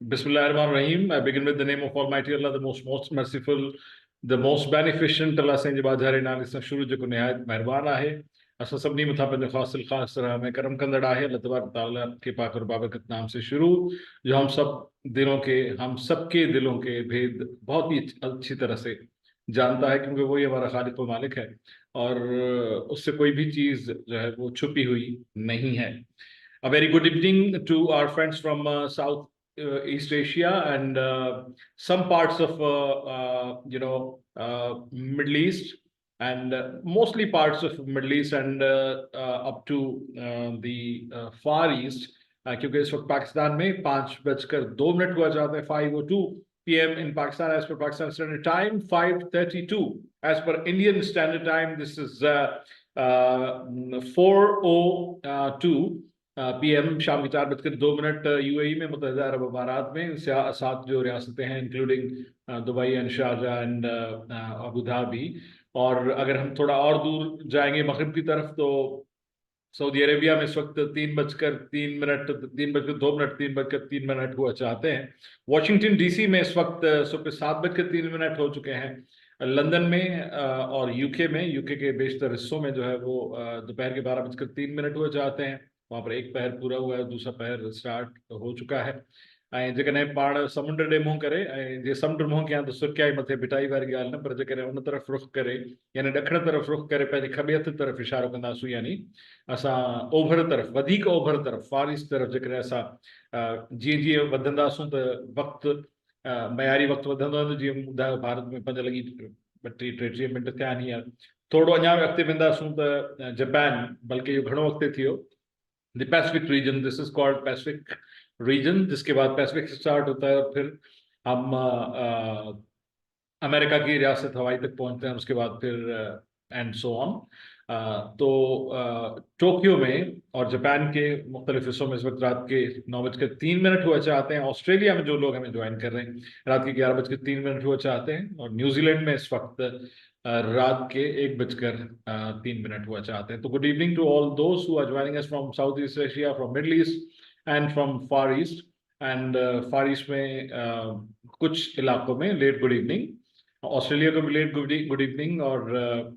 Bismillahirrahmanirrahim. I begin with the name of Almighty Allah, the most merciful, the most beneficent. Allah से जब हरे नाम इसने शुरू जो को निहायत मेहरबान आहे. असां सभिनी मथां पंहिंजो ख़ासिल ख़ासि तरह में करम कंदड़ आहे. अल्लाह तबारक ताला के पाक और बाबरकत नाम से शुरू, जो हम सबके दिलों के भेद बहुत ही अच्छी तरह से जानता है, क्योंकि वही हमारा खालिक व मालिक है और उससे कोई भी चीज़ जो है वो छुपी हुई नहीं है. A very good evening to our friends from South East Asia and some parts of Middle East, and mostly parts of Middle East and up to the Far East, क्योंकि इस वक्त पाकिस्तान में 5:02 हुआ जाता है. 5:02 p.m. in Pakistan as per Pakistan Standard Time, 5:32 as per Indian Standard Time. This is 4:02 PM शाम के 4:02 UAE में, मुत्तहिदा अरब अमारात में 7 जो रियासतें हैं including Dubai and Sharjah and Abu Dhabi. और अगर हम थोड़ा और दूर जाएंगे मगरिब की तरफ, तो सऊदी अरेबिया में इस वक्त 3:03 मिनट 3:02 3:03 हुआ चाहते हैं. वॉशिंगटन DC में इस वक्त सुबह 7:03 हो चुके हैं. लंदन में और यूके के बेशतर हिस्सों में जो है वो दोपहर के 12:03 हुआ चाहते हैं. वहाँ पर एक पहर पूरा हुआ है, दूसरा पहर स्टार्ट हो चुका है. ऐं जेकॾहिं पाण समुंड ॾे मुंहुं करे, ऐं जे समुंड मुंहुं कयां त सुरकियाई मथे बिटाई वारी ॻाल्हि न, पर जेकॾहिं उन तरफ़ रुख करे यानी ॾखण तरफ़ रुख करे पंहिंजे खॿे हथ तरफ़ इशारो कंदासीं, यानी असां ओभर तरफ़, वधीक ओभर तरफ़, फार ईस्ट तरफ़ जेकॾहिं असां जीअं जीअं वधंदासूं त वक़्तु मयारी वक़्तु वधंदो वेंदो. जीअं ॿुधायो, भारत में 5:32 मिंट थिया आहिनि. हींअर थोरो अञा अॻिते वेंदासूं त जापान, बल्कि इहो घणो अॻिते थी वियो. The Pacific region, this is called Pacific region, जिसके बाद पैसिफिक स्टार्ट होता है और फिर हम अमेरिका की रियासत हवाई तक पहुंचते हैं. उसके बाद फिर एंड सो ऑन. तो टोक्यो में और जापान के मुख्तलिफ हिस्सों में इस वक्त रात के 9:03 हुआ चाहते हैं. ऑस्ट्रेलिया में जो लोग हमें ज्वाइन कर रहे हैं, रात के 11:03 हुआ चाहते हैं. और न्यूजीलैंड में इस वक्त रात के 1:03 हुआ चाहते हैं. तो good evening to all those who are joining us from South East Asia, from Middle East and from Far East. And Far East में कुछ इलाकों में लेट गुड इवनिंग, ऑस्ट्रेलिया को भी लेट गुड इवनिंग, और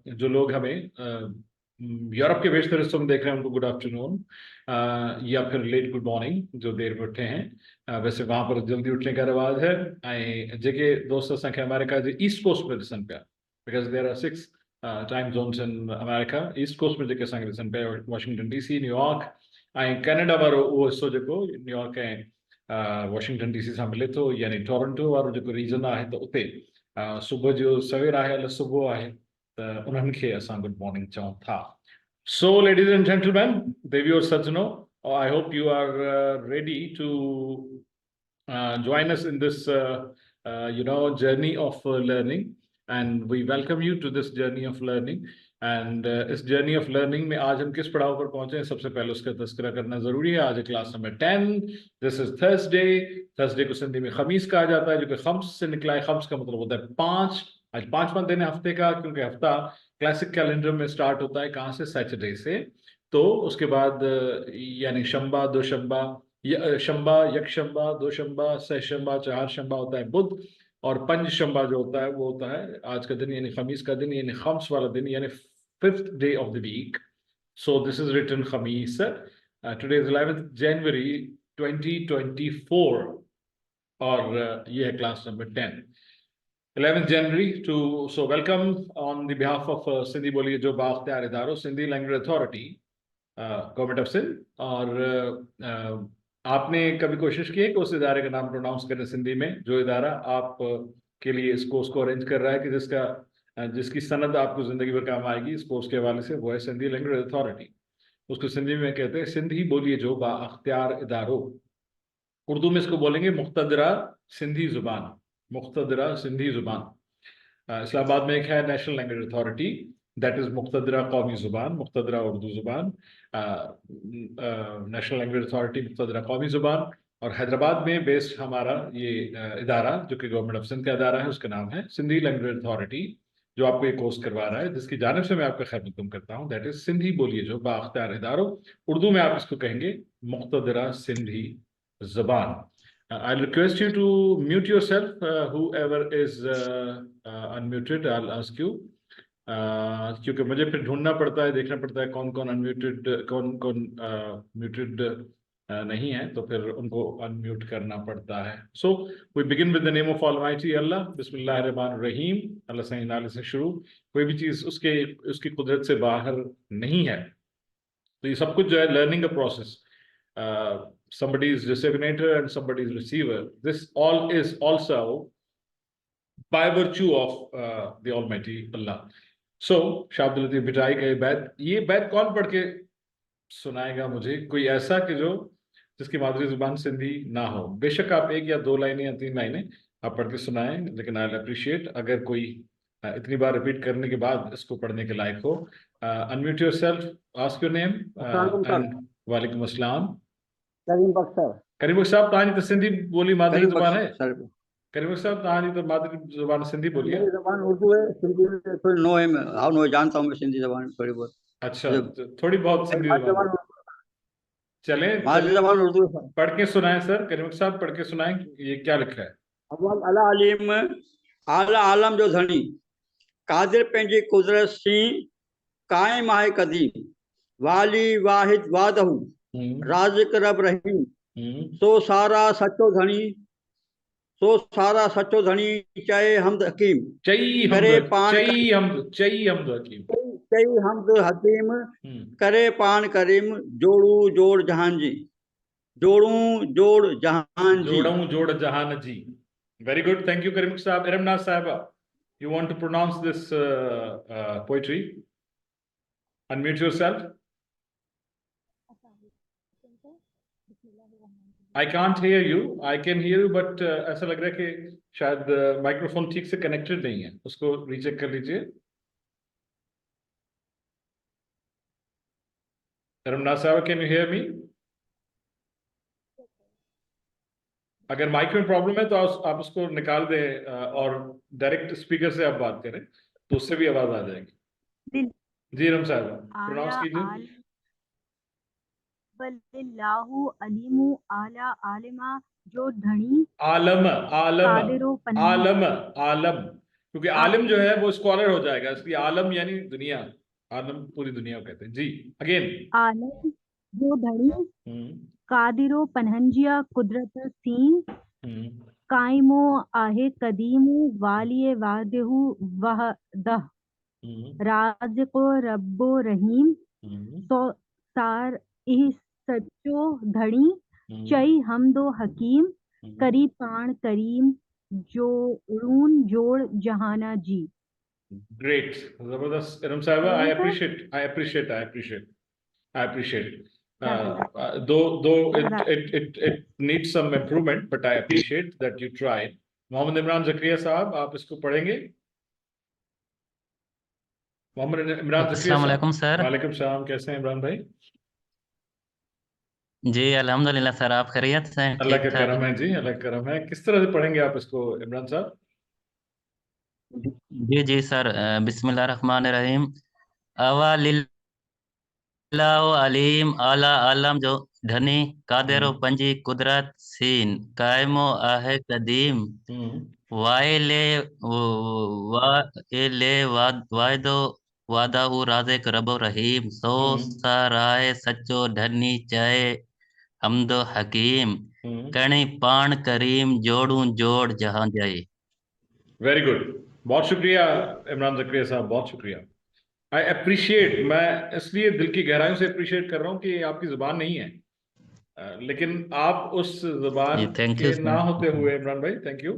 जो लोग हमें यूरोप के बेशतर हिस्सों में देख रहे हैं उनको गुड आफ्टरनून या फिर लेट गुड मॉर्निंग, जो देर में उठे हैं. वैसे वहाँ पर जल्दी उठने का रिवाज है. ऐं जेके दोस्त असांखे अमेरिका जे ईस्ट कोस्ट में ॾिसनि पिया, because there are 6 time zones in America. East Coast में जेके असांखे ॾिसनि पिया, वॉशिंगटन DC, न्यूयॉर्क ऐं कनाडा वारो उहो हिसो जेको न्यूयॉर्क ऐं वॉशिंगटन DC सां मिले थो, यानी टोरंटो वारो जेको रीजन आहे, त उते सुबुह जो सवेर आहे, अल सुबुह आहे, त उन्हनि खे असां गुड मॉर्निंग चऊं था. So ladies and gentlemen, देवी और सज्जनों, I hope you are ready to join us in this journey of learning. And we welcome you to this journey of learning. And इस journey of learning में आज हम किस पड़ाव पर पहुंचे हैं, सबसे पहले उसका तज़किरा करना जरूरी है. आज है क्लास नंबर 10. दिस इज थर्सडे को सिंधी में खमीस कहा जाता है, जो कि खम्स से निकला है. खम्स का मतलब होता है 5. आज 5वां दिन है हफ्ते का, क्योंकि हफ्ता क्लासिक कैलेंडर में स्टार्ट होता है कहाँ से, सैटरडे से. तो उसके बाद यानी शंबा, दोशंबा, शंबा, यकशंबा, दोशंबा, सहशंबा, चार शंबा होता है बुध, और पंज शंबा जो होता है वो होता है आज का दिन, यानी खमीस का दिन, यानी खम्स वाला दिन, यानी 5th day of the week. So this is written Khamis. Today is 11th January 2024 और ये है क्लास नंबर 10. 11th January so welcome on the behalf of Sindhi बोलिए जो बाख्तियार इदारों, Sindhi Language Authority, Government of Sindh. और आपने कभी कोशिश की है कि उस इदारे का नाम प्रोनाउंस करें सिंधी में, जो इदारा आप के लिए इस कोर्स को अरेंज कर रहा है, कि जिसकी सनद आपको जिंदगी भर काम आएगी इस कोर्स के हवाले से, वो है सिंधी लैंग्वेज अथॉरिटी. उसको सिंधी में कहते हैं सिंधी बोलिए जो बाख्तियार इदारों. उर्दू में इसको बोलेंगे मुख्तदरा सिंधी जुबान. मुख्तदरा सिंधी जुबान. इस्लामाबाद में एक है national language authority, that is मुख्तदरा कौमी जुबान, मुख्तदरा उर्दू जुबान, नेशनल लैंग्वेज अथॉरिटी मुख्तदरा कौमी जुबान. और हैदराबाद में बेस्ड हमारा ये इदारा, जो कि गवर्नमेंट ऑफ सिंध का इदारा है, उसका नाम है सिंधी लैंग्वेज अथॉरिटी, जो आपको ये कोर्स करवा रहा है, जिसकी जानिब से मैं आपका खैर मकदम करता हूँ. दैट इज सिंधी बोलिए जो बाख्तियार इदारों. उर्दू में आप इसको कहेंगे मुख्तदरा सिंधी जुबान. I'll request you to mute yourself. Whoever is unmuted, I'll ask you. क्योंकि मुझे फिर ढूंढना पड़ता है, देखना पड़ता है कौन कौन अनम्यूटेड, कौन कौन म्यूटेड नहीं है, तो फिर उनको अनम्यूट करना पड़ता है. So we begin with the name of almighty Allah. बिस्मिल्लाहिर रहमानिर रहीम. अल्लाह से नाले से शुरू. कोई भी चीज उसकी कुदरत से बाहर नहीं है. तो ये सब कुछ जो है learning a process. Somebody is disseminator and somebody is receiver. This all is also by virtue of the Almighty Allah. So Shah Abdul Latif Bhittai का ये बैत कौन पढ़ के सुनाएगा मुझे? कोई ऐसा कि जिसकी मादरी जुबान सिंधी ना हो. बेशक आप 1 या 2 लाइनें या 3 लाइनें आप पढ़ के सुनाएं, लेकिन आई अप्रिशिएट अगर कोई इतनी बार रिपीट करने के बाद इसको पढ़ने के लायक हो. Unmute yourself, ask your name. वालेकुम अस्सलाम. करीम बख्श सर. करीम बख्श साहब, तहां जी तो सिंधी बोली मादरी जुबान है. सर करीम बख्श साहब, तहां जी तो मादरी जुबान सिंधी बोली है. जबान उर्दू है, सिंधी में थोड़ी नो है. हाउ नो, जानता हूँ मैं सिंधी जबान थोड़ी बहुत. अच्छा, थोड़ी बहुत सिंधी जुबान. चले मादरी जबान उर्दू है. पढ़ के सुनाएं सर. करीम बख्श साहब पढ़ के सुनाएं, ये क्या लिखा है? अव्वल अला अलीम आला आलम जो धनी कादिर पंहिंजी कुदरत सी कायम आहे कदीम वाली वाहिद वादहू राज़िक रब रहीम. सो सारा सचो धनी चए हमद हकीम करे पान चई हमद हकीम करे पान करीम जोड़ू जोड़ जहान जी. जोड़ू जोड़ जहान जी. Very good. Thank you, Karim Saab. Iramna Sahaba, you want to pronounce this poetry? Unmute yourself. I can't hear you. I can hear you, but ऐसा लग रहा है कि शायद माइक्रोफोन ठीक से कनेक्टेड नहीं है. उसको रीचेक कर लीजिए. Iramna Sahaba, can you hear me? अगर माइक में प्रॉब्लम है तो आप उसको निकाल दें और डायरेक्ट स्पीकर से आप बात करें तो उससे भी आवाज आ जाएगी. जी रम साहब, प्रोनाउंस कीजिए. वल्लाहु अलीमु आला आलिमा जो धनी आलम क्योंकि आलिम जो है वो स्कॉलर हो जाएगा, इसलिए आलम यानी दुनिया. आलम पूरी दुनिया को कहते हैं. जी अगेन. आलम जो धनी कादिरो पनहंजिया कुदरत सीन कायमो आहे कदीमु वालिये वादहु वहदह राज़िको रब्बो रहीम. सो सार इह सच्चो धनी चई हमदो हकीम करी पाण करीम जोड़ून जोड़ जहाना जी. Great, जबरदस्त इरम साहिबा. I appreciate. Though it needs some improvement, but I appreciate that you tried. Mohammad Imran जकरिया साहब, आप इसको पढ़ेंगे? मोहम्मद इमरान जकरिया. अस्सलाम वालेकुम सर. वालेकुम सलाम. कैसे हैं इमरान भाई? जी अल्हम्दुलिल्लाह सर, आप खैरियत से हैं? अल्लाह का करम है जी, अल्लाह का करम है. किस तरह से पढ़ेंगे आप इसको इमरान साहब? जी सर. बिस्मिल्लाहिर्रहमानिर्रहीम. अवालिल्लाहु अलीम आला आलम जो धनी कादिरो पंजी कुदरत सीन कायमो आहे कदीम वायदो वादाहु राज़िक रब्बो रहीम. सो साराए सच्चो धनी चाहे हमदो हकीम कणी पान करीम जोड़ू जोड़ जहां जाए. Very good. बहुत शुक्रिया इमरान जकरिया साहब, बहुत शुक्रिया. आई अप्रिशिएट, मैं इसलिए दिल की गहराइयों से अप्रिशिएट कर रहा हूँ कि आपकी जुबान नहीं है, लेकिन आप उस जुबान के ना होते हुए इमरान भाई, थैंक यू.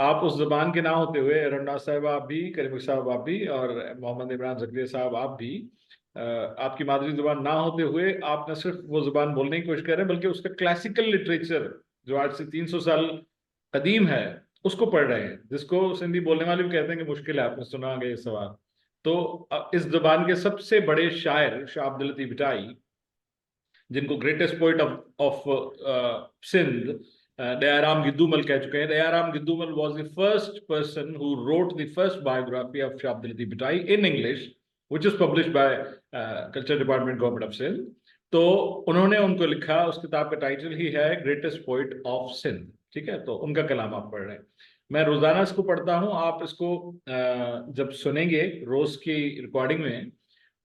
आप उस जुबान के ना होते हुए रमना साहब आप भी, करीम साहब आप भी, और मोहम्मद इमरान जकरिया साहब आप भी, आपकी मादरी जुबान ना होते हुए आप न सिर्फ वो जुबान बोलने की कोशिश कर रहे हैं, बल्कि उसका क्लासिकल लिटरेचर जो आज से 300 साल कदीम है उसको पढ़ रहे हैं, जिसको सिंधी बोलने वाले भी कहते हैं कि मुश्किल है. आपने सुना होगा ये सवाल. तो इस जुबान के सबसे बड़े शायर शाह अब्दुल लतीफ भिटाई, जिनको greatest poet of Sindh Dayaram Gidumal कह चुके हैं. Dayaram Gidumal was the first person who wrote the first biography of Shah Abdul Latif Bhitai in English, which is published by Culture Department, Government of Sindh. तो उन्होंने उनको लिखा, उस किताब का टाइटल ही है ग्रेटेस्ट पोइट ऑफ सिंध। ठीक है, तो उनका कलाम आप पढ़ रहे हैं। मैं रोजाना इसको पढ़ता हूँ, आप इसको जब सुनेंगे रोज की रिकॉर्डिंग में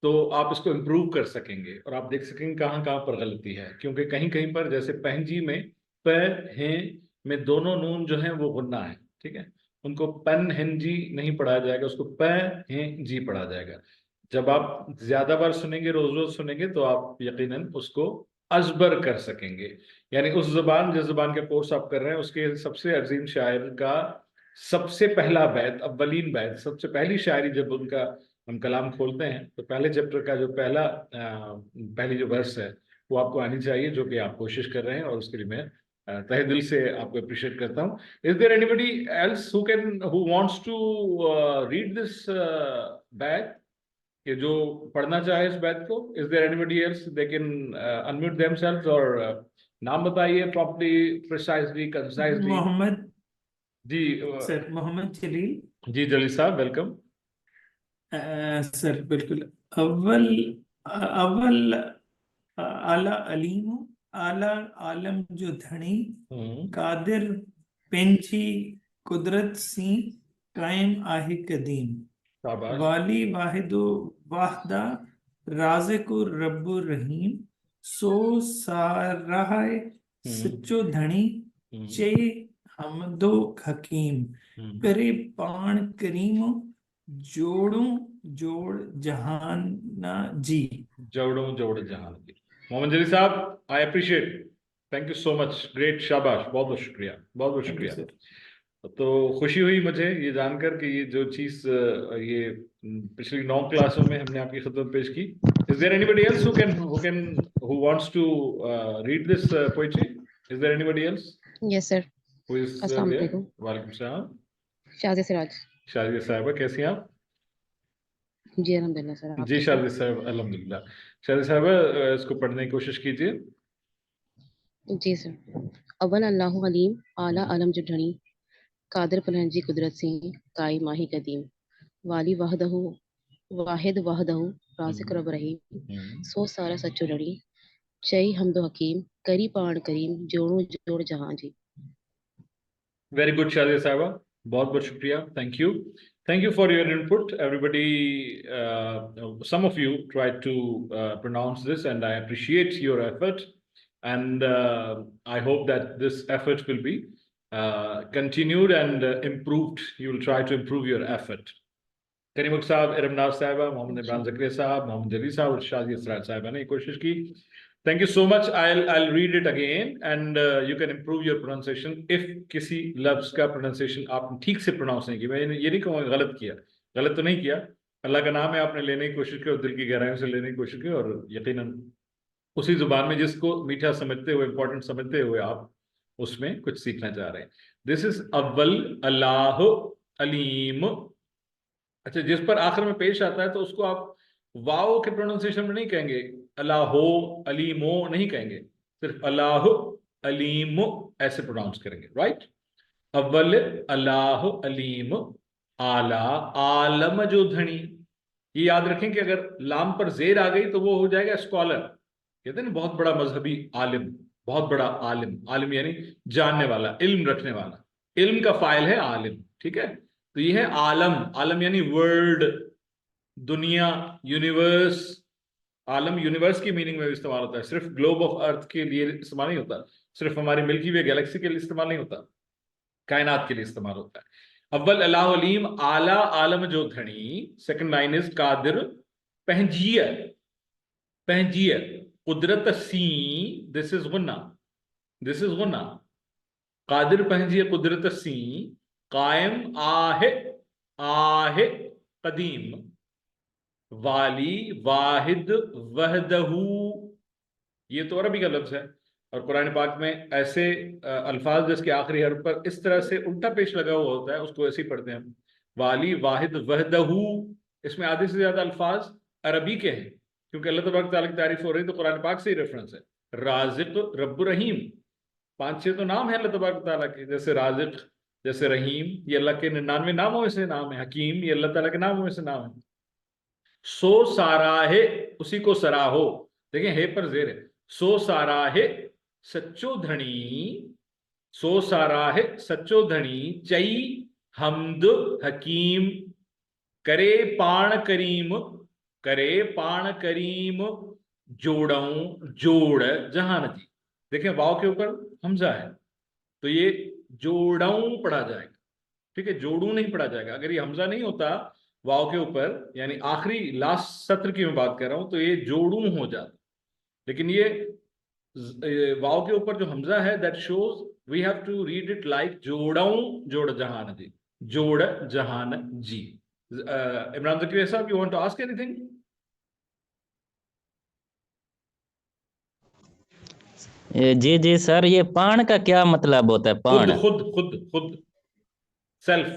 तो आप इसको इम्प्रूव कर सकेंगे और आप देख सकेंगे कहाँ कहाँ पर गलती है, क्योंकि कहीं कहीं पर जैसे पहंजी में प हैं में दोनों नून जो है वो गुन्ना है। ठीक है, उनको पन हिंजी नहीं पढ़ा जाएगा, उसको प हैं जी पढ़ा जाएगा। जब आप ज्यादा बार सुनेंगे, रोज रोज सुनेंगे, तो आप यकीनन उसको अजबर कर सकेंगे। यानी उस जबान, जिस जबान के कोर्स आप कर रहे हैं, उसके सबसे अजीम शायर का सबसे पहला बैत, अव्वलीन बैत, सबसे पहली शायरी जब उनका हम कलाम खोलते हैं तो पहले चैप्टर का जो पहली जो वर्स है वो आपको आनी चाहिए, जो कि आप कोशिश कर रहे हैं, और उसके लिए मैं तहे दिल से आपको अप्रिशिएट करता हूँ। Is there anybody else who wants to read this बैत, ये जो पढ़ना चाहे इस बैत को? Is there anybody else they can unmute themselves, और नाम बताइए properly, precisely, concisely. Mohammad ji sir, Mohammad Jalil. जी जलील साहब, वेलकम। सर बिल्कुल। अव्वल अव्वल आला अलीम, आला आलम जो धनी, कादिर पेंची कुदरत सी, कायम आहे कदीम, शाबाश। वाली वाहिदो वाहदा, राज़िक़ु रब्बुर रहीम, सो साराय सच्चो धनी, चे हमदो हकीम, करे पाण करीम, जोड़ूं जोड़ जहाना जी। जोड़ो जोड़ जहान जी। मोहम्मद जली साहब, I appreciate, thank you so much, great, शाबाश, बहुत बहुत शुक्रिया, बहुत बहुत थैंक यू शुक्रिया। सर। तो खुशी हुई मुझे ये जानकर कि ये जो चीज ये पिछली 9 क्लासों में हमने आपकी खिदमत पेश की। Is there anybody else who wants to read this poetry? Is there anybody else yes sir. Who is अस्सलाम देयर? वालेकुम। वालेकुम सलाम। शादी सिराज। शादिया साहिबा, कैसी हैं आप? जी अल्हम्दुलिल्लाह सर, आप जी कैसे हैं? शादिया साहब, अल्हम्दुलिल्लाह। शादिया साहिबा, इसको पढ़ने की कोशिश कीजिए। जी सर। अव्वल अल्लाहु अलीम, आला आलम जो धनी, कादिर पलहंजी कुदरत सी, काई माही कदीम, वाली वहदहु वाहिद वहदहु, राज़िक़ रब रहीम, सो सारा सच्चो रड़ी, चई हमदो हकीम, करी पाण करीम, जोड़ू जोड़ जहां जी। वेरी गुड शादिया साहिबा, बहुत बहुत शुक्रिया, thank you for your input everybody. Some of you try to pronounce this and I appreciate your effort, and I hope that this effort will be continued and improved. You will try to improve your effort. करीमुख साहब, इरमनाज साहिबा, मोहम्मद इमरान जकरिया साहब, मोहम्मद जली साहब और शादिया सिराज साहिबा ने कोशिश की। Thank you so much. I'll read it again and you can improve your pronunciation if किसी लफ्ज का pronunciation आपने ठीक से pronounce नहीं किया। मैं ये नहीं कहूँगा गलत किया, गलत तो नहीं किया, अल्लाह का नाम है, आपने लेने की कोशिश की और दिल की गहराइयों से लेने की कोशिश की, और यकीनन उसी जुबान में जिसको मीठा समझते हुए, इंपॉर्टेंट समझते हुए आप उसमें कुछ सीखना चाह रहे हैं। दिस इज अव्वल अल्लाह अलीम। अच्छा, जिस पर आखिर में पेश आता है तो उसको आप वाओ के प्रोनाउंसिएशन में नहीं कहेंगे, अल्लाहो अलीमो नहीं कहेंगे, सिर्फ अल्लाह अलीमो ऐसे प्रोनाउंस करेंगे, राइट? अव्वल अल्लाह अलीम, आला आलम जो धनी। ये याद रखें कि अगर लाम पर जेर आ गई तो वो हो जाएगा स्कॉलर, कहते हैं ना, बहुत बड़ा मजहबी आलिम, बहुत बड़ा आलिम। आलिम यानी जानने वाला, इल्म रखने वाला, इल्म का फाइल है आलिम। ठीक है, तो ये है आलम। आलम यानी वर्ल्ड, दुनिया, यूनिवर्स। आलम यूनिवर्स की मीनिंग में भी इस्तेमाल होता है, सिर्फ ग्लोब ऑफ अर्थ के लिए इस्तेमाल नहीं होता, सिर्फ हमारी मिल्की वे गैलेक्सी के लिए इस्तेमाल नहीं होता, कायनात के लिए इस्तेमाल होता है। अव्वल अल्लाह अलीम, आला आलम जो धनी। सेकंड लाइन इज कादिर पहंजियर, पहंजियर कुदरत सी, दिस इज गुन्ना, दिस इज गुन्ना। कादिर पहंजियर कुदरत सी, कायम आहे, आहे कदीम, वाली वाहिद वहदहू। ये तो अरबी का लफ्ज है, और कुरान पाक में ऐसे अल्फाज जिसके आखिरी हर्फ पर इस तरह से उल्टा पेश लगा हुआ होता है उसको ऐसे ही पढ़ते हैं हम, वाली वाहिद वहदहू। इसमें आधे से ज्यादा अल्फाज अरबी के हैं, क्योंकि अल्लाह तबारक तआला की तारीफ हो रही तो कुरान पाक से ही रेफरेंस है। राज़िक़ रब्बुर रहीम, 5-6 तो नाम है अल्लाह तबारक तआला के, जैसे राज़िक़, जैसे रहीम, ये अल्लाह के 99 नामों में से नाम है। हकीम, ये अल्लाह ताला के नामों में से नाम है। सो सारा है, उसी को सराहो, देखिए हे पर जेर है, सो सारा है सच्चो धनी, सो सारा है सच्चो धनी, चई हमद हकीम, करे पाण करीम, करे पाण करीम, जोड़ऊ जोड़ जहान जी। देखिए वाव के ऊपर हमजा है तो ये जोड़ऊ पढ़ा जाएगा, ठीक है, जोड़ू नहीं पढ़ा जाएगा। अगर ये हमजा नहीं होता वाव के ऊपर, यानी आखिरी लास्ट सत्र की मैं बात कर रहा हूं, तो ये जोड़ू हो जाता। लेकिन ये वाव के ऊपर जो हमजा है, that shows we have to read it like जोड़ऊ जोड़ जहान जी, जोड़ जहान जी। इमरान ज़कीरिया साहब, you want to ask anything? जी जी सर, ये पाण का क्या मतलब होता है? खुद पाण खुद खुद खुद, सेल्फ।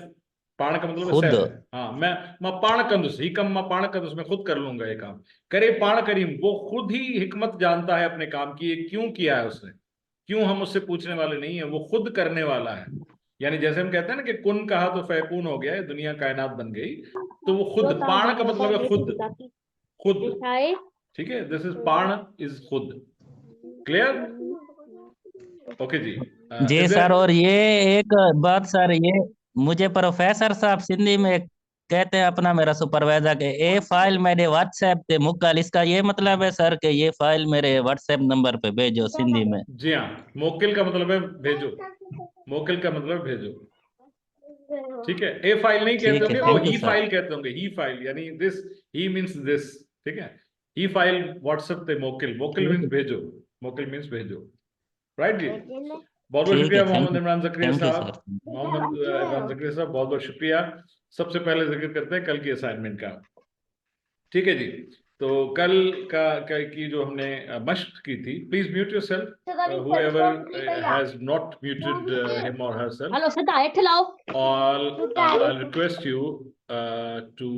पाण का मतलब है खुद। सेल्फ। हाँ, मैं पाण कंदुस ही कम, मैं पाण कंदुस, मैं खुद कर लूंगा ये काम। करे पाण करीम, वो खुद ही हिकमत जानता है अपने काम की, ये क्यों किया है उसने, क्यों हम उससे पूछने वाले नहीं है, वो खुद करने वाला है। यानी जैसे हम कहते हैं ना कि कुन कहा तो फैकून हो गया, दुनिया कायनात बन गई, तो वो खुद, पाण का मतलब है खुद, खुद, ठीक है, दिस इज पाण इज खुद। क्लियर? ओके जी। जी इज सर, देयर, और ये एक बात सर, ये मुझे प्रोफेसर साहब सिंधी में कहते हैं अपना मेरा सुपरवाइजर के, ये फाइल मेरे व्हाट्सएप पे मुकल, इसका ये मतलब है सर कि ये फाइल मेरे व्हाट्सएप नंबर पे भेजो सिंधी में? जी हाँ, मोकिल का मतलब है भेजो, मोकिल का मतलब भेजो, ठीक है। ए फाइल नहीं कहते ठीक है, होंगे, वो thank you he sir. File कहते होंगे, ही फाइल, यानी दिस, ही मींस दिस, ठीक है। ही फाइल व्हाट्सएप पे मोकिल, मोकिल मींस भेजो, मोकिल मींस भेजो, राइट जी। बहुत बहुत ठीक है, शुक्रिया मोहम्मद इमरान ज़करिया थैंक यू साहब, सर। मोहम्मद इमरान ज़करिया साहब, बहुत बहुत शुक्रिया। सबसे पहले जिक्र करते हैं कल की असाइनमेंट का, ठीक है जी। तो कल का की जो हमने मश्क की थी, please mute yourself, whoever has not muted him or herself, hello सदा हेठ लाओ। all I'll request you to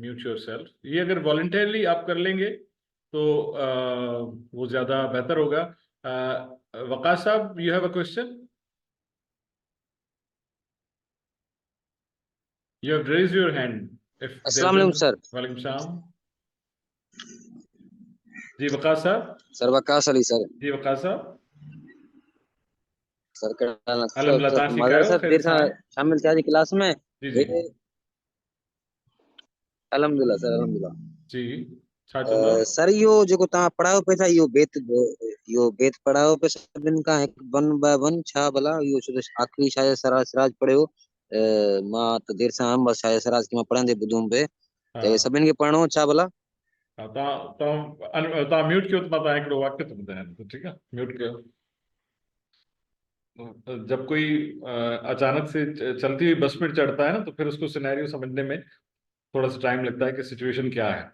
mute yourself। ये अगर वॉलंटियरली आप कर लेंगे तो वो ज्यादा बेहतर होगा। वकास साहब, you have a question, you have raised your hand, if अस्सलाम वालेकुम सर। वालेकुम सलाम। जी वकास साहब। Sir Waqas Ali sir. जी वकास साहब। सर अल्हम्दुलिल्लाह, तव्हां ठीकु मदर आहियो? सर ख़ैर देर सां सां? शामिल थिया जी क्लास में। जी जी अल्हम्दुलिल्लाह सर, अल्हम्दुलिल्लाह। जी, छा चवंदा? सर इहो जेको तव्हां पढ़ायो पिया था, इहो बेत पढ़ायो पिया सभिनि खां हिकु 1 by 1, छा भला इहो छो त आख़िरी शायद सिराज पढ़ियो, मां त देर सां आयुमि, बस शायद सिराज खे मां पढ़ंदे ॿुधुमि पे, त हाँ इहे सभिनि खे पढ़णो छा भला? हाँ, तव्हां म्यूट कयो त मां तव्हां हिकिड़ो वाक्य थो ॿुधायां, तो ठीकु आहे, म्यूट कयो। जब कोई अचानक से चलती हुई बस में चढ़ता है ना, तो फिर उसको सिनेरियो समझने में थोड़ा सा टाइम लगता है कि सिचुएशन क्या है।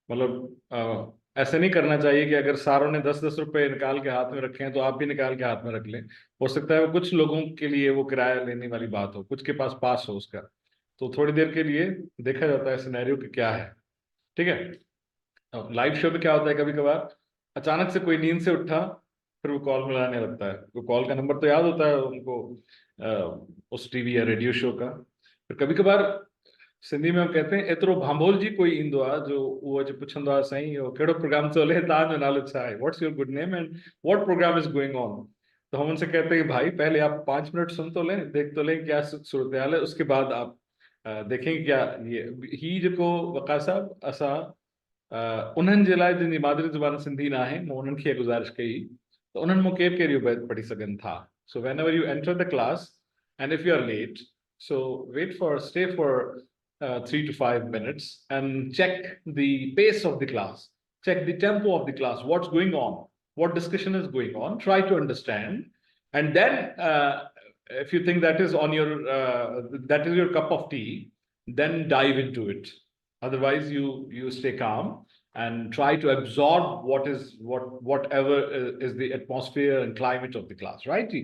मतलब ऐसे नहीं करना चाहिए कि अगर सारों ने 10-10 रुपए निकाल के हाथ में रखे हैं तो आप भी निकाल के हाथ में रख लें। हो सकता है वो कुछ लोगों के लिए वो किराया लेने वाली बात हो, कुछ के पास हो उसका, तो थोड़ी देर के लिए देखा जाता है सिनेरियो कि क्या है, ठीक है। लाइव शो में क्या होता है, कभी कभार अचानक से कोई नींद से उठा, फिर वो कॉल मिलाने लगता है, वो कॉल का नंबर तो याद होता है उनको उस टीवी या रेडियो शो का। फिर कभी कभार सिंधी में हम कहते हैं एतिरो भांभोल जी कोई ईंदो आहे जो वो अची पुछंदो आहे, साईं इहो कहिड़ो प्रोग्राम थो हले, तव्हांजो नालो छा आहे, what's your good name and what programme is going on. तो हम उनसे कहते हैं कि भाई पहले आप 5 मिनट सुन तो लें, देख तो लें क्या सूरत हाल है, उसके बाद आप देखेंगे क्या। ये ही जेको वकास साहब, असां उन्हनि जे लाइ जिनजी मादरी ज़ुबान सिंधी न आहे, मूं उन्हनि खे गुज़ारिश कई त उन्हनि मूं केरु केरु बैत पढ़ी सघनि था। So whenever you enter the class and if you are late, so stay for 3 to 5 minutes and check the pace of the class, check the tempo of the class, what's going on, what discussion is going on, try to understand, and then if you think that is on your that is your cup of tea, then dive into it. Otherwise you stay calm and try to absorb whatever is the atmosphere and climate of the class, right?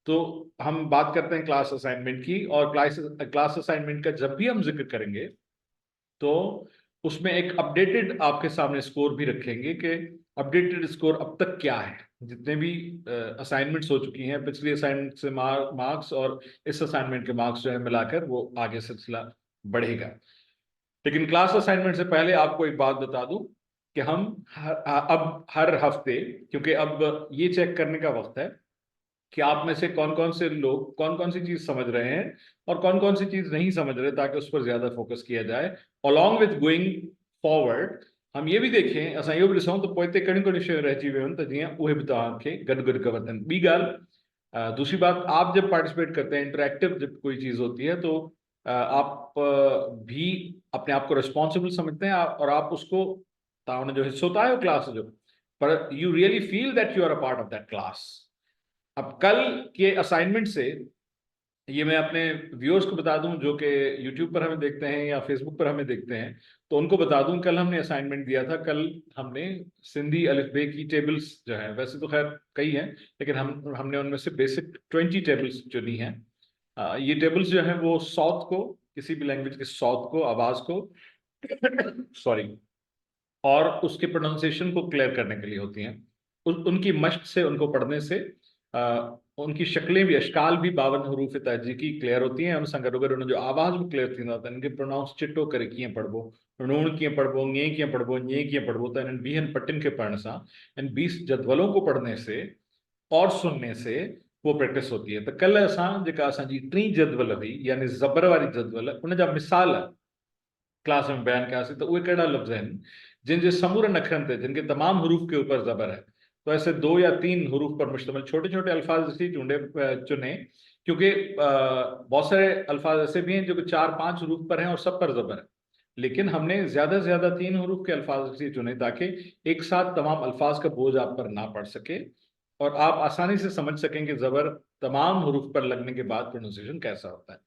तो हम बात करते हैं class assignment की, और class assignment का जब भी हम जिक्र करेंगे तो उसमें एक अपडेटेड आपके सामने स्कोर भी रखेंगे कि अपडेटेड स्कोर अब तक क्या है, जितने भी असाइनमेंट्स हो चुकी हैं, पिछली असाइनमेंट से मार्क्स और इस असाइनमेंट के मार्क्स जो है मिलाकर वो आगे सिलसिला बढ़ेगा। लेकिन क्लास असाइनमेंट से पहले आपको एक बात बता दूं कि हम अब हर हफ्ते, क्योंकि अब ये चेक करने का वक्त है कि आप में से कौन कौन से लोग कौन कौन सी चीज समझ रहे हैं और कौन कौन सी चीज नहीं समझ रहे, ताकि उस पर ज्यादा फोकस किया जाए। अलॉन्ग विथ गोइंग फॉरवर्ड हम ये भी देखें, असां इहो बि ॾिसूं त पोइते कहिड़ियूं कहिड़ियूं शयूं रहिजी वियूं आहिनि, त जीअं उहे बि तव्हांखे गॾु गॾु कवर थियनि। ॿी ॻाल्हि, दूसरी बात, आप जब पार्टिसिपेट करते हैं, इंटरेक्टिव जब कोई चीज होती है, तो आप भी अपने आप को रिस्पॉन्सिबल समझते हैं और आप उसको तव्हां जो हिस्सो था आहियो क्लास जो, पर you really feel that you are a part of that class. अब कल के असाइनमेंट से, ये मैं अपने व्यूअर्स को बता दूं जो कि यूट्यूब पर हमें देखते हैं या फेसबुक पर हमें देखते हैं, तो उनको बता दूं, कल हमने असाइनमेंट दिया था। कल हमने सिंधी अलिफ-बे की टेबल्स जो है, वैसे तो खैर कई हैं, लेकिन हमने उनमें से बेसिक 20 टेबल्स चुनी हैं। ये टेबल्स जो है वो साउथ को, किसी भी लैंग्वेज के साउथ को, आवाज को सॉरी, और उसके प्रोनाउंसिएशन को क्लियर करने के लिए होती हैं। उनकी मश्क से, उनको पढ़ने से उनकी शक्लें भी, अशकाल भी 52 हरूफ तहजी की क्लियर होती हैं। उन सां गॾोगॾु उन जो आवाज़ भी क्लियर थींदो आहे, त इनखे प्रोनाउंस चिटो करे कीअं पढ़बो, णूण कीअं पढ़बो, ङे कीअं पढ़बो, ñे कीअं पढ़बो। त इन्हनि 20 पट्टियुनि के पढ़ने सां, इन 20 जदवलों को पढ़ने से और सुनने से वो प्रैक्टिस होती है। त कल असां जेका असांजी टी जदवल हुई, यानी ज़बर वारी जदवल, उन जा मिसाल क्लास में बयान कयासीं। तो उहे कहिड़ा लफ़्ज़ आहिनि जिनके समूरनि अखरनि ते, जिनके तमाम हरूफ के ऊपर ज़बर है। तो ऐसे 2 या 3 हरूफ पर मुश्तमिल छोटे छोटे अल्फाज इसी चुने, क्योंकि बहुत सारे अल्फाज ऐसे भी हैं जो कि 4-5 हरूफ पर हैं और सब पर ज़बर है, लेकिन हमने ज्यादा से ज्यादा 3 हरूफ के अल्फाज इसी चुने, ताकि एक साथ तमाम अल्फाज का बोझ आप पर ना पड़ सके और आप आसानी से समझ सकें कि ज़बर तमाम हरूफ पर लगने के बाद प्रोनाउंसिएशन कैसा होता है।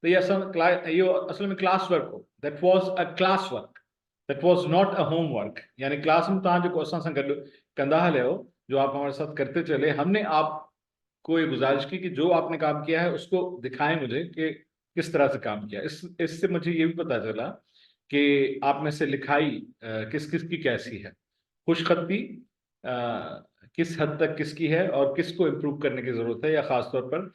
तो ये असल में क्लास वर्क हो, that was a class work, that was not a home work. यानी क्लास में तव्हां जेको असां सां गॾु कंदा हलियो, जो आप हमारे साथ करते चले, हमने आपको ये गुजारिश की कि जो आपने काम किया है उसको दिखाएं मुझे कि किस तरह से काम किया। इससे मुझे ये भी पता चला कि आप में से लिखाई किस किस की कैसी है, खुशखती किस हद तक किसकी है और किसको इम्प्रूव करने की जरूरत है। या खासतौर पर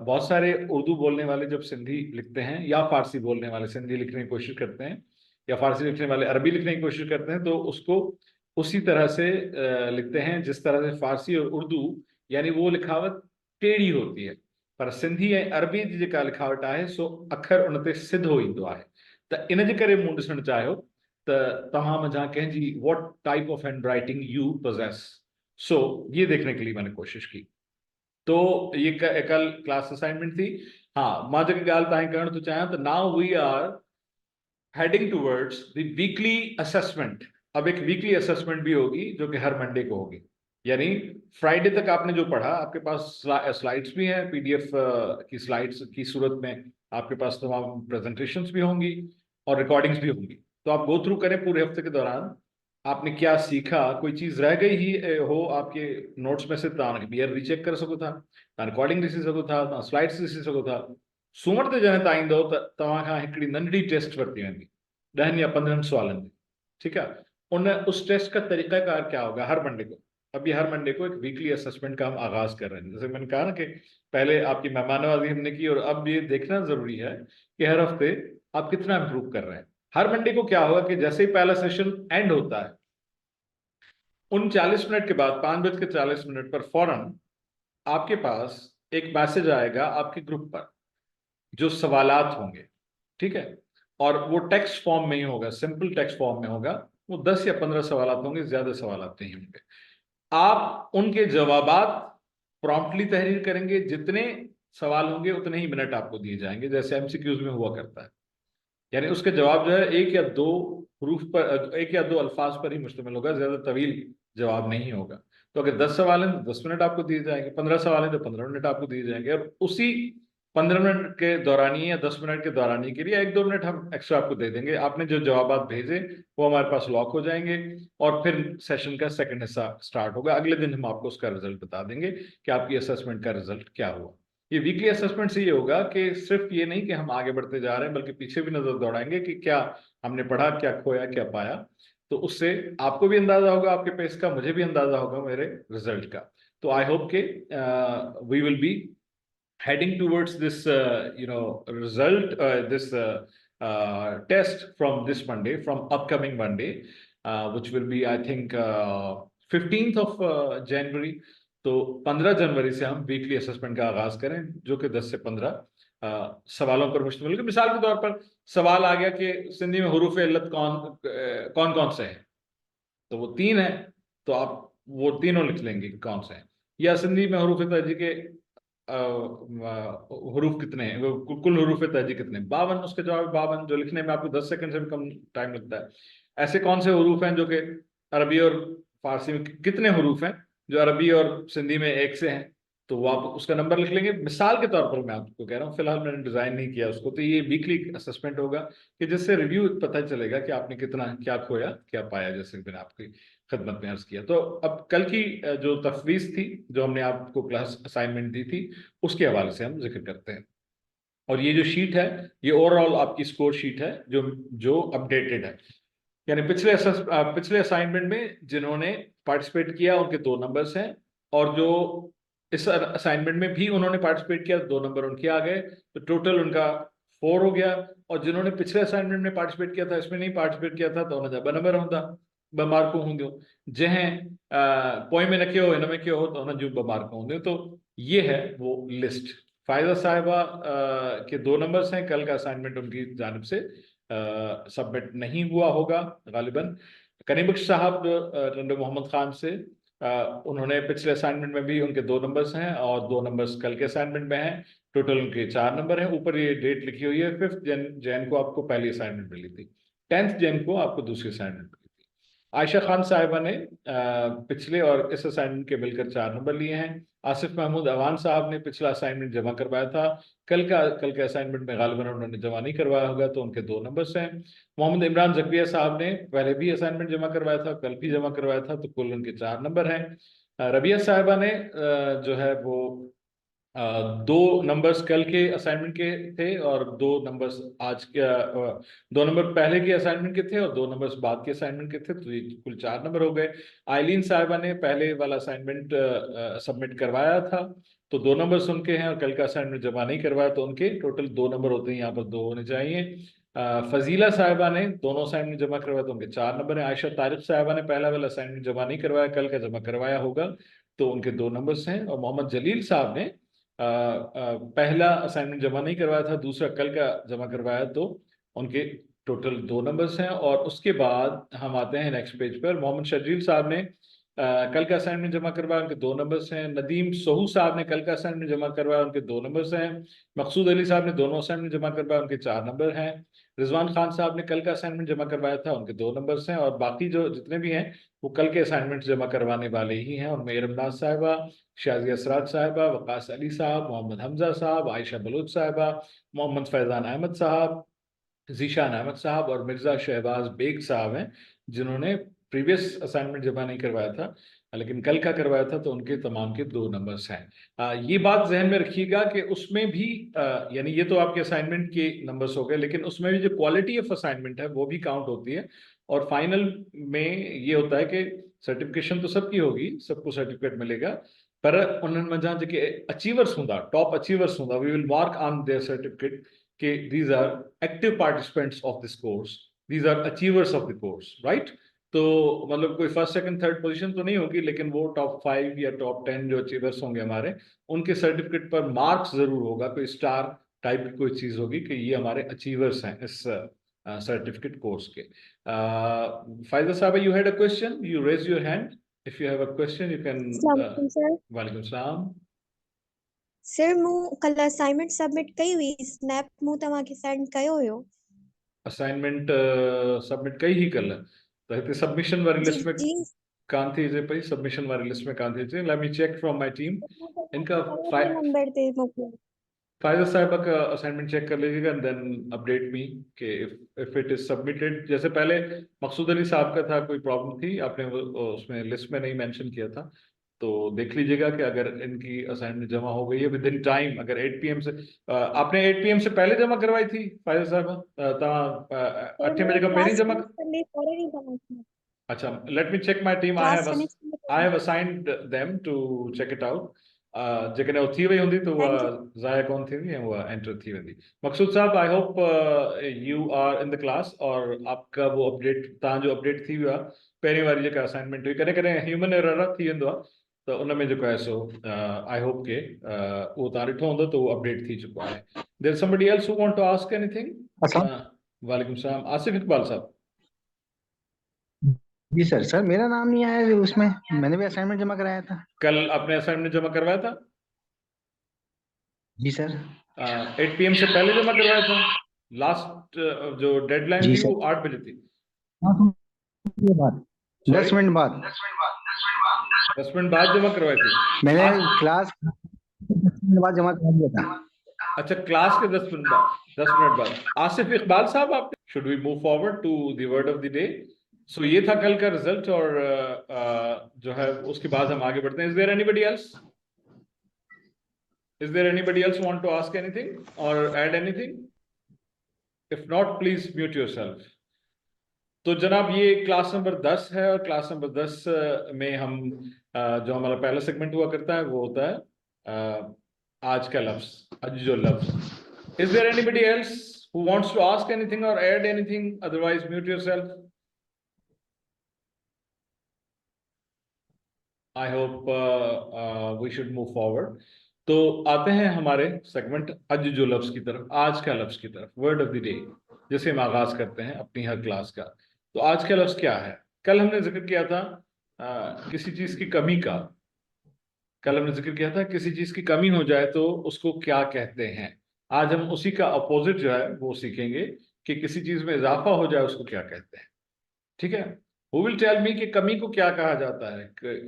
बहुत सारे उर्दू बोलने वाले जब सिंधी लिखते हैं, या फारसी बोलने वाले सिंधी लिखने की कोशिश करते हैं, या फारसी लिखने वाले अरबी लिखने की कोशिश करते हैं, तो उसको उसी तरह से लिखते हैं जिस तरह से फारसी और उर्दू, यानी वो लिखावट टेढ़ी होती है। पर सिंधी ऐं अरबी जी जेका लिखावट आहे सो अखर उन ते सिधो ईंदो आहे। त इन जे करे मूं ॾिसणु चाहियो त तव्हां मंझां कंहिंजी what type of handwriting you possess, so ये देखने के लिए मैंने कोशिश की। तो ये कल क्लास असाइनमेंट थी। हाँ, मां जेकी ॻाल्हि तव्हांखे करणु थो चाहियां, त now we are heading towards the weekly assessment. अब एक वीकली असेसमेंट भी होगी जो कि हर मंडे को होगी, यानी फ्राइडे तक आपने जो पढ़ा, आपके पास स्लाइड्स भी हैं, पीडीएफ की स्लाइड्स की सूरत में आपके पास तमाम प्रेजेंटेशंस भी होंगी और रिकॉर्डिंग्स भी होंगी। तो आप गो थ्रू करें पूरे हफ्ते के दौरान आपने क्या सीखा। कोई चीज रह गई ही हो आपके नोट्स में से, तव्हां ॿीहर रीचेक करे सघो था, तव्हां रिकॉर्डिंग ॾिसी सघो था, तव्हां स्लाइड्स ॾिसी सघो था। सूमर ते जॾहिं तव्हां ईंदव त तव्हां खां हिकिड़ी नंढड़ी टेस्ट वरिती वेंदी 10 या 15 सवालनि जी, ठीक है। उस टेस्ट का तरीकाकार क्या होगा हर मंडे को। अब ये हर मंडे को एक वीकली असेसमेंट का हम आगाज कर रहे हैं। जैसे मैंने कहा ना कि पहले आपकी मेहमानवाजी हमने की, और अब ये देखना जरूरी है कि हर हफ्ते आप कितना इंप्रूव कर रहे हैं। हर मंडे को क्या होगा कि जैसे ही पहला सेशन एंड होता है, उन 40 मिनट के बाद 5:40 पर फौरन आपके पास एक मैसेज आएगा आपके ग्रुप पर, जो सवालात होंगे, ठीक है। और वो टेक्स्ट फॉर्म में ही होगा, सिंपल टेक्स्ट फॉर्म में होगा। वो 10 या 15 सवालात होंगे, ज्यादा सवालात नहीं होंगे। आप उनके जवाबात प्रॉम्प्टली तहरीर करेंगे, जितने सवाल होंगे उतने ही मिनट आपको दिए जाएंगे, जैसे एमसीक्यूज में हुआ करता है। यानी उसके जवाब जो है 1 या 2 हरूफ पर, 1 या 2 अल्फाज पर ही मुश्तमिल होगा, ज्यादा तवील जवाब नहीं होगा। तो अगर 10 सवाल हैं तो 10 मिनट आपको दिए जाएंगे, 15 सवाल हैं तो 15 मिनट आपको दिए जाएंगे, और उसी 15 मिनट के दौरानी या 10 मिनट के दौरानी के लिए 1-2 मिनट हम एक्स्ट्रा आपको दे देंगे। आपने जो जवाब भेजे वो हमारे पास लॉक हो जाएंगे, और फिर सेशन का सेकंड हिस्सा स्टार्ट होगा। अगले दिन हम आपको उसका रिजल्ट बता देंगे कि आपकी असेसमेंट का रिजल्ट क्या हुआ। ये वीकली असेसमेंट से ये होगा कि सिर्फ ये नहीं कि हम आगे बढ़ते जा रहे हैं, बल्कि पीछे भी नजर दौड़ाएंगे कि क्या हमने पढ़ा, क्या खोया, क्या पाया। तो उससे आपको भी अंदाजा होगा आपके पेस का, मुझे भी अंदाजा होगा मेरे रिजल्ट का। तो आई होप के we will be heading towards this result, this test from this Monday, from upcoming Monday, which will be, I think, 15th of January. तो 15 जनवरी से हम वीकली असेसमेंट का आगाज करें, जो कि 10 से 15 सवालों पर मुश्तमिल है। मिसाल के तौर पर सवाल आ गया कि सिंधी में हुरूफ इल्लत कौन कौन से हैं, तो वो 3 है, तो आप वो तीनों लिख लेंगे कौन से हैं। या सिंधी में हुरूफ तहजी के हुरूफ कितने हैं, कुल हुरूफ तहजी कितने हैं, 52, उसके जवाब 52, जो लिखने में आपको 10 सेकंड से भी कम टाइम लगता है। ऐसे कौन से हुरूफ हैं जो कि अरबी और फारसी में कितने हुरूफ हैं जो अरबी और सिंधी में एक से हैं, तो वो आप उसका नंबर लिख लेंगे। मिसाल के तौर पर मैं आपको कह रहा हूँ, फिलहाल मैंने डिजाइन नहीं किया उसको, तो ये वीकली असेसमेंट होगा कि जिससे रिव्यू पता चलेगा कि आपने कितना क्या खोया क्या पाया, जैसे मैंने आपकी खिदमत में अर्ज किया। तो अब कल की जो तफवीज थी, जो हमने आपको क्लास असाइनमेंट दी थी, उसके हवाले से हम जिक्र करते हैं। और ये जो शीट है, ये ओवरऑल आपकी स्कोर शीट है जो अपडेटेड है। यानी पिछले असाइनमेंट में जिन्होंने पार्टिसिपेट किया उनके 2 नंबर्स हैं, और जो इस असाइनमेंट में भी उन्होंने पार्टिसिपेट किया 2 नंबर उनके आ गए, तो टोटल उनका 4 हो गया। और जिन्होंने पिछले असाइनमेंट में पार्टिसिपेट किया था, इसमें नहीं पार्टिसिपेट किया था, तो उन्हें 2 नंबर होंदा, 2 मार्कू होंगे। जैं पोइ में न कयो, हिन में कयो तो उन जूं 2 मार्क होंगे। तो ये है वो लिस्ट। फायदा साहिबा के 2 नंबर्स हैं, कल का असाइनमेंट उनकी जानिब से सबमिट नहीं हुआ होगा गालिबन। करीबख्श साहब रंडो मोहम्मद खान से उन्होंने पिछले असाइनमेंट में भी उनके 2 नंबर्स हैं, और 2 नंबर्स कल के असाइनमेंट में हैं। टोटल उनके 4 नंबर हैं। ऊपर ये डेट लिखी हुई है, 5 जैन को आपको पहली असाइनमेंट मिली थी, 10 जैन को आपको दूसरी असाइनमेंट मिली थी। आयशा खान साहिबा ने पिछले और इस असाइनमेंट के मिलकर 4 नंबर लिए हैं। आसिफ महमूद अवान साहब ने पिछला असाइनमेंट जमा करवाया था, कल के असाइनमेंट में गालिबन उन्होंने जमा नहीं करवाया होगा, तो उनके 2 नंबर्स हैं। मोहम्मद इमरान जकरिया साहब ने पहले भी असाइनमेंट जमा करवाया था, कल भी जमा करवाया था, तो कुल उनके 4 नंबर हैं। रबिया साहिबा ने जो है वो 2 नंबर्स कल के असाइनमेंट के थे, और 2 नंबर्स आज के 2 नंबर पहले के असाइनमेंट के थे, और 2 नंबर्स बाद के असाइनमेंट के थे, तो ये कुल 4 नंबर हो गए। आइलीन साहिबा ने पहले वाला असाइनमेंट सबमिट करवाया था, तो 2 नंबर्स उनके हैं, और कल का असाइनमेंट जमा नहीं करवाया, तो उनके टोटल 2 नंबर होते हैं, यहाँ पर 2 होने चाहिए। फजीला साहिबा ने दोनों असाइनमेंट जमा करवाया, तो उनके 4 नंबर हैं। आयशा तारिक साहिबा ने पहला वाला असाइनमेंट जमा नहीं करवाया, कल का जमा करवाया होगा, तो उनके 2 नंबर्स हैं। और मोहम्मद जलील साहब ने पहला असाइनमेंट जमा नहीं करवाया था, दूसरा कल का जमा करवाया, तो उनके टोटल 2 नंबर्स हैं। और उसके बाद हम आते हैं नेक्स्ट पेज पर। मोहम्मद शर्जील साहब ने कल का असाइनमेंट जमा करवाया, उनके 2 नंबर्स हैं। नदीम सोहू साहब ने कल का असाइनमेंट जमा करवाया, उनके 2 नंबर्स हैं। मकसूद अली साहब ने दोनों असाइनमेंट जमा करवाया, उनके 4 नंबर हैं। रिजवान खान साहब ने कल का असाइनमेंट जमा करवाया था, उनके 2 नंबर्स हैं। और बाकी जो जितने भी हैं वो कल के असाइनमेंट जमा करवाने वाले ही हैं। उनमें इरमनाज साहिबा, शाजिया असराज साहिबा, वकास अली साहब, मोहम्मद हमजा साहब, आयशा बलूच साहिबा, मोहम्मद फैजान अहमद साहब, जीशान अहमद साहब और मिर्जा शहबाज बेग साहब हैं, जिन्होंने प्रीवियस असाइनमेंट जमा नहीं करवाया था, लेकिन कल का करवाया था, तो उनके तमाम के 2 नंबर्स हैं। ये बात जहन में रखिएगा कि उसमें भी यानी ये तो आपके असाइनमेंट के नंबर्स हो गए, लेकिन उसमें भी जो क्वालिटी ऑफ असाइनमेंट है वो भी काउंट होती है। और फाइनल में ये होता है कि सर्टिफिकेशन तो सबकी होगी, सबको सर्टिफिकेट मिलेगा, पर उन्हनि मंझां जेके अचीवर्स हूंदा, टॉप अचीवर्स हूंदा, we will mark on their certificate कि these are active participants of this course, these are achievers of the course, right? तो मतलब कोई फर्स्ट सेकंड थर्ड पोजीशन तो नहीं होगी, लेकिन वो टॉप 5 या टॉप 10 जो अचीवर्स होंगे हमारे, उनके सर्टिफिकेट पर मार्क्स जरूर होगा, कोई स्टार टाइप की कोई चीज होगी कि ये हमारे अचीवर्स हैं इस सर्टिफिकेट कोर्स के। फायदा साहब, you had a question, you raise your hand, if you have a question you can. Sir वालेकुम सलाम। सर मूं कल असाइनमेंट सबमिट कई हुई, स्नैप मूं तव्हांखे सेंड कयो हुयो। असाइनमेंट सबमिट कई ही कल, त हिते सबमिशन वारी जी लिस्ट में जी कान थी अचे पई, सबमिशन वारी लिस्ट में कान थी अचे। Let me check from my team. इनका नंबर ते मोकिलियो। फायदा साहिबा का असाइनमेंट चेक कर लीजिएगा एंड देन अपडेट मी कि इफ इट इज सबमिटेड। जैसे पहले मकसूद अली साहब का था, कोई प्रॉब्लम थी, आपने उसमें लिस्ट में नहीं मेंशन किया था, तो देख लीजिएगा कि अगर इनकी असाइनमेंट जमा हो गई है विद इन टाइम, अगर 8 PM से आपने 8 PM से पहले जमा करवाई थी फायदा साहब, तव्हां 8 बजे का पहिरीं जमा। अच्छा, let me check my team. I have assigned them to check it out. जेकॾहिं उहो थी वई हूंदी त उहा Thank you. ज़ाया कोन थींदी ऐं उहा एंटर थी वेंदी। मक़सूद साहब, I hope you are in the class और आपका वो अपडेट, तव्हांजो अपडेट थी वियो आहे। पहिरीं वारी जेका असाइनमेंट हुई, कॾहिं कॾहिं ह्यूमन एरर थी वेंदो आहे, त उन में जेको आहे सो आई होप के उहो तव्हां ॾिठो हूंदो त उहो अपडेट थी चुको आहे। There somebody else who want to ask anything? वालेकुम सलाम, आसिफ इकबाल साहब। जी सर मेरा नाम नहीं आया उसमें, मैंने भी असाइनमेंट जमा कराया था। कल आपने असाइनमेंट जमा करवाया था? जी सर। 8 PM से पहले जमा करवाया था? लास्ट जो डेडलाइन जी थी सर। वो 8 बजे थी। ये बात 10 मिनट बाद 10 मिनट बाद जमा करवाई थी मैंने आज? क्लास 10 मिनट बाद जमा करा दिया था। अच्छा, क्लास के 10 मिनट बाद, 10 मिनट बाद। आसिफ इकबाल साहब, आप should we move forward to the word of the day? So ये था कल का रिजल्ट और जो है उसके बाद हम आगे बढ़ते हैं। Is there anybody else? Is there anybody else want to ask anything or add anything? If not, please mute yourself. तो जनाब, ये क्लास नंबर 10 है और क्लास नंबर 10 में हम जो हमारा पहला सेगमेंट हुआ करता है वो होता है आज का लफ्ज, आज जो लफ्ज। Is there anybody else who wants to ask anything or add anything? Otherwise, mute yourself. I hope we should move forward. तो आते हैं हमारे सेगमेंट आज जो लफ्ज की तरफ, आज का लफ्ज की तरफ, वर्ड ऑफ द डे, जैसे हम आगाज करते हैं अपनी हर क्लास का। तो आज का लफ्ज क्या है? कल हमने जिक्र किया था किसी चीज की कमी का। कल हमने जिक्र किया था किसी चीज की कमी हो जाए तो उसको क्या कहते हैं। आज हम उसी का अपोजिट जो है वो सीखेंगे कि किसी चीज में इजाफा हो जाए उसको क्या कहते हैं। ठीक है? Who will tell me कि कमी को क्या कहा जाता है?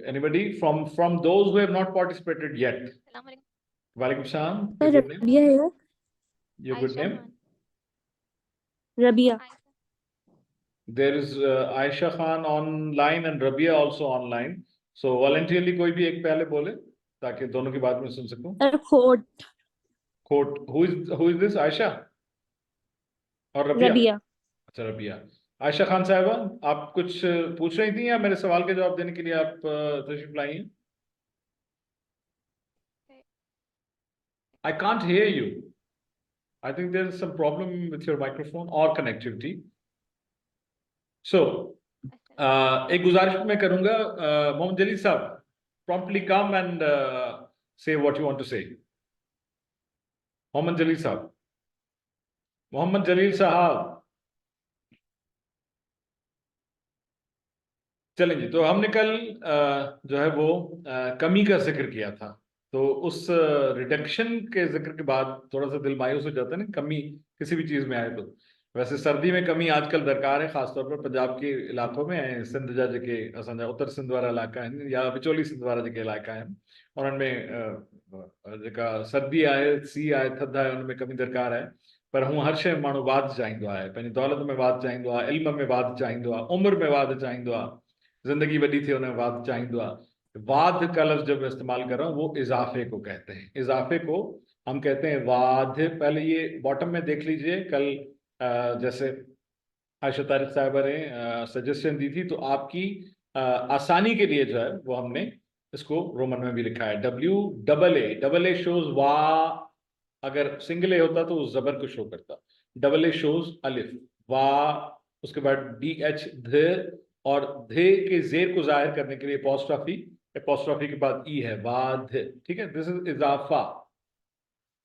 Anybody from those who have not participated yet? वालेकुम सलाम। रबिया है। Your good name? Rabia. There is Aisha Khan online and Rabia also online. So voluntarily कोई भी एक पहले बोले ताकि दोनों की बात में सुन सकूं। खोट। खोट। Who is this? Aisha और रबिया? रबिया। अच्छा, रबिया। आयशा खान साहिबा, आप कुछ पूछ रही थी या मेरे सवाल के जवाब देने के लिए आप तशरीफ लाई हैं? I can't hear you. I think there is some problem with your microphone or connectivity. So, एक गुजारिश मैं करूंगा, मोहम्मद जलील साहब, promptly come and say what you want to say. Mohammad जलील साहब, मोहम्मद जलील साहब, चलें जी। तो हमने कल जो है वो कमी का जिक्र किया था। तो उस रिडक्शन के जिक्र के बाद थोड़ा सा दिल मायूस हो जाता है ना, कमी किसी भी चीज़ में आए तो। वैसे सर्दी में कमी आजकल दरकार है, ख़ासतौर पर पंजाब के इलाकों में, सिंध जा जेके असांजा उत्तर सिंध वारा इलाका आहिनि या विचोली सिंध वारा जेके इलाइक़ा आहिनि, उन्हनि में जेका सर्दी आहे, सी आहे, थधि आहे, उन में कमी दरकार आहे। पर हूअं हर शइ माण्हू वाधि चाहींदो आहे, पंहिंजी दौलत में वाधि चाहींदो आहे, इल्म में वाधि चाहींदो आहे, उम्र में वाधि चाहींदो आहे, जिंदगी वॾी थिए उन में वाधि चाहींदो आहे। वाध का लफ्ज जब मैं इस्तेमाल कर रहा हूँ वो इजाफे को कहते हैं। इजाफे को हम कहते हैं वाध। पहले ये बॉटम में देख लीजिए, कल जैसे आयशा तारिक साहिबा ने सजेशन दी थी, तो आपकी आसानी के लिए जो है वो हमने इसको रोमन में भी लिखा है, WAA शोज वा। अगर सिंगल ए होता तो उस जबर को शो करता। AA शोज अलिफ वा, उसके बाद DH ध, और धे के जेर को जाहिर करने के लिए एपोस्ट्रॉफी के बाद ई है, वाध। ठीक है? दिस इज इजाफा,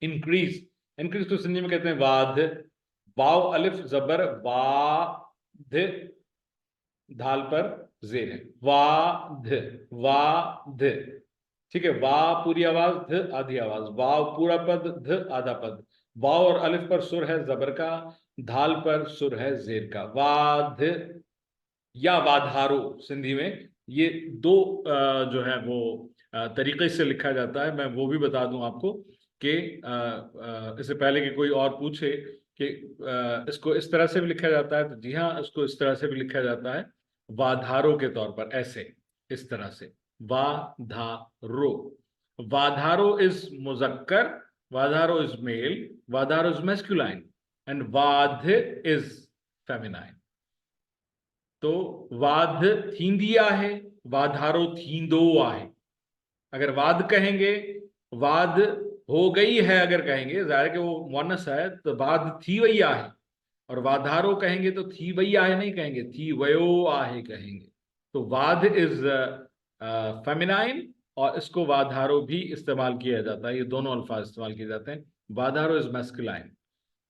इंक्रीज। इंक्रीज को सिंधी में कहते हैं वाध। वाव अलिफ जबर वाध, धाल पर जेर है, वाध वाध। ठीक है? वा पूरी आवाज, ध आधी आवाज, वाव पूरा पद, ध आधा पद। वाव और अलिफ पर सुर है जबर का, धाल पर सुर है जेर का। वाध या वाधारो सिंधी में, ये दो जो है वो तरीके से लिखा जाता है। मैं वो भी बता दूं आपको कि इससे पहले कि कोई और पूछे कि इसको इस तरह से भी लिखा जाता है, तो जी हाँ, इसको इस तरह से भी लिखा जाता है, वाधारो के तौर पर, ऐसे, इस तरह से, वाधारो। वाधारो इज मुजक्कर, वाधारो इज मेल, वाधारो इज मैस्कुलाइन एंड वाध इज फेमिनाइन। तो वाध थींदी आहे, वाधारो थींदो आहे। अगर वाध कहेंगे वाद हो गई है अगर कहेंगे, जाहिर कि वो मुअन्नस है, तो वाद थी वही आहे। और वाधारो कहेंगे तो थी वही आहे नहीं कहेंगे, थी वयो आहे कहेंगे। तो वाद इज फेमिनाइन, और इसको वाधारो भी इस्तेमाल किया जाता है। ये दोनों अल्फाज इस्तेमाल किए जाते हैं। वाधारो इज मैस्कुलाइन,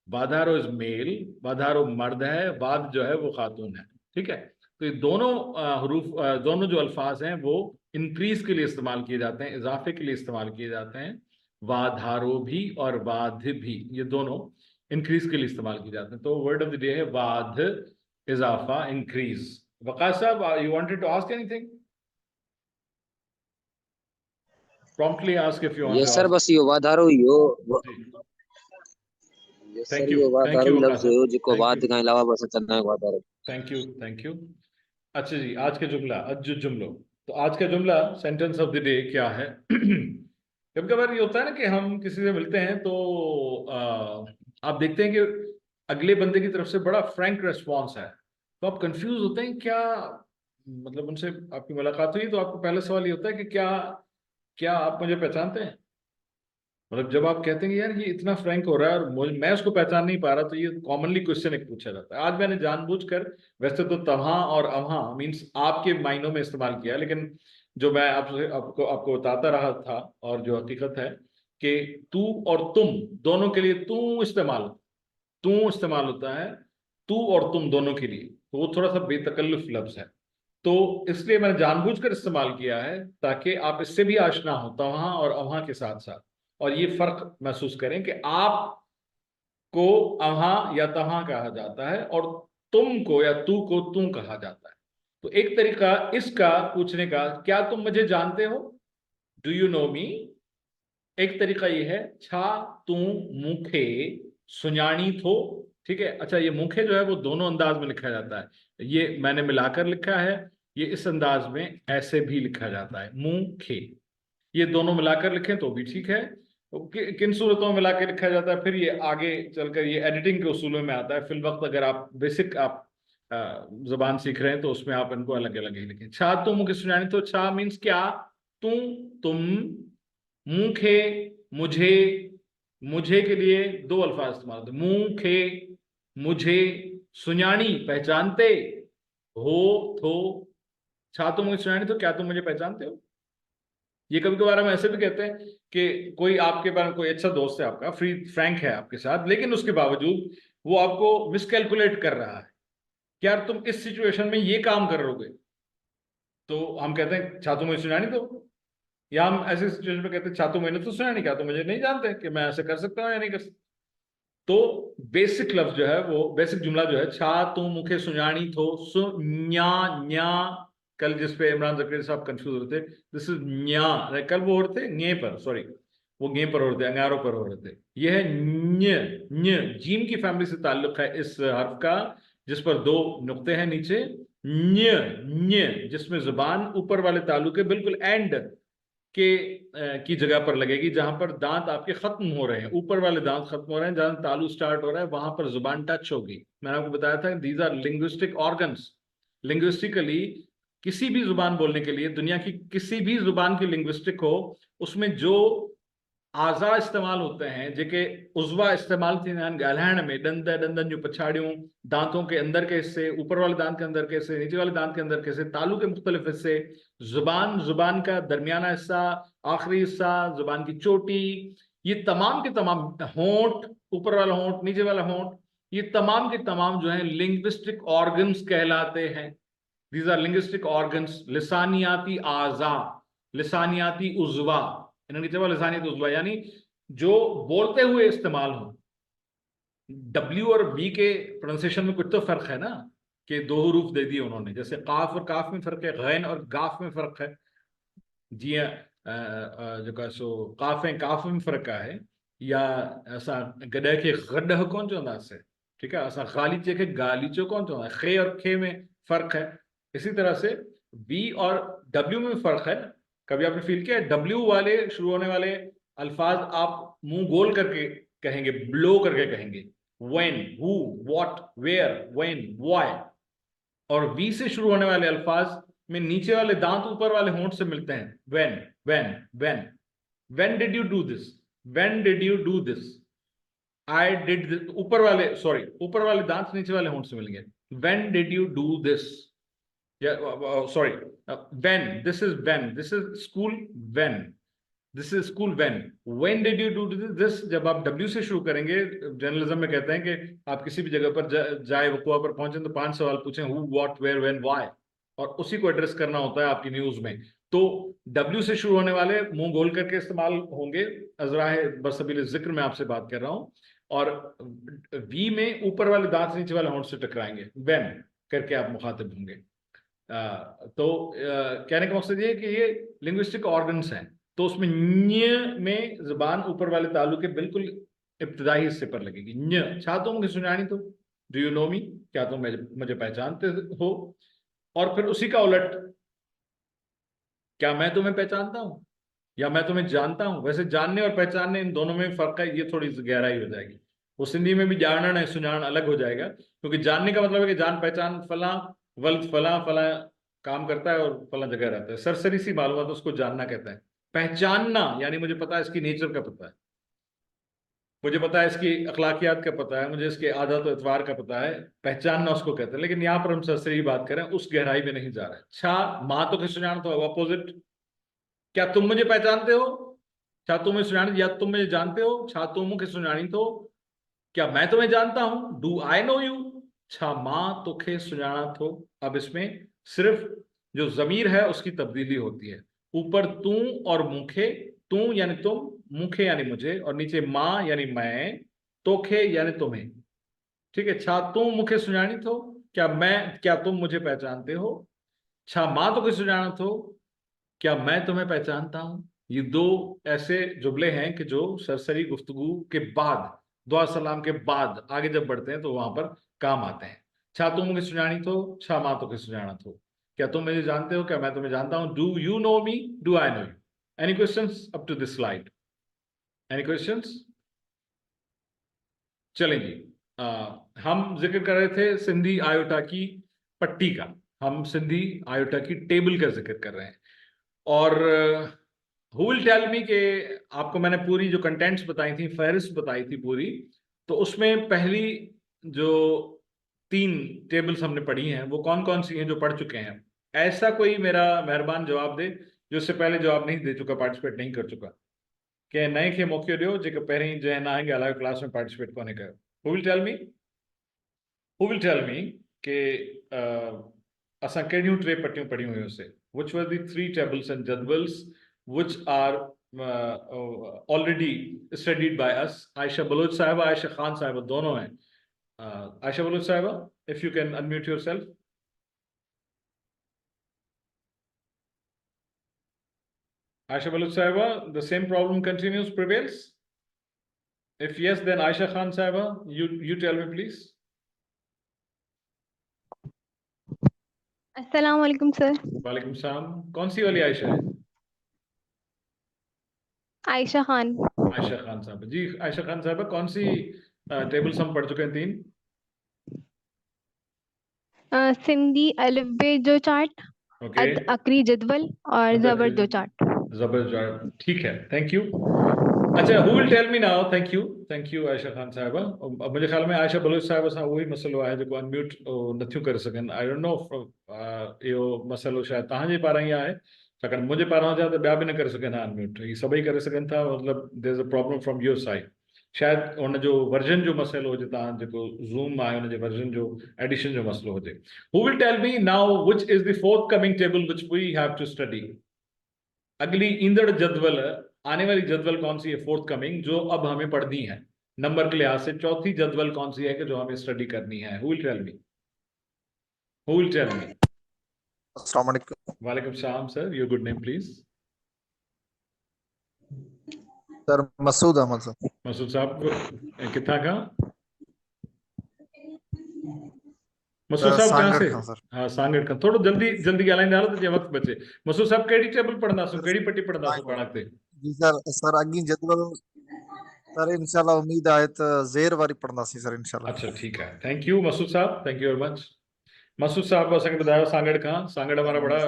वाधारो इज मेल, वाधारो मर्द है, वाद जो है वो खातून है। ठीक है, तो ये दोनों हरूफ, दोनों जो अल्फाज हैं वो इंक्रीज के लिए इस्तेमाल किए जाते हैं, इजाफे के लिए इस्तेमाल किए जाते हैं। वाधारो भी और वाध भी, ये दोनों इंक्रीज के लिए इस्तेमाल किए जाते हैं। तो वर्ड ऑफ द डे है वाध, इजाफा, इंक्रीज। वकास साहब, you wanted to ask anything? promptly ask if you want ये to सर ask. बस यो वाधारो यो ये Thank सर you, यो thank वाधारो you, लफ्ज वकास हो साहब, जिको thank वाद you, का अलावा बस चलना है वाधारो। Thank you, thank you. अच्छा जी, आज का जुमला, अज्जु जुमलो। तो आज का जुमला, सेंटेंस ऑफ द डे क्या है? कभी कभार ये होता है ना कि हम किसी से मिलते हैं तो आप देखते हैं कि अगले बंदे की तरफ से बड़ा फ्रैंक रेस्पॉन्स है, तो आप कंफ्यूज होते हैं क्या, मतलब उनसे आपकी मुलाकात हुई तो आपको पहला सवाल ये होता है कि क्या क्या आप मुझे पहचानते हैं? मतलब जब आप कहते हैं यार ये इतना फ्रैंक हो रहा है और मैं उसको पहचान नहीं पा रहा, तो ये कॉमनली क्वेश्चन एक पूछा जाता है। आज मैंने जानबूझकर, वैसे तो तव्हा और अव्हा मीन्स आपके मायनों में इस्तेमाल किया, लेकिन जो मैं आपको बताता रहा था और जो हकीकत है कि तू और तुम दोनों के लिए तू इस्तेमाल होता है, तू और तुम दोनों के लिए, तो वो थोड़ा सा बेतकल्लुफ लफ्ज है। तो इसलिए मैंने जानबूझकर इस्तेमाल किया है ताकि आप इससे भी आशना हो, तव्हा और अव्हा के साथ साथ, और ये फर्क महसूस करें कि आप को अव्हा या तव्हा कहा जाता है और तुम को या तू को तू कहा जाता है। तो एक तरीका इसका पूछने का, क्या तुम मुझे जानते हो, डू यू नो मी? एक तरीका ये है, छा तू मुखे सुञाणी थो। ठीक है, अच्छा ये मुखे जो है वो दोनों अंदाज में लिखा जाता है, ये मैंने मिलाकर लिखा है, ये इस अंदाज में ऐसे भी लिखा जाता है, मुखे। ये दोनों मिलाकर लिखें तो भी ठीक है। तो किन सूरतों में मिला के लिखा जाता है, फिर ये आगे चलकर ये एडिटिंग के उसूलों में आता है। फिल वक्त अगर आप बेसिक आप जबान सीख रहे हैं तो उसमें आप इनको अलग अलग ही लिखें। छा तुम मुखे सुनानी, तो छा मीन्स क्या, तू तुम, मुखे मुझे, मुझे के लिए दो अल्फाज इस्तेमाल होते, मुखे मुझे, सुनानी पहचानते हो, तो छा तुम मुझे सुनानी, तो क्या तुम मुझे पहचानते हो? ये कभी कभार हम ऐसे भी कहते हैं कि कोई आपके पास कोई अच्छा दोस्त है आपका, फ्रैंक है आपके साथ, लेकिन उसके बावजूद वो आपको मिसकैलकुलेट कर रहा है कि यार तुम इस सिचुएशन में ये काम कर रहोगे, तो हम कहते हैं छातू मुझे सुना नहीं दो। या हम ऐसे सिचुएशन में कहते हैं छातू मैंने तो सुना नहीं, क्या तुम मुझे नहीं जानते कि मैं ऐसे कर सकता हूँ या नहीं कर सकता? तो बेसिक लफ्ज जो है वो, बेसिक जुमला जो है, छा तू मुखे सुनानी थो, सुन्या न्या। कल जिसपे इमरान जकरी साहब कंफ्यूज होते, दिस इज न्या, कल वो हो रहे थे न्ये पर, सॉरी वो गे पर हो रहे थे, अंगारों पर हो रहे थे। यह है न्य, न्य जीम की फैमिली से ताल्लुक है इस हर्फ का, जिस पर दो नुक्ते हैं नीचे। न्य, न्य जिसमें जुबान ऊपर वाले तालु के बिल्कुल एंड के की जगह पर लगेगी, जहां पर दांत आपके खत्म हो रहे हैं, ऊपर वाले दांत खत्म हो रहे हैं, जहां तालु स्टार्ट हो रहा है वहां पर जुबान टच होगी। मैंने आपको बताया था these are linguistic organs. Linguistically किसी भी जुबान बोलने के लिए, दुनिया की किसी भी जुबान की लिंग्विस्टिक हो, उसमें जो आज़ा इस्तेमाल होते हैं, जेके उज़वा इस्तेमाल थी ॻाल्हाइण में, दंद, दंदन जो पछाड़ियों, दांतों के अंदर के हिस्से, ऊपर वाले दांत के अंदर के हिस्से, नीचे वाले दांत के अंदर के हिस्से, तालु के मुख्तलिफ हिस्से, जुबान, जुबान का दरमियाना हिस्सा, आखिरी हिस्सा, जुबान की चोटी, ये तमाम के तमाम, होंठ, ऊपर वाला होंठ, नीचे वाला होंठ, ये तमाम के तमाम जो है लिंग्विस्टिक ऑर्गन्स कहलाते हैं। These are linguistic organs. लिसानियाती आज़ा, लिसानियाती उज़वा, लिसानियत उज़वा यानी जो बोलते हुए इस्तेमाल हो। डब्ल्यू और बी के प्रोनाउंसिएशन में कुछ तो फर्क है ना, कि दो हरूफ दे दिए उन्होंने, जैसे काफ और काफ में फर्क है, गैन और गाफ में फर्क है। जी जो का सो काफें काफ में फर्क है, या असां गॾ खे गॾ कोन चवंदासीं, ठीक है, असां गालीचे खे गालीचो कोन चवंदा, खे और खे में फर्क है। इसी तरह से बी और डब्ल्यू में फर्क है। कभी आपने फील किया, डब्ल्यू वाले शुरू होने वाले अल्फाज आप मुंह गोल करके कहेंगे, ब्लो करके कहेंगे, when, who, what, where, when, why. और वी से शुरू होने वाले अल्फाज में नीचे वाले दांत ऊपर वाले होंठ से मिलते हैं, when, when, when. When did you do this? When did you do this? I did this. ऊपर वाले ऊपर वाले दांत नीचे वाले होंठ से मिलेंगे. When did you do this? When. This is when. This is school when. This is school when. When did you do this? जब आप W से शुरू करेंगे, जर्नलिज्म में कहते हैं कि आप किसी भी जगह पर जाए, वकुआ पर पहुंचे तो 5 सवाल पूछें, who, what, where, when, why, और उसी को एड्रेस करना होता है आपकी न्यूज में. तो W से शुरू होने वाले मुंह गोल करके इस्तेमाल होंगे. अजराह बसबील जिक्र में आपसे बात कर रहा हूं. और V में ऊपर वाले दांत नीचे वाले होंठ से टकराएंगे. when करके आप मुखातिब होंगे. तो कहने का मकसद ये है कि ये लिंग्विस्टिक ऑर्गन्स हैं. तो उसमें न्य में जुबान ऊपर वाले तालु के बिल्कुल इब्तिदाई हिस्से पर लगेगी. न्य. छा तुम मुझे सुनानी तो, डू यू नो मी, क्या तुम मुझे पहचानते हो. और फिर उसी का उलट, क्या मैं तुम्हें पहचानता हूं या मैं तुम्हें जानता हूं. वैसे जानने और पहचानने इन दोनों में फर्क है, ये थोड़ी गहराई हो जाएगी. वो सिंधी में भी जानना सुनाना अलग हो जाएगा, क्योंकि जानने का मतलब है कि जान पहचान, फला वल्द फला फला काम करता है और फला जगह रहता है. सरसरी सी मालूमात तो उसको जानना कहता है. पहचानना यानी मुझे पता है इसकी नेचर का पता है, मुझे पता है इसकी अखलाकियात का पता है, मुझे इसके आदत और इतवार का पता है. पहचानना उसको कहते हैं. लेकिन यहाँ पर हम सरसरी बात करें, उस गहराई में नहीं जा रहे. छा माँ तो किस जान तो अपोजिट. क्या तुम मुझे पहचानते हो? छा तुम सुनानी, या तुम मुझे जानते हो? छा तुम किस सुनानी तो, क्या मैं तुम्हें जानता हूं? Do I know you. छा माँ तो खे सुनाना तो. अब इसमें सिर्फ जो जमीर है उसकी तब्दीली होती है. ऊपर तू और मुखे, तू यानी तुम, मुखे यानी मुझे, और नीचे माँ यानी मैं, तोखे यानी तुम्हें. ठीक है. छा तुम मुखे सुनानी तो, क्या तुम मुझे पहचानते हो. छा माँ तो किस सुनाना तो, क्या मैं तुम्हें पहचानता हूं. ये दो ऐसे जुमले हैं कि जो सरसरी गुफ्तगू के बाद, दुआ सलाम के बाद आगे जब बढ़ते हैं तो वहां पर काम आते हैं. छा तुम मुझे सुनानी तो, छा माँ तो किस सुनाना तो, क्या तुम मुझे जानते हो, क्या मैं तुम्हें जानता हूं. Do you know me, do I know you. Any questions up to this slide? Any questions? चलें जी. हम जिक्र कर रहे थे सिंधी आयोटा की पट्टी का. हम सिंधी आयोटा की टेबल का जिक्र कर रहे हैं. और हु विल टेल मी के आपको मैंने पूरी जो कंटेंट्स बताई थी, फहरिस्त बताई थी पूरी, तो उसमें पहली जो 3 टेबल्स हमने पढ़ी हैं वो कौन कौन सी हैं जो पढ़ चुके हैं. ऐसा कोई मेरा मेहरबान जवाब दे जो इससे पहले जवाब नहीं दे चुका, पार्टिसिपेट नहीं कर चुका. के नए खे मौके ॾियो जेके पहिरीं जो ना आएंगे अलग क्लास में पार्टिसिपेट कोने कयो. हु विल टेल मी के असां कहिड़ियूं 3 पटियूं पढ़ियूं हुयूंसीं. Which were the 3 tables and jadwals which are already studied by us. Aisha Baloch Sahaba, Aisha Khan Sahaba, दोनों हैं. Aisha Baloch Sahaba, if you can unmute yourself. Aisha Baloch Sahaba, the same problem continues, prevails? If yes, then Aisha Khan Sahaba, you tell me please. अस्सलाम वालेकुम सर. वालेकुम सलाम. कौन सी वाली आयशा है? आयशा खान. आयशा खान साहब जी. आयशा खान साहब, कौन सी टेबल्स हम पढ़ चुके हैं? 3. सिंधी अलिफ बे जो चार्ट, ओके. अकरी जदवल और जबर जो चार्ट. जबर चार्ट. ठीक है, थैंक यू. अच्छा, who will tell me now. Thank you Ayesha Khan साहिबा. अब मुझे ख्याल में आयशा बलोच साहिबा सां उहो ई मसइलो आहे जेको अनम्यूट नथियूं करे सघनि. आई डोंट नो इहो मसइलो शायदि तव्हांजे पारां ई आहे, छाकाणि मुंहिंजे पारां हुजे त ॿिया बि न करे सघनि था अनम्यूट. ही सभई करे सघनि था, मतिलबु there is a problem from your side. शायदि हुनजो वर्जन जो मसइलो हुजे, तव्हां जेको ज़ूम आहे हुनजे वर्जन जो एडिशन जो मसइलो हुजे. Who will tell me now which is the fourth coming table which we have to study. अगली ईंदड़ जदवल, आने वाली जदवल कौन सी है फोर्थ कमिंग, जो अब हमें पढ़नी है. नंबर के लिहाज से चौथी जदवल कौन सी है कि जो हमें स्टडी करनी है. Who will tell me? अस्सलाम वालेकुम. वालेकुम सलाम सर. Your good name please. Sir Masood Ahmed sir. Masood साहब कितना का? मसूद साहब कहाँ से? हाँ, सांगड़ का. थोड़ा जल्दी ॻाल्हाईंदा हलो त जीअं वक़्तु बचे. मसूद साहब कहिड़ी टेबल पढ़ंदासीं, कहिड़ी पटी पढ़ंदासीं पाण अॻिते? जी सर अॻी जदवल सर इंशाल्लाह उम्मीद आहे त ज़ेर वारी पढ़ंदासीं सर इंशाल्लाह. अच्छा, ठीक है. थैंक यू मसूद साहब, thank you very much. Masood साहब असांखे ॿुधायो सांगड़ खां. सांगड़ हमारा बड़ा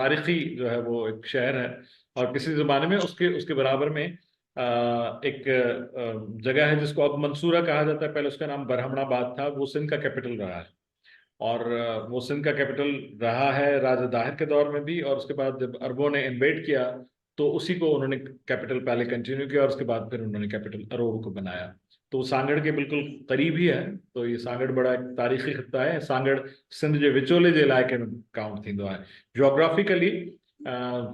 तारीखी जो है वो एक शहर है और किसी जमाने में उसके उसके बराबर में एक जगह है जिसको अब मंसूरा कहा जाता है, पहले उसका नाम बरहमणाबाद था, वो सिंध का कैपिटल रहा है। और वो सिंध का कैपिटल रहा है राजा दाहिर के दौर में भी, और उसके बाद जब अरबों ने इन्वेड किया तो उसी को उन्होंने कैपिटल पहले कंटिन्यू किया, और उसके बाद फिर उन्होंने कैपिटल अरोड़ को बनाया। तो वो सांगड़ के बिल्कुल करीब ही है। तो ये सांगड़ बड़ा एक तारीखी खित्ता है। सांगड़ सिंध जे विचोले जे इलाइके में काउंट थींदो है। जोग्राफिकली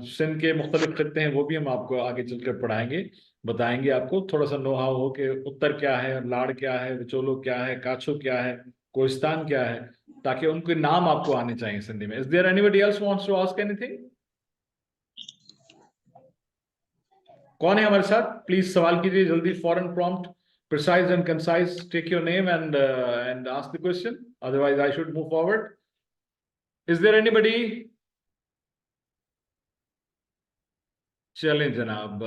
सिंध के मुख्तलिफ खित्ते हैं, वो भी हम आपको आगे चलकर पढ़ाएंगे, बताएंगे आपको, थोड़ा सा नो हाउ हो कि उत्तर क्या है, लाड़ क्या है, विचोलो क्या है, काछो क्या है, कोहिस्तान क्या है, ताकि उनके नाम आपको आने चाहिए सिंधी में। Is there anybody else wants to ask anything? कौन है हमारे साथ? प्लीज सवाल कीजिए जल्दी, फॉरन prompt, precise and concise, take your name and ask the question, otherwise I should move forward. Is there anybody? चलें जनाब।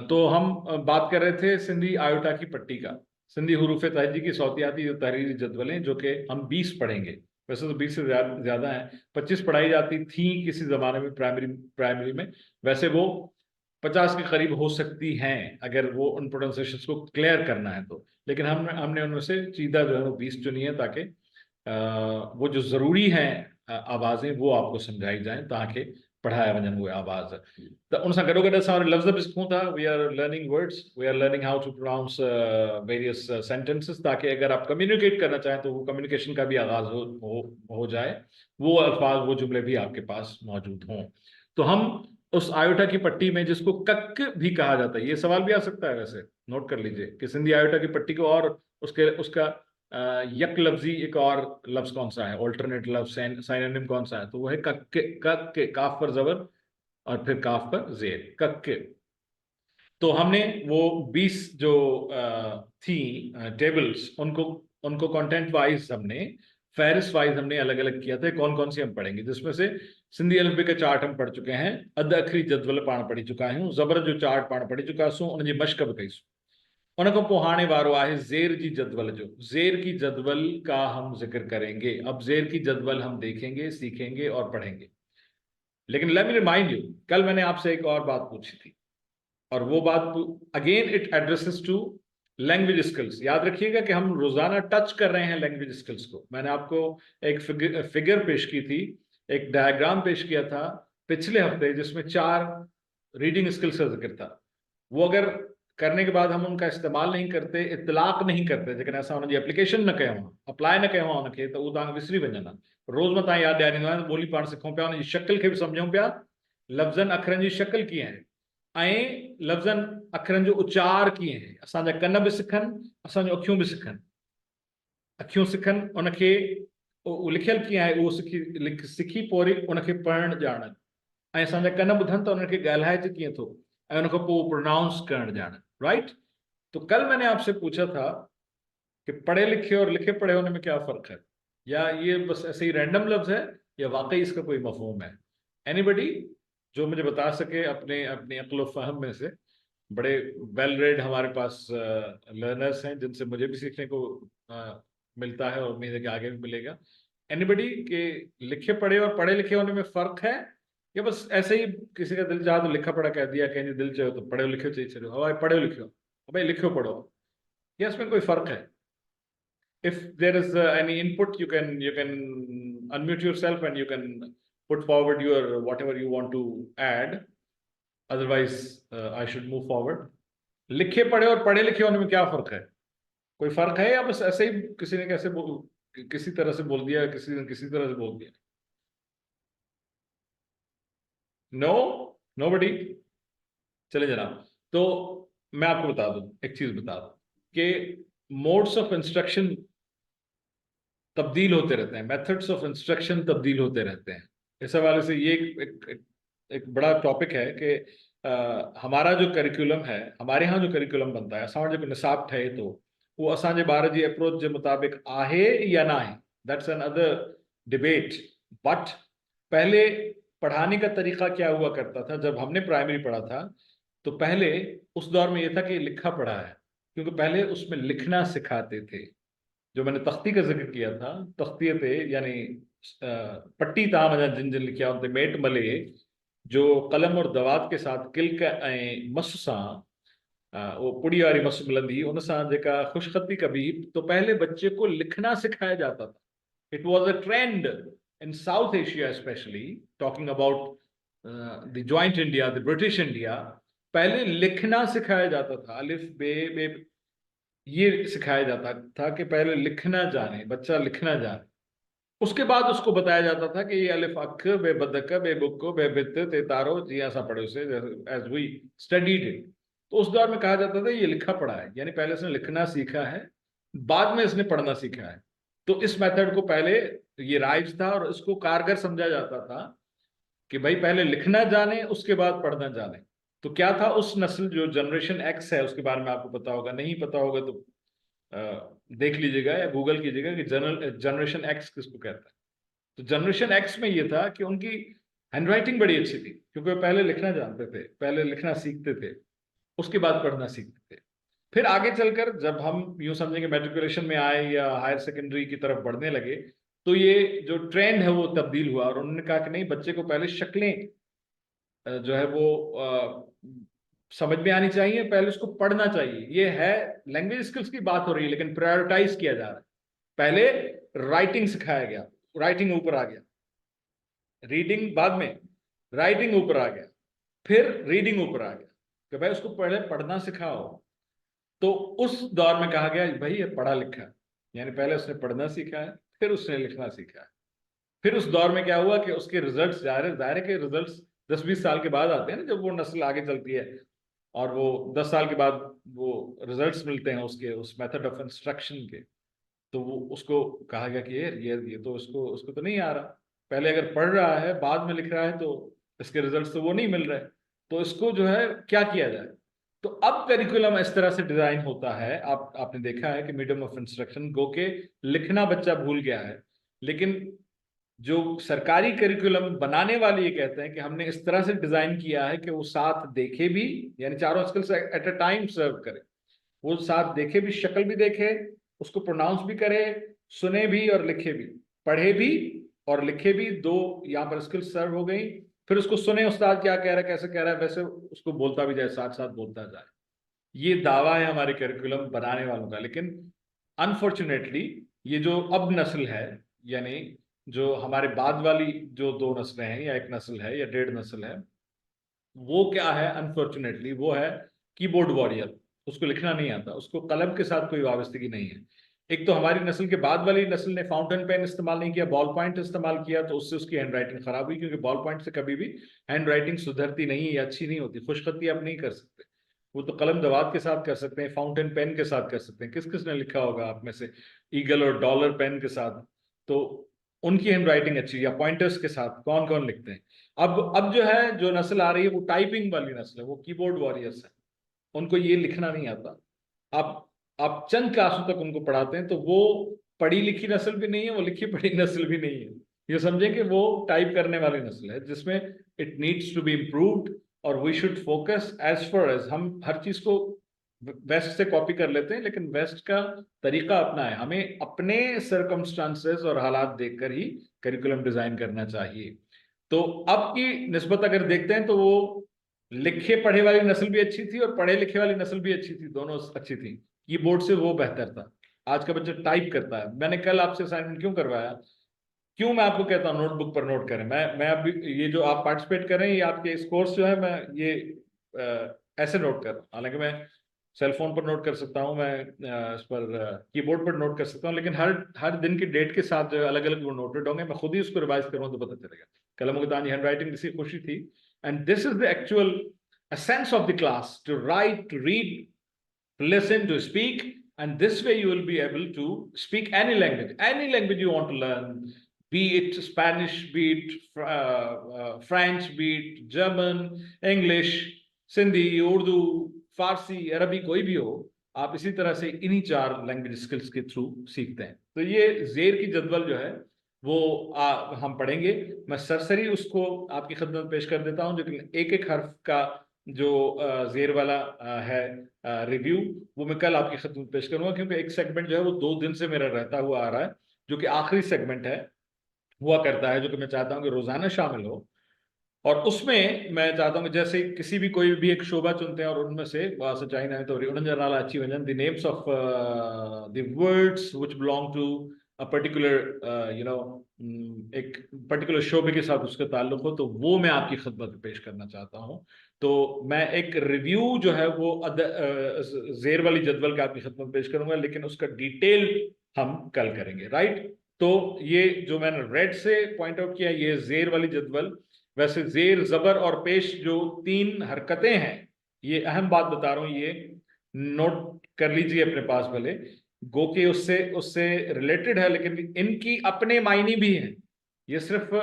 तो हम बात कर रहे थे सिंधी आयोटा की पट्टी का, सिंधी हुरूफ तहजी की सौतियाती जो तहरीरी जदवलें, जो कि हम 20 पढ़ेंगे। वैसे तो 20 से ज्यादा हैं, 25 पढ़ाई जाती थी किसी जमाने में प्राइमरी में, वैसे वो 50 के करीब हो सकती हैं अगर वो उन प्रोनाउंसिएशंस को क्लियर करना है तो। लेकिन हमने उनमें से सीधा जो है वो 20 चुनी है, ताकि वो जो जरूरी हैं आवाजें वो आपको समझाई जाएं, ताकि पढ़ाया वजन हुए आवाज। तो उनसे गडो गड असां लफ्ज़ बि सिखूं था। We are learning words, we are learning how to pronounce various sentences, ताकि अगर आप कम्युनिकेट करना चाहें तो वो कम्युनिकेशन का भी आगाज हो जाए, वो अल्फाज वो जुमले भी आपके पास मौजूद हों। तो हम उस आयोटा की पट्टी में, जिसको कक भी कहा जाता है, ये सवाल भी आ सकता है, वैसे नोट कर लीजिए कि सिंधी आयोटा की पट्टी को और उसका यक लफ्जी एक और लफ्ज कौन सा है, ऑल्टरनेट लफ्ज, साइनोनिम कौन सा है, तो वो है कक के, काफ पर जबर और फिर काफ पर जेर, कक के। तो हमने वो 20 जो थी टेबल्स, उनको कंटेंट वाइज हमने, फहरिस्त वाइज हमने अलग अलग किया था, कौन कौन सी हम पढ़ेंगे, जिसमें से सिंधी अलफबे का चार्ट हम पढ़ चुके हैं, अद अखरी जदवल पाण पढ़ी चुका हूँ, जबर जो चार्ट पाण पढ़ी चुका हूँ, उनकी मश्क भी कईसूं। उन खां हाणे वारो आहे ज़ेर की जदवल जो। ज़ेर की जदवल का हम जिक्र करेंगे। अब ज़ेर की जदवल हम देखेंगे, सीखेंगे और पढ़ेंगे। लेकिन लेट मी रिमाइंड यू, कल मैंने आपसे एक और बात पूछी थी, और वो बात again it addresses to language skills. याद रखिएगा कि हम रोजाना टच कर रहे हैं लैंग्वेज स्किल्स को। मैंने आपको एक फिगर पेश की थी, एक डायग्राम पेश किया था पिछले हफ्ते, जिसमें 4 रीडिंग स्किल्स का जिक्र था। वो अगर करने के बाद हम उनका इस्तेमाल नहीं करते, इतलाक नहीं करते, लेकिन ऐसा उनकी एप्लीकेशन न कयो, अप्लाई न कयो उनके, तो वो तव्हां विसरी वञंदा। रोज़ मां तव्हां यादि ॾियारींदो आहियां, ॿोली पाण सिखूं पिया, उनजी शक्ल खे बि सम्झूं पिया, लफ़्ज़नि अखरनि जी शक्ल कीअं आहे ऐं लफ़्ज़नि अखरनि जो उचार कीअं आहे। असांजा कन बि सिखनि, असांजूं अखियूं बि सिखनि, अखियूं सिखनि उनखे लिखियल कीअं आहे उहो सिखी पोइ वरी उनखे पढ़णु ॼाणनि, ऐं असांजा कन ॿुधनि त उनखे ॻाल्हाइजे कीअं थो, ऐं उनखां पोइ प्रोनाउंस करणु ॼाणनि। राइट? तो कल मैंने आपसे पूछा था कि पढ़े लिखे और लिखे पढ़े होने में क्या फर्क है, या ये बस ऐसे ही रैंडम लफ्ज है, या वाकई इसका कोई मफहूम है? एनीबडी जो मुझे बता सके अपने अपनी अक्ल फहम में से। बड़े वेल रेड हमारे पास लर्नर्स हैं, जिनसे मुझे भी सीखने को मिलता है, और उम्मीद है कि आगे भी मिलेगा। एनीबडी के लिखे पढ़े और पढ़े लिखे होने में फर्क है, या बस ऐसे ही किसी का दिल चाहे तो लिखा पढ़ा कह दिया, कहीं दिल चाहे तो पढ़े लिखे चाहिए, चलो भाई पढ़े लिखो, भाई लिखो पढ़ो, या इसमें कोई फर्क है? If there is any input, you can unmute yourself and you can put forward your whatever you want to add. Otherwise, I should move forward. लिखे पढ़े और पढ़े लिखे होने में क्या फर्क है? कोई फर्क है, या बस ऐसे ही किसी ने किसी तरह से बोल दिया, किसी ने किसी तरह से बोल दिया? No, nobody. चले जनाब, तो मैं आपको बता दूं, एक चीज बता दूं कि मोड्स ऑफ इंस्ट्रक्शन तब्दील होते रहते हैं, मेथड्स ऑफ इंस्ट्रक्शन तब्दील होते रहते हैं। इस हवाले से ये एक बड़ा टॉपिक है कि हमारा जो करिकुलम है, हमारे यहाँ जो करिकुलम बनता है, असां जो निसाब ठहे तो वो असांजे ॿार जी अप्रोच के मुताबिक आहे या ना है, that's an other debate. But पहले पढ़ाने का तरीका क्या हुआ करता था, जब हमने प्राइमरी पढ़ा था तो पहले उस दौर में यह था कि लिखा पढ़ा है, क्योंकि पहले उसमें लिखना सिखाते थे। जो मैंने तख्ती का जिक्र किया था, तख्ती पे यानी पट्टी ताम जिन जिन लिखिया उन ते मेट मले जो कलम और दवात के साथ किल्क ऐं मस सां वो पुड़ी वारी मस मिलंदी उन सां जेका खुशखती कबी, तो पहले बच्चे को लिखना सिखाया जाता था। It was a trend in south Asia specially, talking about the joint India, the British India. पहले लिखना सिखाया जाता था, अलिफ बे ये सिखाया जाता था कि पहले लिखना जाने, बच्चा लिखना जाने। उसके बाद उसको बताया जाता था कि ये अलिफ अख बे बदक बे बुक्को बे बित ते तारो जी ऐसा पढ़े उसे, एज वी स्टडीड इट। तो उस दौर में कहा जाता था ये लिखा पढ़ा है, यानी पहले इसने लिखना सीखा है, बाद में इसने पढ़ना सीखा है। तो इस मेथड को पहले ये राइज था और इसको कारगर समझा जाता था कि भाई पहले लिखना जाने उसके बाद पढ़ना जाने। तो क्या था उस नस्ल जो जनरेशन एक्स है, उसके बारे में आपको पता होगा, नहीं पता होगा तो देख लीजिएगा या गूगल कीजिएगा कि जनरेशन एक्स किसको कहता है। तो जनरेशन एक्स में ये था कि उनकी हैंडराइटिंग बड़ी अच्छी थी, क्योंकि वो पहले लिखना जानते थे, पहले लिखना सीखते थे, उसके बाद पढ़ना सीखते थे। फिर आगे चलकर जब हम यूं समझेंगे मेट्रिकुलेशन में आए या हायर सेकेंडरी की तरफ बढ़ने लगे, तो ये जो ट्रेंड है वो तब्दील हुआ और उन्होंने कहा कि नहीं, बच्चे को पहले शक्लें जो है वो समझ में आनी चाहिए, पहले उसको पढ़ना चाहिए। ये है लैंग्वेज स्किल्स की बात हो रही है, लेकिन प्रायोरिटाइज किया जा रहा है। पहले राइटिंग सिखाया गया, राइटिंग ऊपर आ गया, रीडिंग बाद में, राइटिंग ऊपर आ गया, फिर रीडिंग ऊपर आ गया कि भाई उसको पहले पढ़ना सिखाओ। तो उस दौर में कहा गया भाई ये पढ़ा लिखा है, यानी पहले उसने पढ़ना सीखा है, फिर उसने लिखना सीखा है। फिर उस दौर में क्या हुआ कि उसके रिजल्ट्स जाहिर के रिजल्ट्स 10-20 साल के बाद आते हैं ना, जब वो नस्ल आगे चलती है, और वो 10 साल के बाद वो रिजल्ट्स मिलते हैं उसके, उस मेथड ऑफ इंस्ट्रक्शन के। तो वो उसको कहा गया कि ये तो उसको तो नहीं आ रहा, पहले अगर पढ़ रहा है बाद में लिख रहा है तो इसके रिजल्ट्स तो वो नहीं मिल रहे, तो इसको जो है क्या किया जाए। तो अब करिकुलम इस तरह से डिजाइन होता है, आपने देखा है कि मीडियम ऑफ इंस्ट्रक्शन गो के लिखना बच्चा भूल गया है, लेकिन जो सरकारी करिकुलम बनाने वाले ये कहते हैं कि हमने इस तरह से डिजाइन किया है कि वो साथ देखे भी, यानी चारों स्किल्स एट अ टाइम सर्व करे। वो साथ देखे भी, शक्ल भी देखे, उसको प्रोनाउंस भी करे, सुने भी और लिखे भी, पढ़े भी और लिखे भी, दो यहाँ पर स्किल्स सर्व हो गई। फिर उसको सुने उस्ताद क्या कह रहा है, कैसे कह रहा है, वैसे उसको बोलता भी जाए, साथ साथ बोलता जाए। ये दावा है हमारे करिकुलम बनाने वालों का। लेकिन अनफॉर्चुनेटली ये जो अब नस्ल है, यानी जो हमारे बाद वाली जो 2 नस्लें हैं या 1 नस्ल है या 1.5 नस्ल है, वो क्या है अनफॉर्चुनेटली, वो है कीबोर्ड वॉरियर। उसको लिखना नहीं आता, उसको कलम के साथ कोई वाबस्तगी नहीं है। एक तो हमारी नस्ल के बाद वाली नस्ल ने फाउंटेन पेन इस्तेमाल नहीं किया, बॉल पॉइंट इस्तेमाल किया, तो उससे उसकी हैंड राइटिंग खराब हुई, क्योंकि बॉल पॉइंट से कभी भी हैंड राइटिंग सुधरती नहीं या अच्छी नहीं होती। खुशखती आप नहीं कर सकते, वो तो कलम दवात के साथ कर सकते हैं, फाउंटेन पेन के साथ कर सकते हैं। किस किस ने लिखा होगा आप में से ईगल और डॉलर पेन के साथ, तो उनकी हैंड राइटिंग अच्छी, या पॉइंटर्स के साथ कौन कौन लिखते हैं। अब जो है, जो नस्ल आ रही है वो टाइपिंग वाली नस्ल है, वो कीबोर्ड वॉरियर्स है, उनको ये लिखना नहीं आता। आप चंद क्लासों तक उनको पढ़ाते हैं, तो वो पढ़ी लिखी नस्ल भी नहीं है, वो लिखी पढ़ी नस्ल भी नहीं है। ये समझें कि वो टाइप करने वाली नस्ल है, जिसमें it needs to be improved. और we should focus as far as हम हर चीज को वेस्ट से कॉपी कर लेते हैं, लेकिन वेस्ट का तरीका अपना है, हमें अपने सर्कमस्टांसेस और हालात देखकर ही करिकुलम डिजाइन करना चाहिए। तो अब की निस्बत अगर देखते हैं तो वो लिखे पढ़े वाली नस्ल भी अच्छी थी और पढ़े लिखे वाली नस्ल भी अच्छी थी, दोनों अच्छी थी। कीबोर्ड से वो बेहतर था। आज का बच्चा टाइप करता है। मैंने कल आपसे असाइनमेंट क्यों करवाया, क्यों मैं आपको कहता हूँ नोटबुक पर नोट करें। मैं अभी ये जो आप पार्टिसिपेट कर रहे हैं, ये आपके इस कोर्स जो है, मैं ये ऐसे नोट कर रहा हूँ। हालांकि मैं सेल फोन पर नोट कर सकता हूँ, मैं इस पर कीबोर्ड पर नोट कर सकता हूँ, लेकिन हर दिन की डेट के साथ जो अलग अलग वो नोटेड होंगे। मैं खुद ही उसको रिवाइज करूँ तो पता चलेगा। कलम उगतान हैंड राइटिंग इसी खुशी थी। And this is the actual essence of the class, to write, to read, to listen, to speak, and this way you will be able to speak any language you want to learn, be it Spanish, be it French, be it German, English, Sindhi, Urdu, Farsi, Arabi, कोई भी हो, आप इसी तरह से इन्हीं 4 language skills के through सीखते हैं। तो ये जेर की जदवल जो है वो हम पढ़ेंगे। मैं सरसरी उसको आपकी खिदमत पेश कर देता हूं, लेकिन एक एक हर्फ का जो जेर वाला है रिव्यू, वो मैं कल आपकी खिदमत पेश करूंगा, क्योंकि एक सेगमेंट जो है वो 2 दिन से मेरा रहता हुआ आ रहा है, जो कि आखिरी सेगमेंट है हुआ करता है, जो कि मैं चाहता हूं कि रोजाना शामिल हो। और उसमें मैं चाहता हूँ कि जैसे किसी भी कोई भी एक शोबा चुनते हैं और उनमें से सच्चाई नहीं तो उड़नजनाला अच्छी वजन the names of the words which belong to a particular एक पर्टिकुलर शोबे के साथ उसका ताल्लुक हो, तो वो मैं आपकी खिदमत में पेश करना चाहता हूँ। तो मैं एक रिव्यू जो है वो जेर वाली जदवल का आपकी खिदमत में पेश करूंगा, लेकिन उसका डिटेल हम कल करेंगे, राइट। तो ये जो मैंने रेड से पॉइंट आउट किया, ये जेर वाली जदवल। वैसे जेर, जबर और पेश जो 3 हरकतें हैं, ये अहम बात बता रहा हूं, ये नोट कर लीजिए अपने पास, भले गो के उससे उससे रिलेटेड है, लेकिन इनकी अपने मायने भी हैं। ये सिर्फ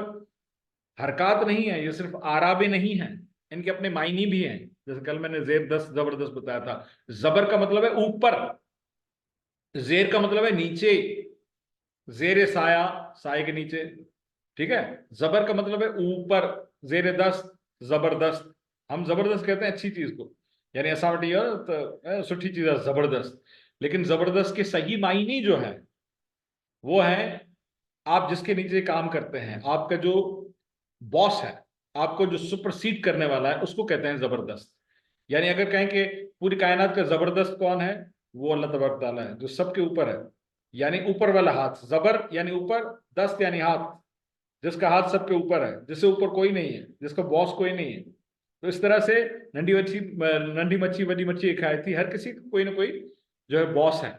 हरकत नहीं है, ये सिर्फ आराबे नहीं है, इनके अपने मायने भी हैं। जैसे कल मैंने जेर 10 जबरदस्त बताया था। जबर का मतलब है ऊपर, जेर का मतलब है नीचे, जेर साया, साए के नीचे, ठीक है। जबर का मतलब है ऊपर, जेर दस्त, जबरदस्त। हम जबरदस्त कहते हैं अच्छी चीज को, यानी ऐसा तो सुठी चीज है जबरदस्त, लेकिन जबरदस्त के सही मायने जो है वो है आप जिसके नीचे काम करते हैं, आपका जो बॉस है, आपको जो सुपरसीड करने वाला है, उसको कहते हैं जबरदस्त। यानी अगर कहें कि पूरी कायनात का जबरदस्त कौन है, वो अल्लाह तबारक तआला है जो सबके ऊपर है, यानी ऊपर वाला हाथ। जबर यानी ऊपर, दस्त यानी हाथ, जिसका हाथ सबके ऊपर है, जिससे ऊपर कोई नहीं है, जिसका बॉस कोई नहीं है। तो इस तरह से नंडी मच्छी बड़ी मच्छी एक आयत थी, हर किसी का कोई ना कोई जो है बॉस है।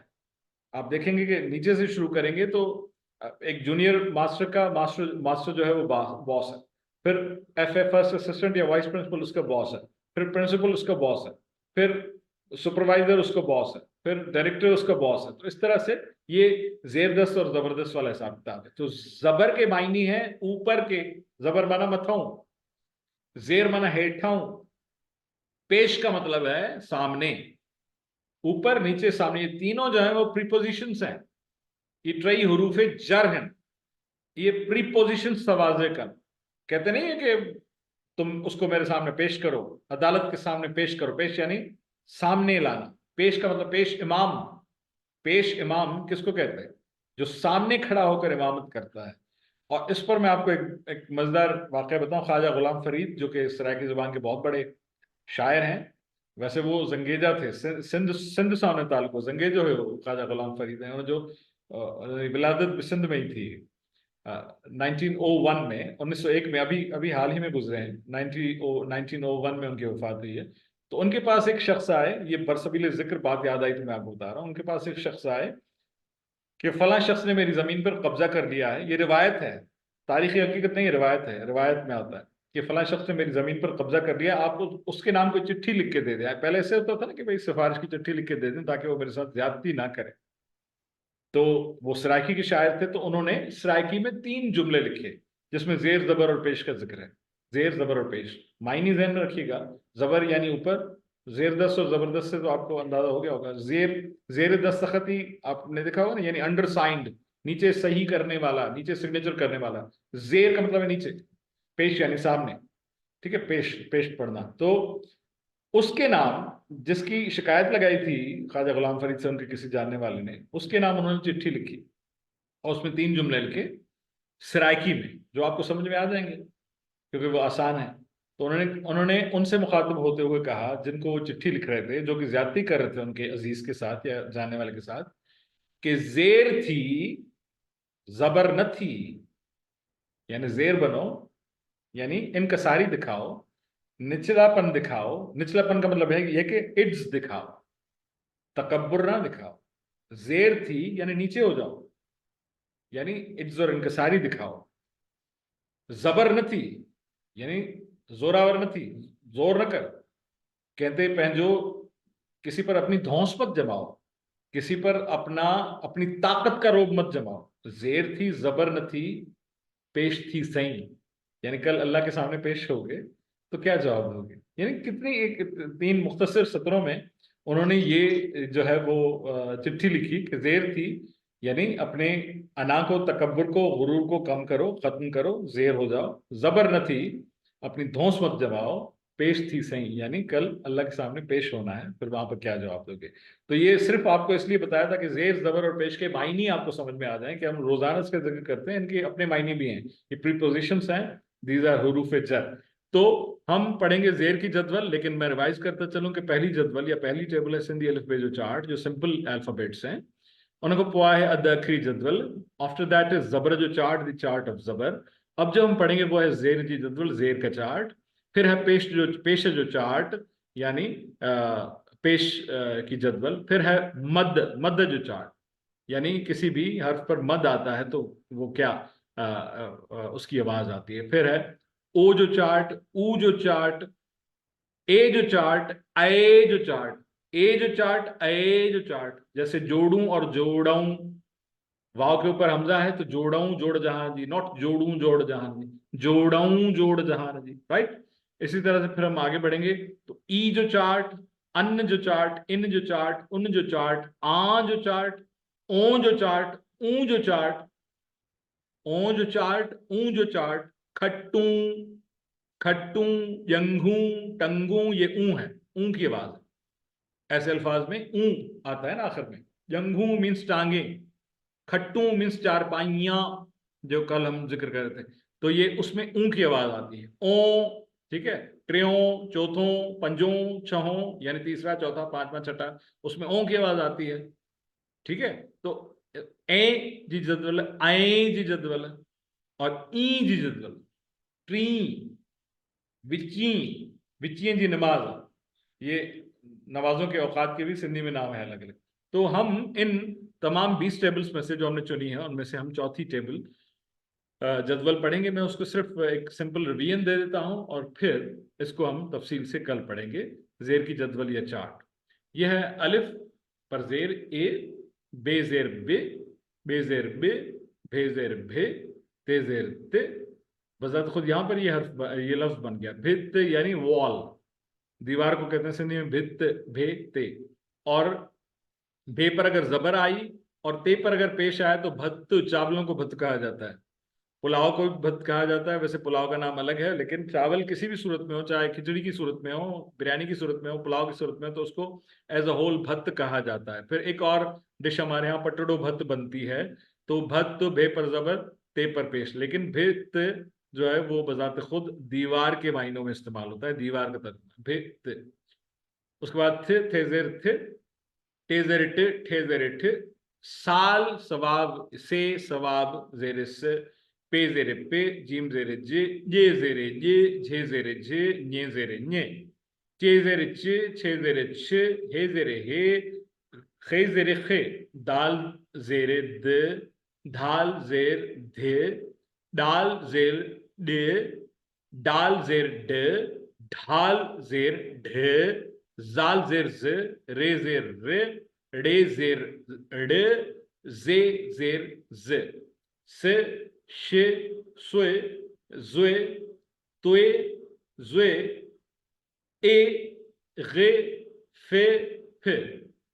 आप देखेंगे कि नीचे से शुरू करेंगे तो एक जूनियर मास्टर का मास्टर जो है वो बॉस है, फिर फर्स्ट असिस्टेंट या वाइस प्रिंसिपल उसका बॉस है, फिर प्रिंसिपल उसका बॉस है, फिर सुपरवाइजर उसका बॉस है, फिर डायरेक्टर उसका बॉस है। तो इस तरह से ये जेरदस्त और जबरदस्त वाला हिसाब किताब है। तो जबर के मायने हैं ऊपर के, जबर माना मथाऊं, जेर माना हेठाऊं, पेश का मतलब है सामने, ऊपर नीचे सामने। ये तीनों जो है वो प्रीपोजिशंस हैं, ये ट्रई हुरूफे जर हैं, ये प्रीपोजिशन सवाजे का। कहते नहीं है कि तुम उसको मेरे सामने पेश करो, अदालत के सामने पेश करो। पेश यानी सामने लाना, पेश का मतलब पेश इमाम। पेश इमाम किसको कहते हैं? जो सामने खड़ा होकर इमामत करता है। और इस पर मैं आपको एक मजेदार वाकया बताऊं। ख्वाजा गुलाम फरीद जो कि सराइकी जुबान के बहुत बड़े शायर हैं, वैसे वो जंगेजा थे, सिंध सामने ताल्लुक, जंगेज जो है वो ख्वाजा गुलाम फरीद हैं, जो विलादत सिंध में ही थी 1901 में, 1901 में, अभी अभी हाल ही में गुजरे हैं, 1901 में उनकी वफात हुई है। तो उनके पास एक शख्स आए, ये बरसबील जिक्र बात याद आई तो मैं आपको बता रहा हूँ। उनके पास एक शख्स आए कि फला शख्स ने मेरी जमीन पर कब्जा कर लिया है। ये रिवायत है, तारीखी हकीकत नहीं, रिवायत है, रिवायत में आता है कि फला शख्स ने मेरी जमीन पर कब्जा कर लिया, आप उसके नाम को चिट्ठी लिख के दे दें। पहले ऐसे होता था ना कि भाई सिफारिश की चिट्ठी लिख के दे दें ताकि वो मेरे साथ ज्यादती ना करे। तो वो सराइकी के शायर थे, तो उन्होंने सराइकी में 3 जुमले लिखे जिसमें जेर, जबर और पेश का जिक्र है। जेर, जबर और पेश, मायने ज़हन में रखिएगा। जबर यानी ऊपर, जेर दस्त और जबरदस्त से तो आपको अंदाजा हो गया होगा। जेर दस्तखती आपने देखा होगा ना, यानी अंडरसाइंड, नीचे सही करने वाला, नीचे सिग्नेचर करने वाला। जेर का मतलब है नीचे, पेश यानी सामने, ठीक है, पेश पेश पढ़ना। तो उसके नाम, जिसकी शिकायत लगाई थी ख्वाजा गुलाम फरीद से उनके किसी जानने वाले ने, उसके नाम उन्होंने चिट्ठी लिखी और उसमें 3 जुमले लिखे सराइकी में, जो आपको समझ में आ जाएंगे क्योंकि वो आसान है। तो उन्होंने उनसे मुखातिब होते हुए कहा, जिनको वो चिट्ठी लिख रहे थे, जो कि ज्यादती कर रहे थे उनके अजीज के साथ या जानने वाले के साथ, कि जेर थी जबर न थी, यानी जेर बनो, यानी इनकसारी दिखाओ, निचलापन दिखाओ। निचलापन का मतलब है ये कि इड्स दिखाओ, तकब्बुर ना दिखाओ। जेर थी यानी नीचे हो जाओ, यानी इड्स और इनकसारी दिखाओ। जबर न थी यानी जोरावर न थी, जोर न कर। कहते पहजो, किसी पर अपनी धौंस मत जमाओ, किसी पर अपनी ताकत का रोब मत जमाओ। जेर थी, जबर न थी, पेश थी सही, यानी कल अल्लाह के सामने पेश होगे तो क्या जवाब दोगे। यानी कितनी एक 3 मुख्तसर सत्रों में उन्होंने ये जो है वो चिट्ठी लिखी कि जेर थी यानी अपने अना को, तकब्बुर को, गुरूर को कम करो, खत्म करो, जेर हो जाओ। जबर न थी, अपनी धौंस मत जमाओ। पेश थी सही, यानी कल अल्लाह के सामने पेश होना है, फिर वहां पर क्या जवाब दोगे। तो ये सिर्फ आपको इसलिए बताया था कि जेर, जबर और पेश के मायने आपको समझ में आ जाए कि हम रोजाना इसका जिक्र करते हैं, इनके अपने मायने भी हैं, ये प्रीपोजिशंस हैं, दीज आर हुरूफ जर। तो हम पढ़ेंगे जेर की जदवल, लेकिन मैं रिवाइज करता चलूं कि पहली जदवल या पहली टेबल है सिंधी अलिफ बे जो चार्ट, जो सिंपल अल्फाबेट्स हैं, उनको पोआ है अद आखिरी जदवल। आफ्टर दैट इज जबर जो चार्ट, द चार्ट ऑफ जबर। अब जो हम पढ़ेंगे वो है जेर की जदवल, जेर का चार्ट। फिर है पेश जो चार्ट, यानी पेश की जदवल। फिर है मद जो चार्ट, यानी किसी भी हर्फ पर मद आता है तो वो क्या उसकी आवाज आती है। फिर है ओ जो चार्ट, ऊ जो चार्ट, ए जो चार्ट, ए जो चार्ट, ए जो चार्ट, ए जो चार्ट। जैसे जोड़ूं और जोड़ाऊं, वाव के ऊपर हमजा है तो जोड़ाऊं जोड़ जहां जी, नॉट जोड़ूं जोड़ जहां जी, जोड़ाऊं जोड़ जहां जी, राइट। इसी तरह से फिर हम आगे बढ़ेंगे तो ई जो चार्ट, अन्न जो चार्ट, इन जो चार्ट, उन जो चार्ट, आ जो चार्ट, ओ जो चार्ट, ऊ जो चार्ट, ओ जो चार्ट, ऊ जो चार्ट, खट्टू, खट्टू, यंगू, टंगू, ये ऊ है, ऊ की आवाज है। ऐसे अल्फाज में ऊ आता है ना आखिर में। यंगू मीन्स टांगे, खट्टू मीन्स चारपाइयां, जो कल हम जिक्र कर रहे थे, तो ये उसमें ऊ की आवाज आती है। ओ, ठीक है, त्रियों, चौथों, पंजों, छहों, यानी तीसरा, चौथा, पांचवा, छठा, उसमें ओ की आवाज आती है, ठीक है। तो ए जी जदवल, आए जी जदवल, और ई जी जदवल, ट्री, विची, विचियन जी नमाज, ये नमाजों के औकात के भी सिंधी में नाम है अलग अलग। तो हम इन तमाम 20 टेबल्स में से जो हमने चुनी है, उनमें से हम चौथी टेबल जदवल पढ़ेंगे। मैं उसको सिर्फ एक सिंपल रिवीजन दे देता हूं और फिर इसको हम तफसील से कल पढ़ेंगे। जेर की जदवल या चार्ट यह है। अलिफ पर जेर ए, बे जेर बे, बे जेर बे, भे जेर भे, ते जेर ते। बजात खुद यहाँ पर ये लफ्ज बन गया भित्त, यानी वॉल, दीवार को कहते हैं सिंधी में भित्त, भे ते। और भे पर अगर जबर आई और ते पर अगर पेश आए तो भत्त, चावलों को भत्त कहा जाता है। पुलाव को भी भत्त कहा जाता है, वैसे पुलाव का नाम अलग है, लेकिन चावल किसी भी सूरत में हो, चाहे खिचड़ी की सूरत में हो, बिरयानी की सूरत में हो, पुलाव की सूरत में हो, तो उसको एज अ होल भत्त कहा जाता है। फिर एक और डिश हमारे यहाँ पटड़ो भत्त बनती है, तो भत्त भे पर जबर, ते पर पेश, लेकिन भित्त जो है वो बजाते खुद दीवार के मायनों में इस्तेमाल होता है, दीवार का तर्जुमा भित्त। उसके बाद थे जेर थे, टेजर टे, ठेजर ठ, साल सवाब से, सवाब जेर से, पे जेरे पे, जीम जेरे जे, जेरे जे, झे जेरे झे, nye जेरे nye, चे जेरे चे, छे जेरे छे, हे जेरे हे, खे जेरे खे, दाल जेरे द, धाल जेर धे, डाल जेर डे, डाल जेर ड, ढाल जेर ढे, जाल जेर ज, रे जेर रे, रे जेर ड, जे जेर ज, से, शे, स्वे, जुए, तुए, जुए, ए, गे, फे, फे,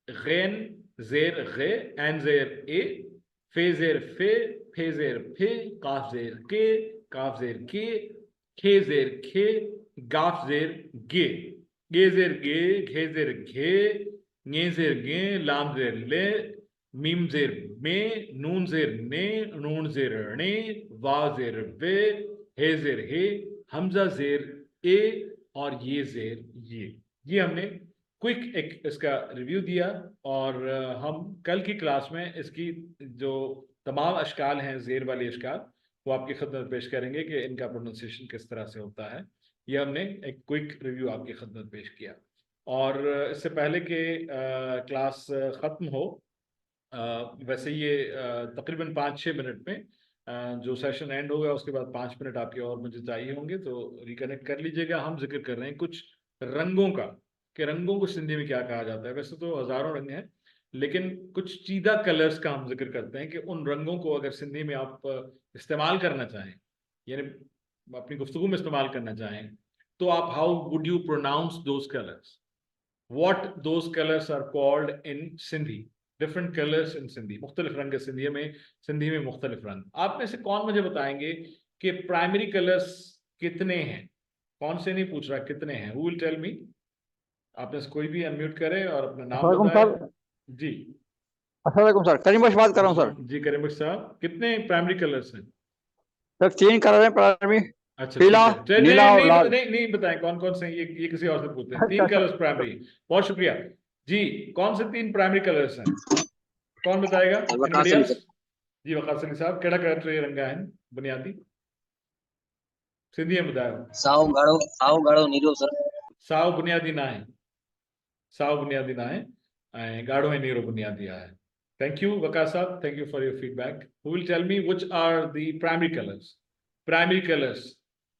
गैन जेर गे, एन जेर ए, फे जेर फे जेर फे, काफ जेर के, काफ जेर के, खे जेर खे, गाफ जेर गे, गे जेर गे, घे जेर घे, गे जेर गे, लाम जेर ले, मीम जेर में, नून जेर ने, नून जेर ने, वाव जेर वे, हे जेर हे, हमजा जेर ए, और ये जेर ये हमने क्विक एक इसका रिव्यू दिया। और हम कल की क्लास में इसकी जो तमाम अशकाल हैं, जेर वाले अशकाल, वो आपकी खिदमत पेश करेंगे कि इनका प्रोनाउंसिएशन किस तरह से होता है। ये हमने एक क्विक रिव्यू आपकी खिदमत पेश किया। और इससे पहले कि क्लास ख़त्म हो, वैसे ये तकरीबन 5-6 मिनट में जो सेशन एंड होगा उसके बाद 5 मिनट आपके और मुझे चाहिए होंगे, तो रिकनेक्ट कर लीजिएगा। हम जिक्र कर रहे हैं कुछ रंगों का, कि रंगों को सिंधी में क्या कहा जाता है। वैसे तो हजारों रंग हैं, लेकिन कुछ चीदा कलर्स का हम जिक्र करते हैं कि उन रंगों को अगर सिंधी में आप इस्तेमाल करना चाहें, यानी अपनी गुफ्तगू में इस्तेमाल करना चाहें, तो आप how would you pronounce those colours, what those colours are called in Sindhi, different colours in Sindhi, मुख्तलिफ रंग सिंधी में मुख्तलिफ रंग। आप में से कौन मुझे बताएंगे कि प्राइमरी कलर्स कितने हैं? कौन से नहीं पूछ रहा, कितने हैं? Who will tell me? आप में से कोई भी अनम्यूट करे और अपना नाम बताए। जी अस्सलाम सर, करीम बख्श बात कर रहा हूँ सर। जी करीम बख्श साहब, कितने प्राइमरी कलर्स हैं? सर 3 कलर हैं प्राइमरी। अच्छा पीला, ठीक है, चलिए, नीला और लाल। नहीं बताएं कौन कौन से हैं, ये किसी और से पूछते हैं। अच्छा 3 अच्छा कलर्स प्राइमरी। बहुत शुक्रिया जी। कौन से 3 प्राइमरी कलर्स हैं, कौन बताएगा? Anybody Waqas else? जी वकास अली साहब, केड़ा कलर टे रंग आहिनि बुनियादी सिंधी में ॿुधायो? साओ गाढ़ो नीरो सर। साओ बुनियादी ना आहे, साओ बुनियादी ना आहे ऐं गाढ़ो ऐं नीरो बुनियादी आहे। थैंक यू वकास साहब, thank you for your feedback. Who will tell me which are the primary colours? Primary colours,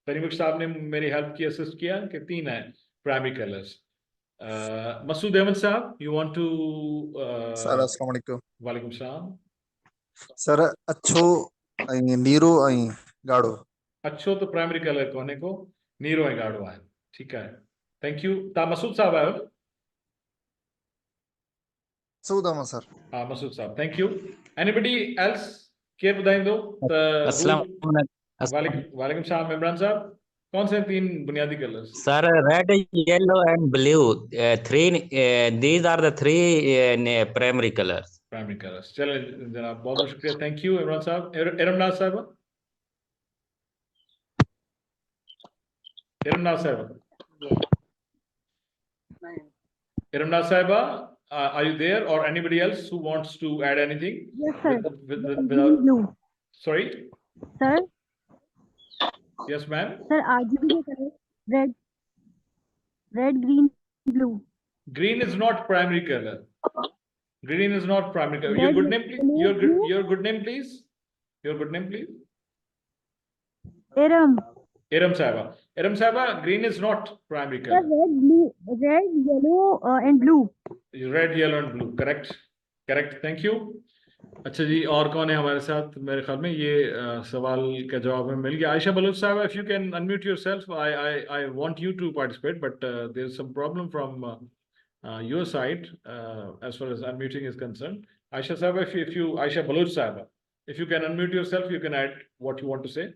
तरीमुख साहब ने मेरी हेल्प की, असिस्ट किया कि 3 है प्राइमरी कलर्स। मसूद अहमद साहब, यू वांट टू? सर अस्सलाम वालेकुम। वालेकुम सलाम। सर अछो ऐं नीरो ऐं गाढ़ो। अच्छो तो प्राइमरी कलर कोने को, नीरो ऐं गाढ़ो आहे। ठीक है, थैंक यू। तव्हां मसूद साहब आयो न? मसूद अहमद सर। हाँ मसूद साहब, थैंक यू। Anybody else? केर ॿुधाईंदो त अस्सलाम वालेकुम सलाम। इमरान साहब, कौन से 3 बुनियादी colours? Sir red yellow and blue, these are the 3 primary colors. Primary colours. चले जनाब, बहुत बहुत शुक्रिया, थैंक यू इमरान साहब। इरमनाज साहब, इरमनाज साहब, इरमनाज साहिबा, are you there or anybody else who wants to add anything? Yes, sir. Without, Blue. sorry? Sir, Yes ma'am. sir, RGB के color red, green, blue. Green is not primary color. Green is not primary color. Your Red, good name please? blue. Your good name please? Your good name please? Iram. Iram Saiba. Iram Saiba, green is not primary Sir, color. red, yellow, and blue. Red, yellow and blue. Correct. Correct. Thank you. अच्छा जी, और कौन है हमारे साथ? मेरे ख्याल में ये सवाल का जवाब हमें मिल गया। आयशा बलूच साहब, if you can unmute yourself, I want you to participate, but there's some problem from your side as far as unmuting is concerned. Aisha साहब, if you Aisha Baloch साहब, if you can unmute yourself, you can add what you want to say.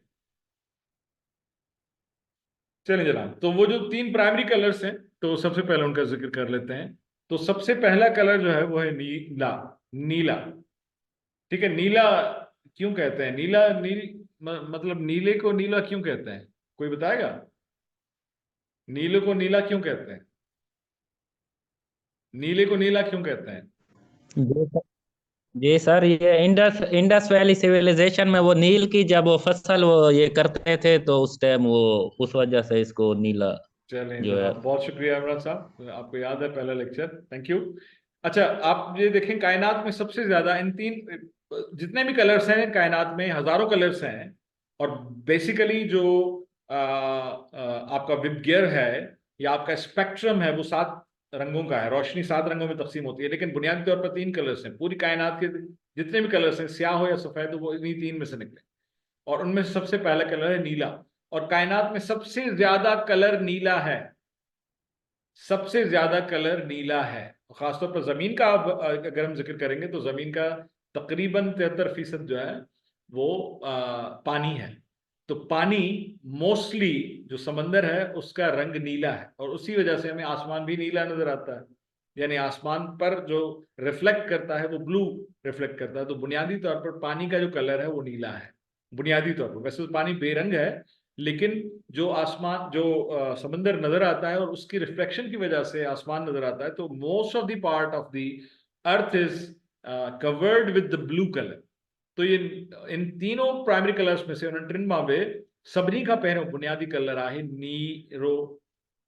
चलिए जनाब, तो वो जो 3 primary colours हैं, तो सबसे पहले उनका जिक्र कर लेते हैं। तो सबसे पहला कलर जो है वो है नीला। नीला, ठीक है। नीला क्यों कहते हैं? नीला मतलब नीले को नीला क्यों कहते हैं? कोई बताएगा? नीले को नीला क्यों कहते हैं? नीले को नीला क्यों कहते हैं? जी सर, ये इंडस वैली सिविलाइजेशन में वो नील की जब वो फसल वो ये करते थे, तो उस टाइम वो उस वजह से इसको नीला चलें जो है। जनाब, बहुत शुक्रिया इमरान साहब, आपको याद है पहला लेक्चर, थैंक यू। अच्छा, आप ये देखें, कायनात में सबसे ज्यादा इन 3 जितने भी कलर्स हैं कायनात में, हजारों कलर्स हैं, और बेसिकली जो आपका विबग्यर है या आपका स्पेक्ट्रम है वो 7 रंगों का है। रोशनी 7 रंगों में तकसीम होती है, लेकिन बुनियादी तौर पर 3 कलर्स हैं। पूरी कायनात के जितने भी कलर्स हैं, स्याह हो या सफेद हो, वो इन्हीं 3 में से निकले, और उनमें से सबसे पहला कलर है नीला। और कायनात में सबसे ज्यादा कलर नीला है, सबसे ज्यादा कलर नीला है। खासतौर पर जमीन का अगर हम जिक्र करेंगे तो जमीन का तकरीबन 73% जो है वो पानी है। तो पानी मोस्टली जो समंदर है उसका रंग नीला है, और उसी वजह से हमें आसमान भी नीला नजर आता है। यानी आसमान पर जो रिफ्लेक्ट करता है वो ब्लू रिफ्लेक्ट करता है। तो बुनियादी तौर पर पानी का जो कलर है वो नीला है बुनियादी तौर पर। वैसे तो पानी बेरंग है, लेकिन जो आसमान जो समंदर नजर आता है और उसकी रिफ्लेक्शन की वजह से आसमान नजर आता है, तो most of the part of the earth is covered with the blue colour. तो ये इन तीनों प्राइमरी कलर्स में से उन टिन मां सभी का पहिरों बुनियादी कलर आहे नीरो।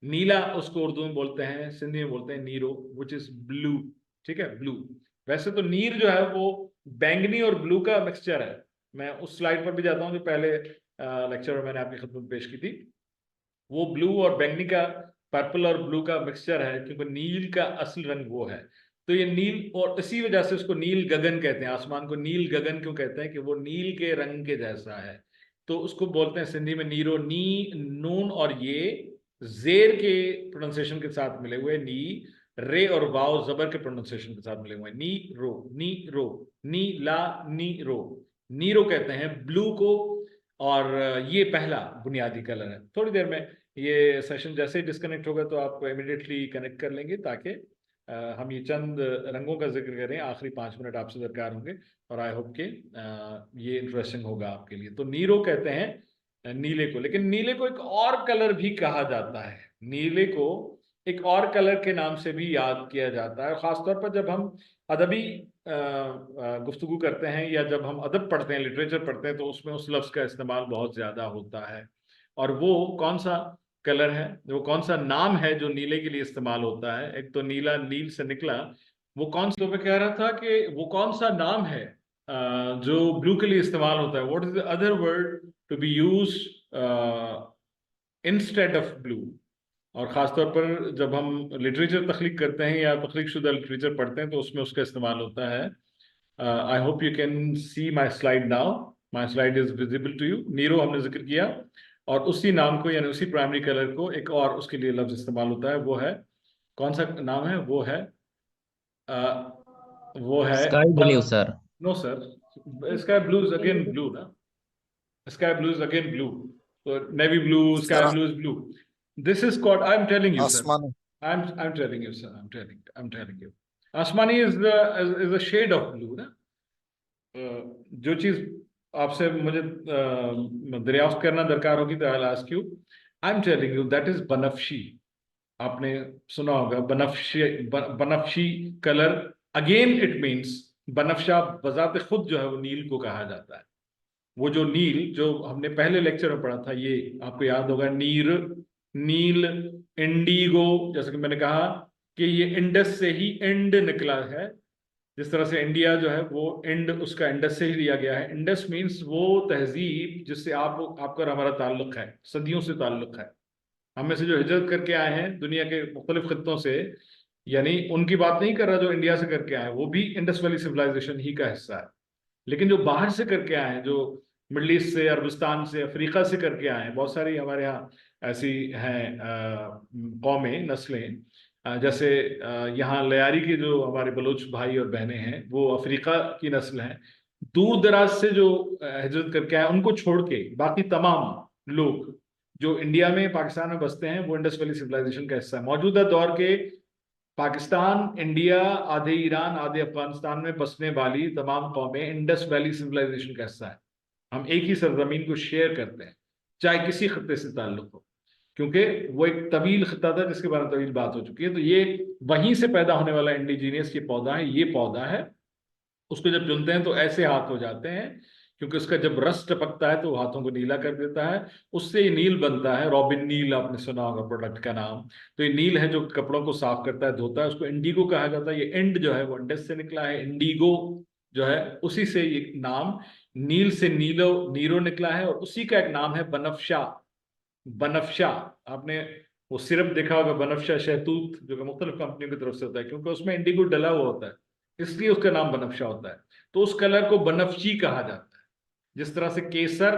नीला उसको उर्दू में बोलते हैं, सिंधी में बोलते हैं नीरो, विच इज ब्लू। ठीक है, ब्लू। वैसे तो नीर जो है वो बैंगनी और ब्लू का मिक्सचर है। मैं उस स्लाइड पर भी जाता हूँ जो पहले लेक्चर में मैंने आपकी खिदमत में पेश की थी। वो ब्लू और बैंगनी का, पर्पल और ब्लू का मिक्सचर है, क्योंकि नील का असल रंग वो है। तो ये नील, और इसी वजह से उसको नील गगन कहते हैं। आसमान को नील गगन क्यों कहते हैं? कि वो नील के रंग के जैसा है। तो उसको बोलते हैं सिंधी में नीरो। नी, नून और ये जेर के प्रोनाउंसिएशन के साथ मिले हुए, नी, रे और वाव जबर के प्रोनाउंसिएशन के साथ मिले हुए, नी रो, नी रो, नी ला, नी रो। नीरो कहते हैं ब्लू को, और ये पहला बुनियादी कलर है। थोड़ी देर में ये सेशन जैसे ही डिस्कनेक्ट होगा तो आप इमीडिएटली कनेक्ट कर लेंगे, ताकि हम ये चंद रंगों का जिक्र करें। आखिरी 5 मिनट आपसे दरकार होंगे, और आई होप कि ये इंटरेस्टिंग होगा आपके लिए। तो नीरो कहते हैं नीले को, लेकिन नीले को एक और कलर भी कहा जाता है, नीले को एक और कलर के नाम से भी याद किया जाता है। खासतौर पर जब हम अदबी गुफ्तगू करते हैं या जब हम अदब पढ़ते हैं, लिटरेचर पढ़ते हैं, तो उसमें उस लफ्ज़ का इस्तेमाल बहुत ज़्यादा होता है। और वो कौन सा कलर है, वो कौन सा नाम है जो नीले के लिए इस्तेमाल होता है? एक तो नीला नील से निकला, वो कौन सा, तो मैं कह रहा था कि वो कौन सा नाम है जो ब्लू के लिए इस्तेमाल होता है? What is the other word to be use instead of blue? और ख़ासतौर पर जब हम लिटरेचर तख्लीक करते हैं या तख्लीक शुदा लिटरेचर पढ़ते हैं तो उसमें उसका इस्तेमाल होता है। I hope you can see my slide now, my slide is visible to you. नीरो हमने जिक्र किया, और उसी नाम को यानी उसी प्राइमरी कलर को एक और उसके लिए लफ्ज इस्तेमाल होता है, वो है, कौन सा नाम है? वो है sky blue sir. No sir, sky blue is again blue ना, sky blue is again blue, तो navy blue, sky blue is blue. This is called, I'm telling you, sir. आसमानी। I'm telling you, sir. I'm telling you. Asmani is a shade of blue, ना? जो चीज आपसे मुझे दरियाफ्त करना दरकार होगी तो I'll ask you. I'm telling you that is बनफशी। आपने सुना होगा बनफशी कलर। अगेन इट मीन्स बनफशा बजाते खुद जो है वो नील को कहा जाता है। वो जो नील जो हमने पहले लेक्चर में पढ़ा था, ये आपको याद होगा, नील, इंडिगो, जैसे कि मैंने कहा कि ये इंडस से ही इंड निकला है। जिस तरह से इंडिया जो है वो इंड, उसका इंडस से ही लिया गया है। इंडस मीन्स वो तहजीब जिससे आपका और हमारा ताल्लुक है, सदियों से ताल्लुक है। हम में से जो हिजरत करके आए हैं दुनिया के मुख्तलिफ खित्तों से, यानी उनकी बात नहीं कर रहा जो इंडिया से करके आए, वो भी इंडस वैली सिविलाइजेशन ही का हिस्सा है। लेकिन जो बाहर से करके आए हैं, जो मिडल ईस्ट से, अरबस्तान से, अफ्रीका से करके आए हैं, बहुत सारी हमारे यहाँ ऐसी हैं कौमें, नस्लें, जैसे यहाँ लयारी के जो हमारे बलोच भाई और बहनें हैं वो अफ्रीका की नस्ल हैं। दूर दराज से जो हिजरत करके आए उनको छोड़ के बाकी तमाम लोग जो इंडिया में, पाकिस्तान में बसते हैं, वो इंडस वैली सिविलाइजेशन का हिस्सा है। मौजूदा दौर के पाकिस्तान, इंडिया, आधे ईरान, आधे अफगानिस्तान में बसने वाली तमाम कौमें इंडस वैली सिविलाइजेशन का हिस्सा है। हम एक ही सरजमीन को शेयर करते हैं, चाहे किसी खत्ते से ताल्लुक हो, क्योंकि वो एक तवील खत्ता था जिसके बारे में तवील बात हो चुकी है। तो ये वहीं से पैदा होने वाला इंडिजीनियस ये पौधा है। ये पौधा है, उसको जब चुनते हैं तो ऐसे हाथ हो जाते हैं, क्योंकि उसका जब रस टपकता है तो वो हाथों को नीला कर देता है, उससे ये नील बनता है। रॉबिन नील आपने सुना होगा प्रोडक्ट का नाम। तो ये नील है जो कपड़ों को साफ करता है, धोता है, उसको इंडिगो कहा जाता है। ये इंड जो है वो इंडस से निकला है, इंडिगो जो है उसी से ये नाम, नील से नीरो निकला है, और उसी का एक नाम है बनफशा। बनफशा, आपने वो सिरप देखा होगा बनफशा शहतूत, जो कि मुख्तलिफ कंपनियों की तरफ से होता है, क्योंकि उसमें इंडिगो डला हुआ होता है, इसलिए उसका नाम बनफशा होता है। तो उस कलर को बनफशी कहा जाता है। जिस तरह से केसर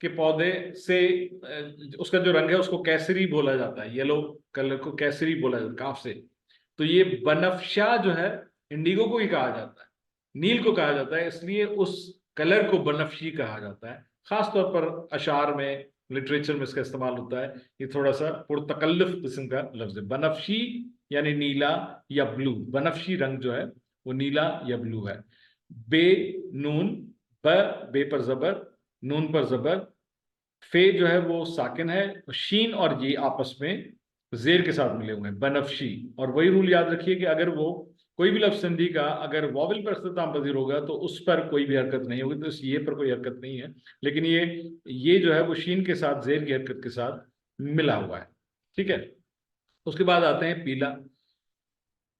के पौधे से उसका जो रंग है उसको केसरी बोला जाता है, येलो कलर को केसरी बोला जाता है काफ से। तो ये बनफशा जो है इंडिगो को ही कहा जाता है, नील को कहा जाता है, इसलिए उस कलर को बनफशी कहा जाता है। खास तौर पर अशार में, लिटरेचर में इसका इस्तेमाल होता है। ये थोड़ा सा पुरतकल्लुफ किस्म का लफ्ज है। बनफशी यानी नीला या ब्लू। बनफशी रंग जो है वो नीला या ब्लू है। बे नून, बे पर जबर, नून पर जबर, फे जो है वो साकिन है, शीन और ये आपस में जेर के साथ मिले हुए हैं, बनफशी। और वही रूल याद रखिए कि अगर वो कोई भी लफ्ज संधि का अगर वॉवल पर इख्तिताम पजीर होगा तो उस पर कोई भी हरकत नहीं होगी, तो इस ये पर कोई हरकत नहीं है। लेकिन ये जो है वो शीन के साथ जेर की हरकत के साथ मिला हुआ है। ठीक है, उसके बाद आते हैं पीला।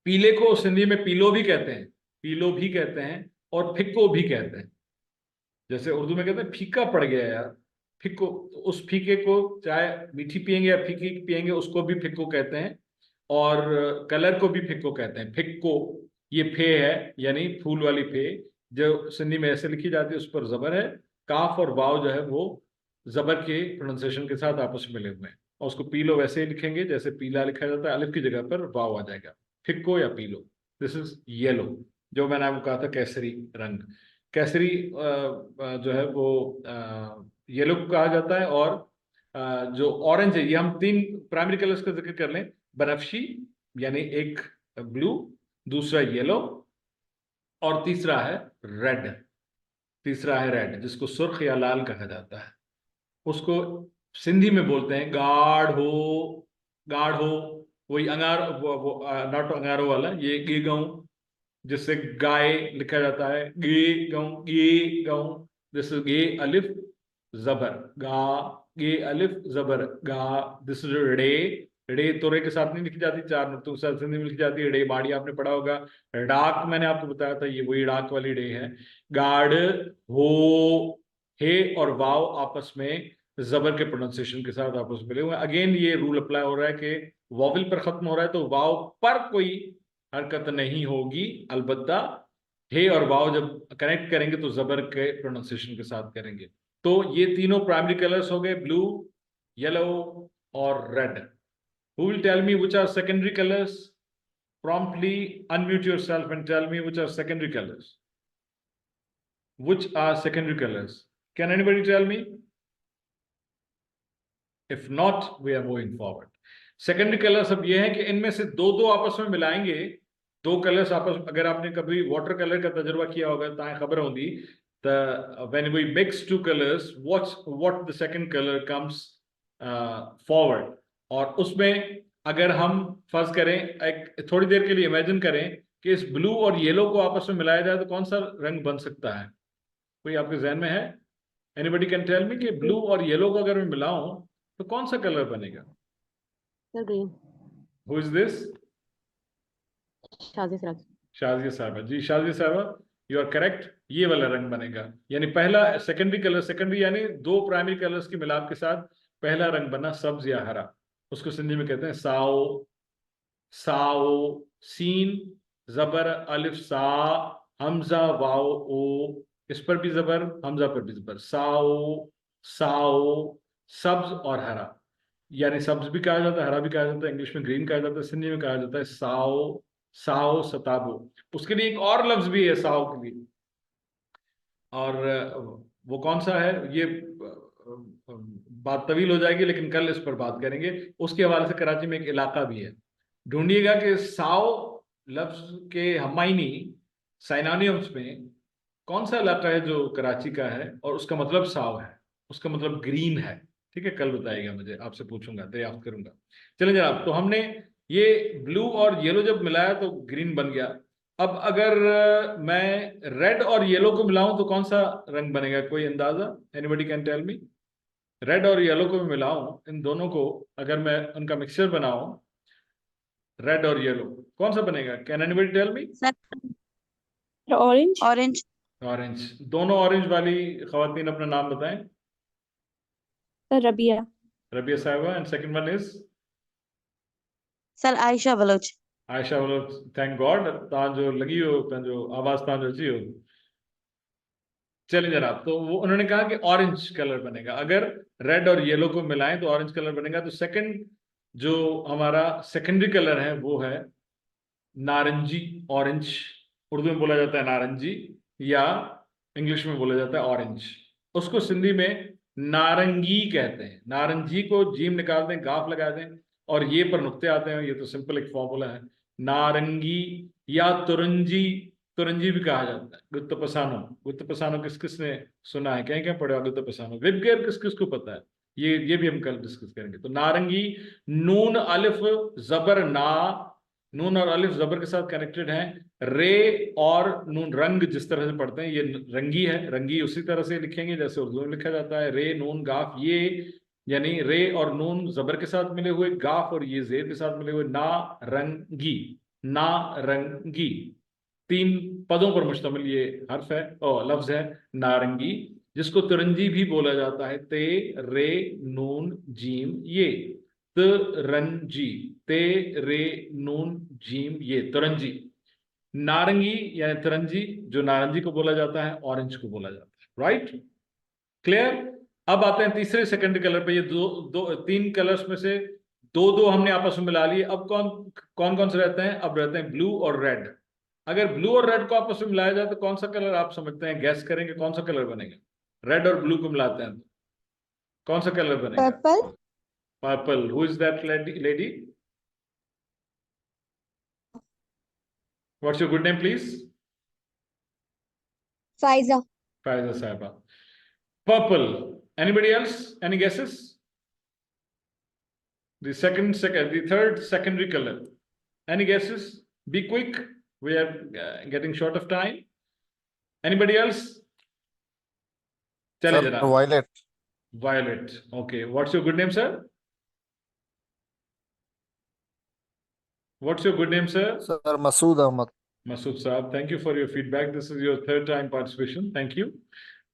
पीले को सिंधी में पीलो भी कहते हैं, पीलो भी कहते हैं और फिक्को भी कहते हैं। जैसे उर्दू में कहते हैं फीका पड़ गया यार, फिक्को, तो उस फीके को चाहे मीठी पियेंगे या फीकी पियेंगे उसको भी फिक्को कहते हैं, और कलर को भी फिक्को कहते हैं। फिक्को, ये फे है यानी फूल वाली फे, जो सिंधी में ऐसे लिखी जाती है, उस पर जबर है। काफ और वाव जो है वो जबर के प्रोनाउंसिएशन के साथ आपस में मिले हुए हैं, और उसको पीलो वैसे ही लिखेंगे जैसे पीला लिखा जाता है, अलिफ की जगह पर वाव आ जाएगा। फिक्को या पीलो, दिस इज येलो, जो मैंने आपको कहा था केसरी रंग। केसरी जो है वो येलो को कहा जाता है, और जो ऑरेंज है, ये हम तीन प्राइमरी कलर्स का जिक्र कर लें। बनफशी यानी एक ब्लू, दूसरा येलो, और तीसरा है रेड। तीसरा है रेड, जिसको सुर्ख या लाल कहा जाता है। उसको सिंधी में बोलते हैं गाढ़ो, गाढ़ो। वही अंगार, नॉट अंगारो वाला, ये गे गाँव जिससे गाय लिखा जाता है, गे गाँव, गे गाँव। दिस इज गे अलिफ जबर गा, गे अलिफ जबर गा। दिस इज रे, रे तो रे के साथ नहीं लिखी जाती, चार नुक्तों के साथ सिंधी में लिखी जाती है। रे बाड़ी आपने पढ़ा होगा। डाक मैंने आपको बताया था, ये वही डाक वाली रे है। गाढ़ हो, हे और वाव आपस में जबर के प्रोनाउंसिएशन के साथ आपस में मिले हुए। अगेन ये रूल अप्लाई हो रहा है कि वॉवल पर खत्म हो रहा है तो वाव पर कोई हरकत नहीं होगी, अलबत्ता हे और वाव जब कनेक्ट करेंगे तो जबर के प्रोनाउंसिएशन के साथ करेंगे। तो ये तीनों प्राइमरी कलर्स हो गए, ब्लू, येलो और red. Who will tell me which are secondary colours? Promptly unmute yourself and tell me which are secondary colors. Which are secondary colors? Can anybody tell me? If not, we are moving forward. Secondary colors अब ये है कि इनमें से दो दो आपस में मिलाएंगे। दो कलर्स आपस, अगर आपने कभी वाटर कलर का तजुर्बा किया होगा तो खबर होगी, when we mix two colors, what the second color comes forward। और उसमें अगर हम फर्ज करें, एक थोड़ी देर के लिए इमेजिन करें कि इस ब्लू और येलो को आपस में मिलाया जाए तो कौन सा रंग बन सकता है? कोई आपके जहन में है? एनीबडी कैन टेल मी कि ब्लू और येलो को अगर मैं मिलाऊं तो कौन सा कलर बनेगा? Green. Who is this? Shazi Siraj. Shazia साहबा जी, शाजिया साहबा यू आर करेक्ट। ये वाला रंग बनेगा, यानी पहला सेकेंडरी कलर, सेकेंडरी यानी दो प्राइमरी कलर्स के मिलाप के साथ पहला रंग बना सब्ज या हरा, उसको सिंधी में कहते हैं साओ। साओ, सीन जबर अलिफ सा, हमजा वाओ ओ, इस पर भी जबर, हमजा पर भी जबर, साओ साओ। सब्ज और हरा, यानी सब्ज भी कहा जाता है, हरा भी कहा जाता है, इंग्लिश में ग्रीन कहा जाता है, सिंधी में कहा जाता है साओ। साओ सताबो, उसके लिए एक और लफ्ज भी है साओ के लिए, और वो कौन सा है? ये बात तवील हो जाएगी, लेकिन कल इस पर बात करेंगे। उसके हवाले से कराची में एक इलाका भी है, ढूंढिएगा कि साओ लफ्ज के हमायनी साइनोनिम्स में कौन सा इलाका है जो कराची का है और उसका मतलब साओ है, उसका मतलब ग्रीन है। ठीक है, कल बताइएगा मुझे, आपसे पूछूंगा, दरियाफ्त करूंगा। चलें जनाब, तो हमने ये ब्लू और येलो जब मिलाया तो ग्रीन बन गया। अब अगर मैं रेड और येलो को मिलाऊं तो कौन सा रंग बनेगा? कोई अंदाजा? Anybody can tell me? Red और येलो को मिलाऊं, इन दोनों को अगर मैं उनका मिक्सचर बनाऊं, रेड और येलो, कौन सा बनेगा? Can anybody tell me? Orange. Orange. Orange. दोनों ऑरेंज वाली खवातीन अपना नाम बताएं। सर रबिया। रबिया साहिबा, and second one is? Sir Ayesha Baloch. Ayesha वालो, थैंक गॉड तव्हांजो लगी हो, पंहिंजो आवाज़ तव्हांजो अची हो। चलिए जनाब, तो वो उन्होंने कहा कि ऑरेंज कलर बनेगा, अगर रेड और येलो को मिलाएं तो ऑरेंज कलर बनेगा। तो सेकंड जो हमारा सेकेंडरी कलर है वो है नारंगी, ऑरेंज। उर्दू में बोला जाता है नारंगी, या इंग्लिश में बोला जाता है ऑरेंज। उसको सिंधी में नारंगी कहते हैं। नारंगी को जीम निकाल दें, गाफ लगा दें और ये पर नुक्ते आते हैं, ये तो सिंपल एक फॉर्मूला है। नारंगी या तुरंजी, तुरंजी भी कहा जाता है। गुत्तपसानो, गुत्तपसानो किस किस ने सुना है? कहीं कहीं पढ़ा गुत्तपसानो? विबगेर किस किस को पता है? ये भी हम कल डिस्कस करेंगे। तो नारंगी, नून अलिफ जबर ना, नून और अलिफ जबर के साथ कनेक्टेड हैं। रे और नून, रंग जिस तरह से पढ़ते हैं, ये रंगी है, रंगी उसी तरह से लिखेंगे जैसे उर्दू में लिखा जाता है। रे नून गाफ, ये यानी रे और नून जबर के साथ मिले हुए, गाफ और ये जेर के साथ मिले हुए, ना रंगी, ना रंगी। तीन पदों पर मुश्तमिल ये हर्फ है और लफ्ज है नारंगी, जिसको तुरंजी भी बोला जाता है। ते रे नून जीम ये, तरंजी, ते रे नून जीम ये, तुरंजी। नारंगी यानी तुरंजी, जो नारंगी को बोला जाता है, ऑरेंज को बोला जाता है। Right, clear? अब आते हैं तीसरे सेकेंडरी कलर पे। ये तीन कलर्स में से दो दो हमने आपस में मिला लिए। अब कौन कौन से रहते हैं? अब रहते हैं ब्लू और रेड। अगर ब्लू और रेड को आपस में मिलाया जाए तो कौन सा कलर आप समझते हैं? गैस करेंगे कौन सा कलर बनेगा? रेड और ब्लू को मिलाते हैं तो कौन सा कलर बनेगा? Purple. Purple. Who is that lady? What's your good name please? Faiza. Faiza साहिबा। Purple Anybody else? Any guesses? The third secondary color. Any guesses? Be quick. We are getting short of time. Anybody else? Chale Sir, janaab. violet. Violet. Okay. What's your good name, sir? What's your good name, sir? Sir, Masood Ahmad. Masood Saab, thank you for your feedback. This is your third time participation. Thank you.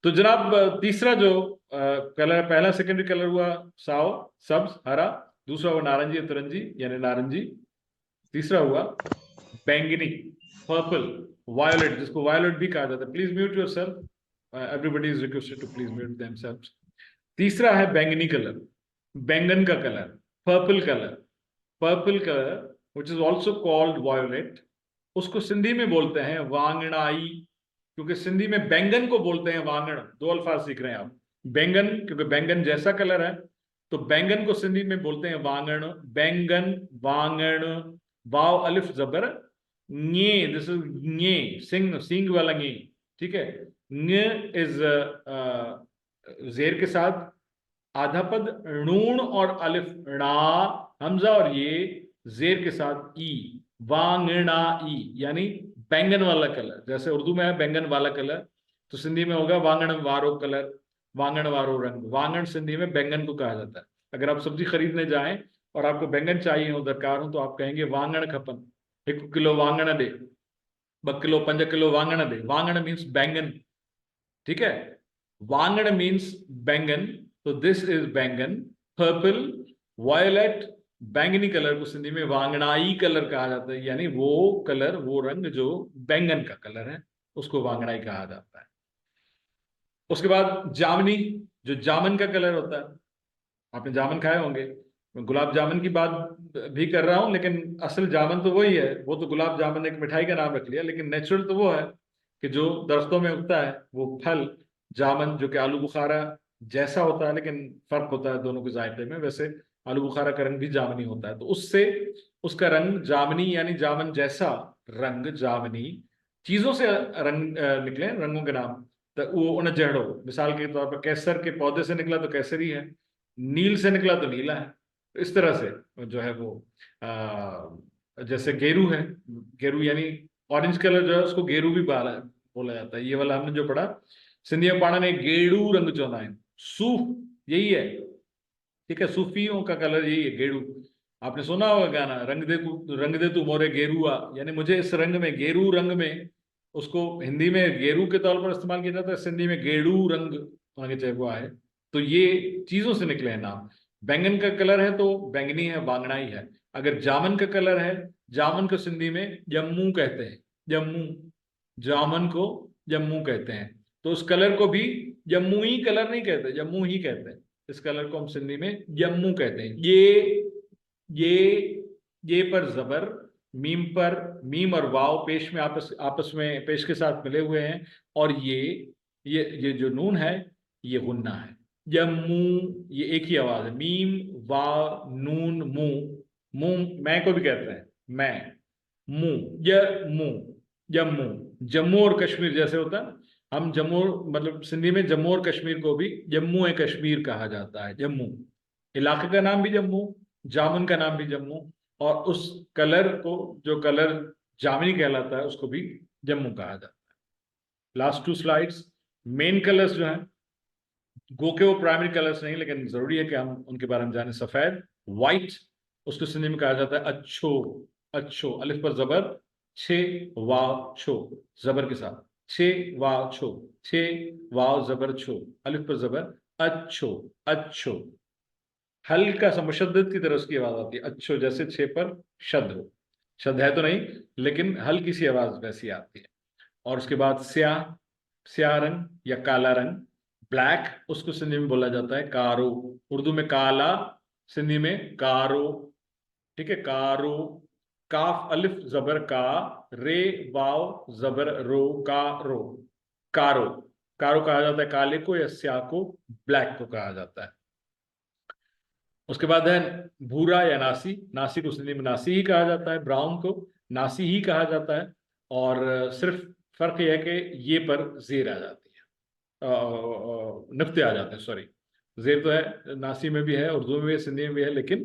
तो जनाब तीसरा जो colour, पहला secondary colour हुआ साव, सब्ज, हरा, दूसरा हुआ नारंगी, तरंजी यानी नारंगी, तीसरा हुआ बैंगनी, पर्पल, वायलेट, जिसको वायलेट भी कहा जाता है. Please mute yourself. Everybody is requested to please mute themselves. तीसरा है बैंगनी कलर, बैंगन का colour, purple colour which is also called violet. उसको सिंधी में बोलते हैं वांगड़ाई, क्योंकि सिंधी में बैंगन को बोलते हैं वांगड़. दो अल्फाज सीख रहे हैं आप. बैंगन, क्योंकि बैंगन जैसा कलर है, तो बैंगन को सिंधी में बोलते हैं वांगड़. बैंगन, वांगड़, वाव अलिफ जबर ञे, दिस इज ञे, सिंग वाला ञे. ठीक है. ञ इज जेर के साथ आधा पद, नून और अलिफ णा, हमजा और ये जेर के साथ ई, वांगड़ाई यानी बैंगन वाला कलर. जैसे उर्दू में है बैंगन वाला कलर, तो सिंधी में होगा वांगण वारो कलर, वांगण वारो रंग. वांगण सिंधी में बैंगन को कहा जाता है. अगर आप सब्जी खरीदने जाएं और आपको बैंगन चाहिए हो, दरकार हो, तो आप कहेंगे वांगण खपन, 1 किलो वांगण दे, 2 किलो 5 किलो वांगण दे. वांगण मीन्स बैंगन. ठीक है. वांगण मीन्स बैंगन. तो दिस इज बैंगन. पर्पल, वायलेट, बैंगनी कलर को सिंधी में वांगड़ाई कलर कहा जाता है, यानी वो कलर, वो रंग जो बैंगन का कलर है, उसको वांगड़ाई कहा जाता है. उसके बाद जामनी, जो जामन का कलर होता है. आपने जामन खाए होंगे. मैं गुलाब जामुन की बात भी कर रहा हूं, लेकिन असल जामन तो वही है. वो तो गुलाब जामुन एक मिठाई का नाम रख लिया, लेकिन नेचुरल तो वो है कि जो दरख्तों में उगता है, वो फल जामन, जो कि आलू बुखारा जैसा होता है, लेकिन फर्क होता है दोनों के जायके में. वैसे आलू बुखारा का रंग भी जामनी होता है, तो उससे उसका रंग जामनी यानी जामन जैसा रंग. जामनी चीजों से रंग निकले रंगों के नाम, तो वो उन जहड़ो. मिसाल के तौर पर केसर के पौधे से निकला तो केसरी है, नील से निकला तो नीला है. तो इस तरह से जो है वो जैसे गेरू है, गेरू यानी ऑरेंज कलर जो है उसको गेरू भी बोला जाता है. ये वाला हमने जो पढ़ा सिंधी में पाना ने गेड़ू रंग चौंदा है. सूफ यही है. ठीक है. सूफियों का कलर यही है, गेरू. आपने सुना होगा गाना, रंग दे तू मोरे गेरुआ, यानी मुझे इस रंग में, गेरू रंग में. उसको हिंदी में गेरू के तौर पर इस्तेमाल किया जाता है, सिंधी में गेड़ू रंग आगे चाहे हुआ है. तो ये चीजों से निकले हैं नाम. बैंगन का कलर है तो बैंगनी है, वांगड़ाई है. अगर जामन का कलर है, जामन को सिंधी में जम्मू कहते हैं. जम्मू, जामन को जम्मू कहते हैं. तो उस कलर को भी जम्मुई कलर नहीं कहते, जम्मू ही कहते हैं. इस कलर को हम सिंधी में जम्मू कहते हैं. ये पर जबर, मीम पर, मीम और वाव पेश में आपस में पेश के साथ मिले हुए हैं. और ये जो नून है, ये गुन्ना है. जम्मू, ये एक ही आवाज है. मीम, वाव, नून, मुंह, मैं को भी कहते हैं, मैं, मुंह, जम्मू. जम्मू और कश्मीर जैसे होता है. हम जम्मू, मतलब सिंधी में जम्मू और कश्मीर को भी जम्मू कश्मीर कहा जाता है. जम्मू इलाके का नाम भी जम्मू, जामुन का नाम भी जम्मू, और उस कलर को, जो कलर जामनी कहलाता है, उसको भी जम्मू कहा जाता है. Last 2 slides. मेन कलर्स जो हैं, गो के वो प्राइमरी कलर्स नहीं, लेकिन जरूरी है कि हम उनके बारे में जाने. सफेद, व्हाइट, उसको सिंधी में कहा जाता है अच्छो. अच्छो, अलिफ पर जबर, 6 वाव छो, जबर के साथ 6 वाव छो, 6 वाव जबर छो, अलिफ पर जबर, अच्छो. अच्छो हल्का सा मुशद्दद की तरह उसकी आवाज आती है. अच्छो, जैसे 6 पर शद हो. शद है तो नहीं, लेकिन हल्की सी आवाज वैसी आती है. और उसके बाद स्याह रंग या काला रंग, ब्लैक, उसको सिंधी में बोला जाता है कारो. उर्दू में काला, सिंधी में कारो. ठीक है. कारो, काफ अलिफ जबर का, रे वाव जबर रो, कारो. कारो, कारो कहा जाता है काले को, या स्याह को ब्लैक को कहा जाता है. उसके बाद है भूरा या नासी. नासी को सिंधी में नासी ही कहा जाता है, ब्राउन को नासी ही कहा जाता है. और सिर्फ फर्क यह है कि ये पर जेर आ जाती है, नुक्ते आ जाते हैं, सॉरी. जेर तो है, नासी में भी है, उर्दू में भी है, सिंधी में भी है, लेकिन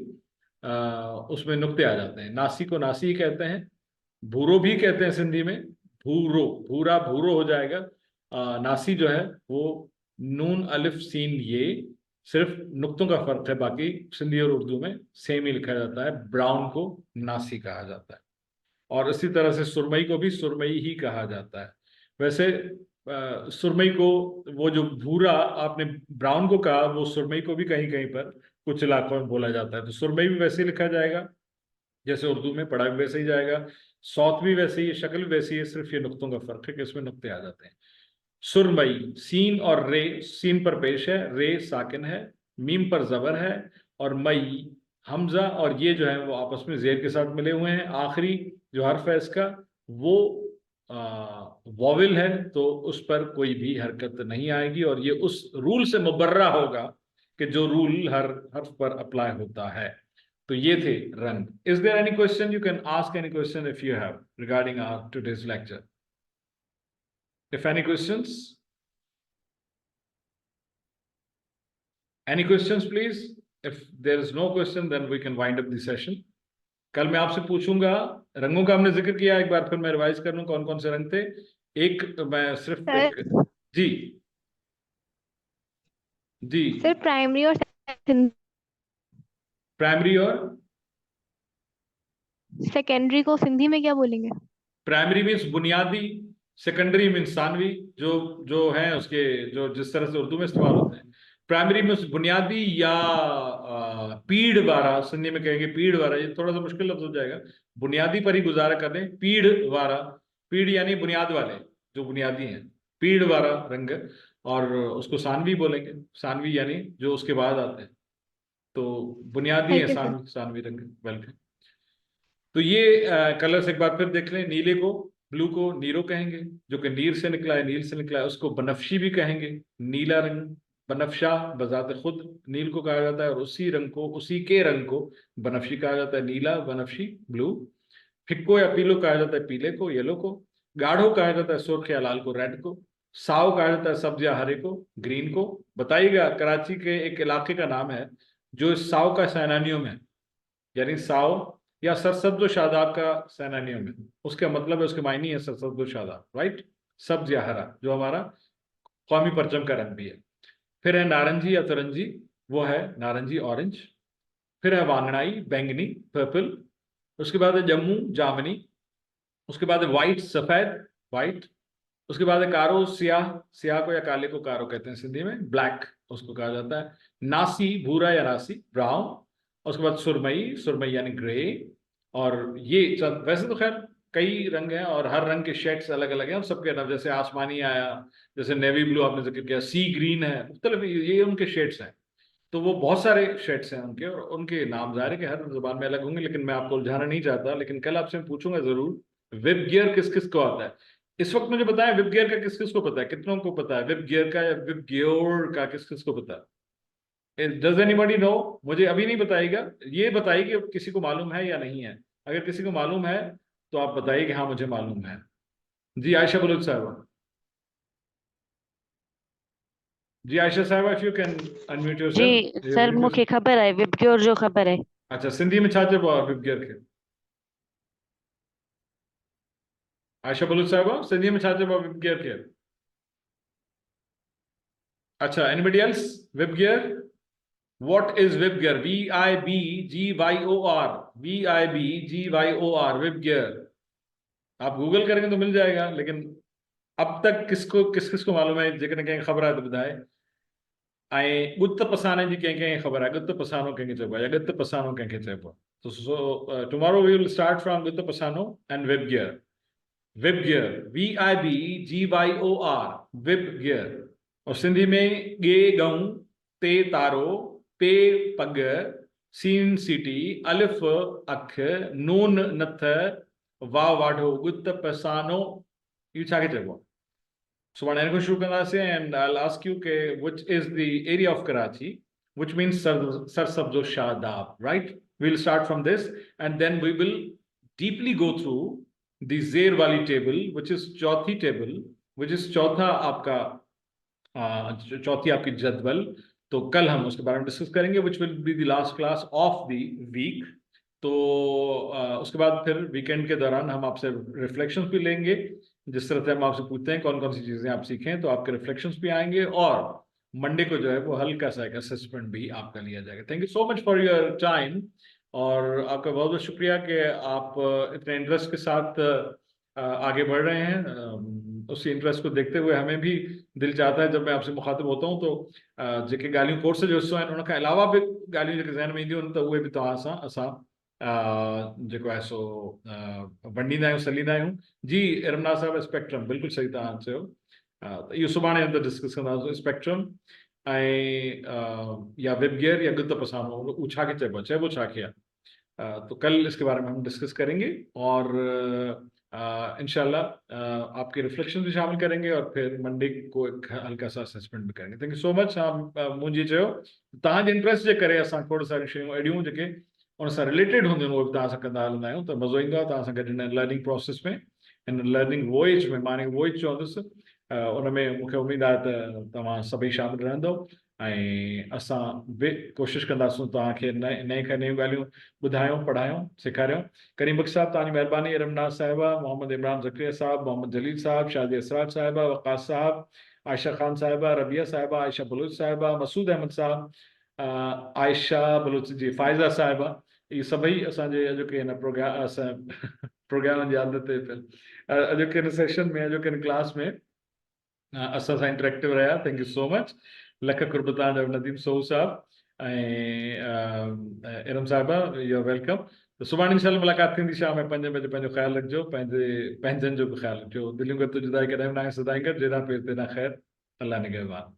उसमें नुक्ते आ जाते हैं। नासी को नासी कहते हैं, भूरो भी कहते हैं सिंधी में, भूरो, भूरा भूरो हो जाएगा। नासी जो है वो नून अलिफ सीन ये, सिर्फ नुक्तों का फर्क है, बाकी सिंधी और उर्दू में सेम ही लिखा जाता है। ब्राउन को नासी कहा जाता है, और इसी तरह से सुरमई को भी सुरमई ही कहा जाता है। वैसे सुरमई को, वो जो भूरा आपने ब्राउन को कहा, वो सुरमई को भी कहीं कहीं पर कुछ इलाकों में बोला जाता है। तो सुरमई भी वैसे ही लिखा जाएगा जैसे उर्दू में, पढ़ा भी वैसे ही जाएगा। सौत भी वैसे ही, शक्ल भी वैसी है, सिर्फ ये नुक्तों का फर्क है कि इसमें नुक्ते आ जाते हैं। सुरमई, सीन और रे, सीन पर पेश है, रे साकिन है, मीम पर जबर है, और मई हमजा और ये जो है वो आपस में जेर के साथ मिले हुए हैं। आखिरी जो हर्फ है इसका वो वॉविल है, तो उस पर कोई भी हरकत नहीं आएगी, और ये उस रूल से मुबर्रा होगा कि जो रूल हर हर्फ पर अप्लाई होता है। तो ये थे रंग। Is there any question? You can ask any question if you have regarding our today's lecture. If any questions? Any questions, please? If there is no question, then we can wind up the session. कल मैं आपसे पूछूंगा, रंगों का हमने जिक्र किया, एक बार फिर मैं रिवाइज कर लूं कौन कौन से रंग थे। एक मैं सिर्फ एक, जी जी सर प्राइमरी और प्राइमरी और सेकेंडरी को सिंधी में क्या बोलेंगे? प्राइमरी मीन्स बुनियादी, सेकेंडरी मीन्स सानवी, जो जो है उसके जो जिस तरह से उर्दू में इस्तेमाल होते हैं। प्राइमरी मीन्स बुनियादी या पीढ़ वारा, सिंधी में कहेंगे पीढ़ वारा, ये थोड़ा सा मुश्किल लफ्ज हो जाएगा, बुनियादी पर ही गुजारा कर दें। पीढ़ वारा, पीढ़ यानी बुनियाद वाले, जो बुनियादी हैं, पीढ़ वारा रंग, और उसको सानवी बोलेंगे। सानवी यानी जो उसके बाद आते हैं, तो बुनियादी है सानवी, सानवी रंग। वेलकम। तो ये कलर्स एक बार फिर देख लें। नीले को, ब्लू को नीरो कहेंगे, जो कि नीर से निकला है, नील से निकला है। उसको बनफशी भी कहेंगे, नीला रंग, बनफशा बजाते खुद नील को कहा जाता है, और उसी रंग को, उसी के रंग को बनफशी कहा जाता है। नीला, बनफशी, ब्लू। फिक्को या पीलो कहा जाता है पीले को, येलो को। गाढ़ो कहा जाता है सुर्ख या लाल को, रेड को। साव कहा जाता है सब्ज या हरे को, ग्रीन को। बताइएगा, कराची के एक इलाके का नाम है जो इस साव का सैनानियों में, यानी साव या सरसब्ज शादाब का सैनानियों में, उसका मतलब है, उसके मायने है सरसब्ज शादाब, राइट, सब्ज या हरा, जो हमारा कौमी परचम का रंग भी है। फिर है नारंगी या तुरंजी, वो है नारंगी, ऑरेंज। फिर है वांगनाई, बैंगनी, पर्पल। उसके बाद है जम्मू, जामनी। उसके बाद है वाइट, सफेद, वाइट। उसके बाद है कारो, सियाह, सियाह को या काले को कारो कहते हैं सिंधी में, ब्लैक उसको कहा जाता है। नासी, भूरा या नासी, ब्राउन। उसके बाद सुरमई, सुरमई यानी ग्रे। और ये वैसे तो खैर कई रंग हैं, और हर रंग के शेड्स अलग अलग हैं, और सबके नाम, जैसे आसमानी आया, जैसे नेवी ब्लू आपने जिक्र किया, सी ग्रीन है, मुख्तलिफ ये उनके शेड्स हैं। तो वो बहुत सारे शेड्स हैं उनके, और उनके नाम ज़ाहिर है कि हर जुबान में अलग होंगे, लेकिन मैं आपको उलझाना नहीं चाहता। लेकिन कल आपसे पूछूंगा जरूर, वेब गियर किस किस को आता है? इस वक्त मुझे बताएं, वेब गियर का किस किस को पता है? कितनों को पता है वेब गियर का, या वेब गियर का किस किस को पता है? Does anybody know? मुझे अभी नहीं बताइएगा, ये बताइए कि किसी को मालूम है या नहीं है। अगर किसी को मालूम है तो आप बताइए कि हाँ मुझे मालूम है। जी आयशा बलूच साहबा, जी आयशा साहबा, if you can unmute yourself. जी सर मूंखे ख़बर आहे विबग्योर जो ख़बर आहे। अच्छा, सिंधी में छा चइबो आहे वेब गियर खे? आयशा बलूच साहबा, सिंधी में छा चइबो आहे वेब गियर खे? अच्छा, anybody else? Web gear, What is WebGear? VIBGYOR, VIBGYOR, WebGear। आप गूगल करेंगे तो मिल जाएगा, लेकिन अब तक किसको किस किस को मालूम है? जेकॾहिं कंहिंखे ख़बर आहे त ॿुधाए। ऐं ॻुत पसाने जी कंहिं कंहिंखे ख़बर आहे, ॻुत पसानो कंहिंखे चइबो आहे, या ॻुत पसानो कंहिंखे चइबो आहे। तो tomorrow we will start from ॻुत पसानो and WebGear। WebGear, VIBGYOR, WebGear। और सिंधी में गे गऊं, ते तारो, पे पग, सीन सीटी, अलिफ अख, नून नथ, वाव वाढो, गुत पसानो, इहो छा खे चइबो आहे? सुभाणे हिन खां शुरू कंदासीं, and I will ask you के which is the area of Karachi which means सरसब्ज शादाब, right? We will start from this, and then we will deeply go through the जेर वाली टेबल, व्हिच इज चौथी टेबल, व्हिच इज चौथा आपका चौथी आपकी जदवल, तो कल हम उसके बारे में डिस्कस करेंगे, which will be the last class of the week. तो उसके बाद फिर वीकेंड के दौरान हम आपसे रिफ्लेक्शंस भी लेंगे, जिस तरह से हम आपसे पूछते हैं कौन कौन सी चीज़ें आप सीखें, तो आपके रिफ्लेक्शंस भी आएंगे, और मंडे को जो है वो हल्का सा एक असेसमेंट भी आपका लिया जाएगा। Thank you so much for your time, और आपका बहुत बहुत शुक्रिया कि आप इतने इंटरेस्ट के साथ आगे बढ़ रहे हैं। उसी इंटरेस्ट को देखते हुए हमें भी दिल चाहता है, जब मैं आपसे मुखातिब होता हूँ तो जेके ॻाल्हियूं कोर्स जो हिस्सो आहिनि, उनखां अलावा बि ॻाल्हियूं जेके ज़हन में ईंदियूं आहिनि, त उहे बि तव्हां सां असां जेको आहे सो वंडींदा आहियूं, सलींदा आहियूं। जी इरमना साहब, स्पेक्ट्रम, बिल्कुलु सही तव्हां चयो। त इहो सुभाणे अंदरि डिस्कस कंदासीं, स्पेक्ट्रम ऐं या वेब गियर या गुत पसानो, उहो छा खे चइबो छा खे आहे। तो कल इसके बारे में हम डिस्कस करेंगे, और इंशाल्लाह आपके रिफ्लेक्शन भी शामिल करेंगे, और फिर मंडे को एक हल्का सा असेसमेंट भी करेंगे। Thank you so much. मुंहिंजी चयो तव्हांजे इंट्रस्ट जे करे असां खोड़ सारी शयूं अहिड़ियूं जेके उन सां रिलेटेड हूंदियूं आहिनि, उहे बि तव्हां सां कंदा हलंदा आहियूं, त मज़ो ईंदो आहे तव्हां सां गॾु हिन लर्निंग प्रोसेस में, हिन लर्निंग वॉइज में। माने वॉइज चवंदुसि, उन में मूंखे उमेदु आहे त तव्हां सभई शामिल रहंदव, ऐं असां बि कोशिशि कंदासीं तव्हांखे नए खां नयूं ॻाल्हियूं ॿुधायूं, पढ़ायूं, सेखारियूं। करीम बख्श साहब, तव्हांजी महिरबानी। रमनाथ साहिबा, मोहम्मद इमरान ज़करिया साहब, मोहम्मद जलील साहब, शादी असराज साहिबा, वक़ास साहब, आयशा ख़ान साहिबा, रबिया साहिबा, आयशा बलूच साहिबा, मसूद अहमद साहब, आयशा बलूच जी, फ़ाइज़ा साहिबा, इहे सभई असांजे अॼोके हिन प्रोग्राम प्रोग्राम जी आदत ते अॼोके हिन सेशन में, अॼोके हिन क्लास में असां सां इंटरेक्टिव रहिया। Thank you so much. लख कुर्ब तव्हांजा। नदीम सोहू साहब ऐं इरम साहिबा, यू आर वेलकम। तो सुभाणे इंशाल्लाह मुलाक़ात थींदी शाम में 5 बजे। पंहिंजो ख़्यालु रखिजो, पंहिंजनि जो बि ख़्यालु रखिजो। दिलियूं गॾु जुदाई कॾहिं न आहे, सदाईं गॾु, जेॾा पेर तेॾा ख़ैर। अल्लाह निगहबान।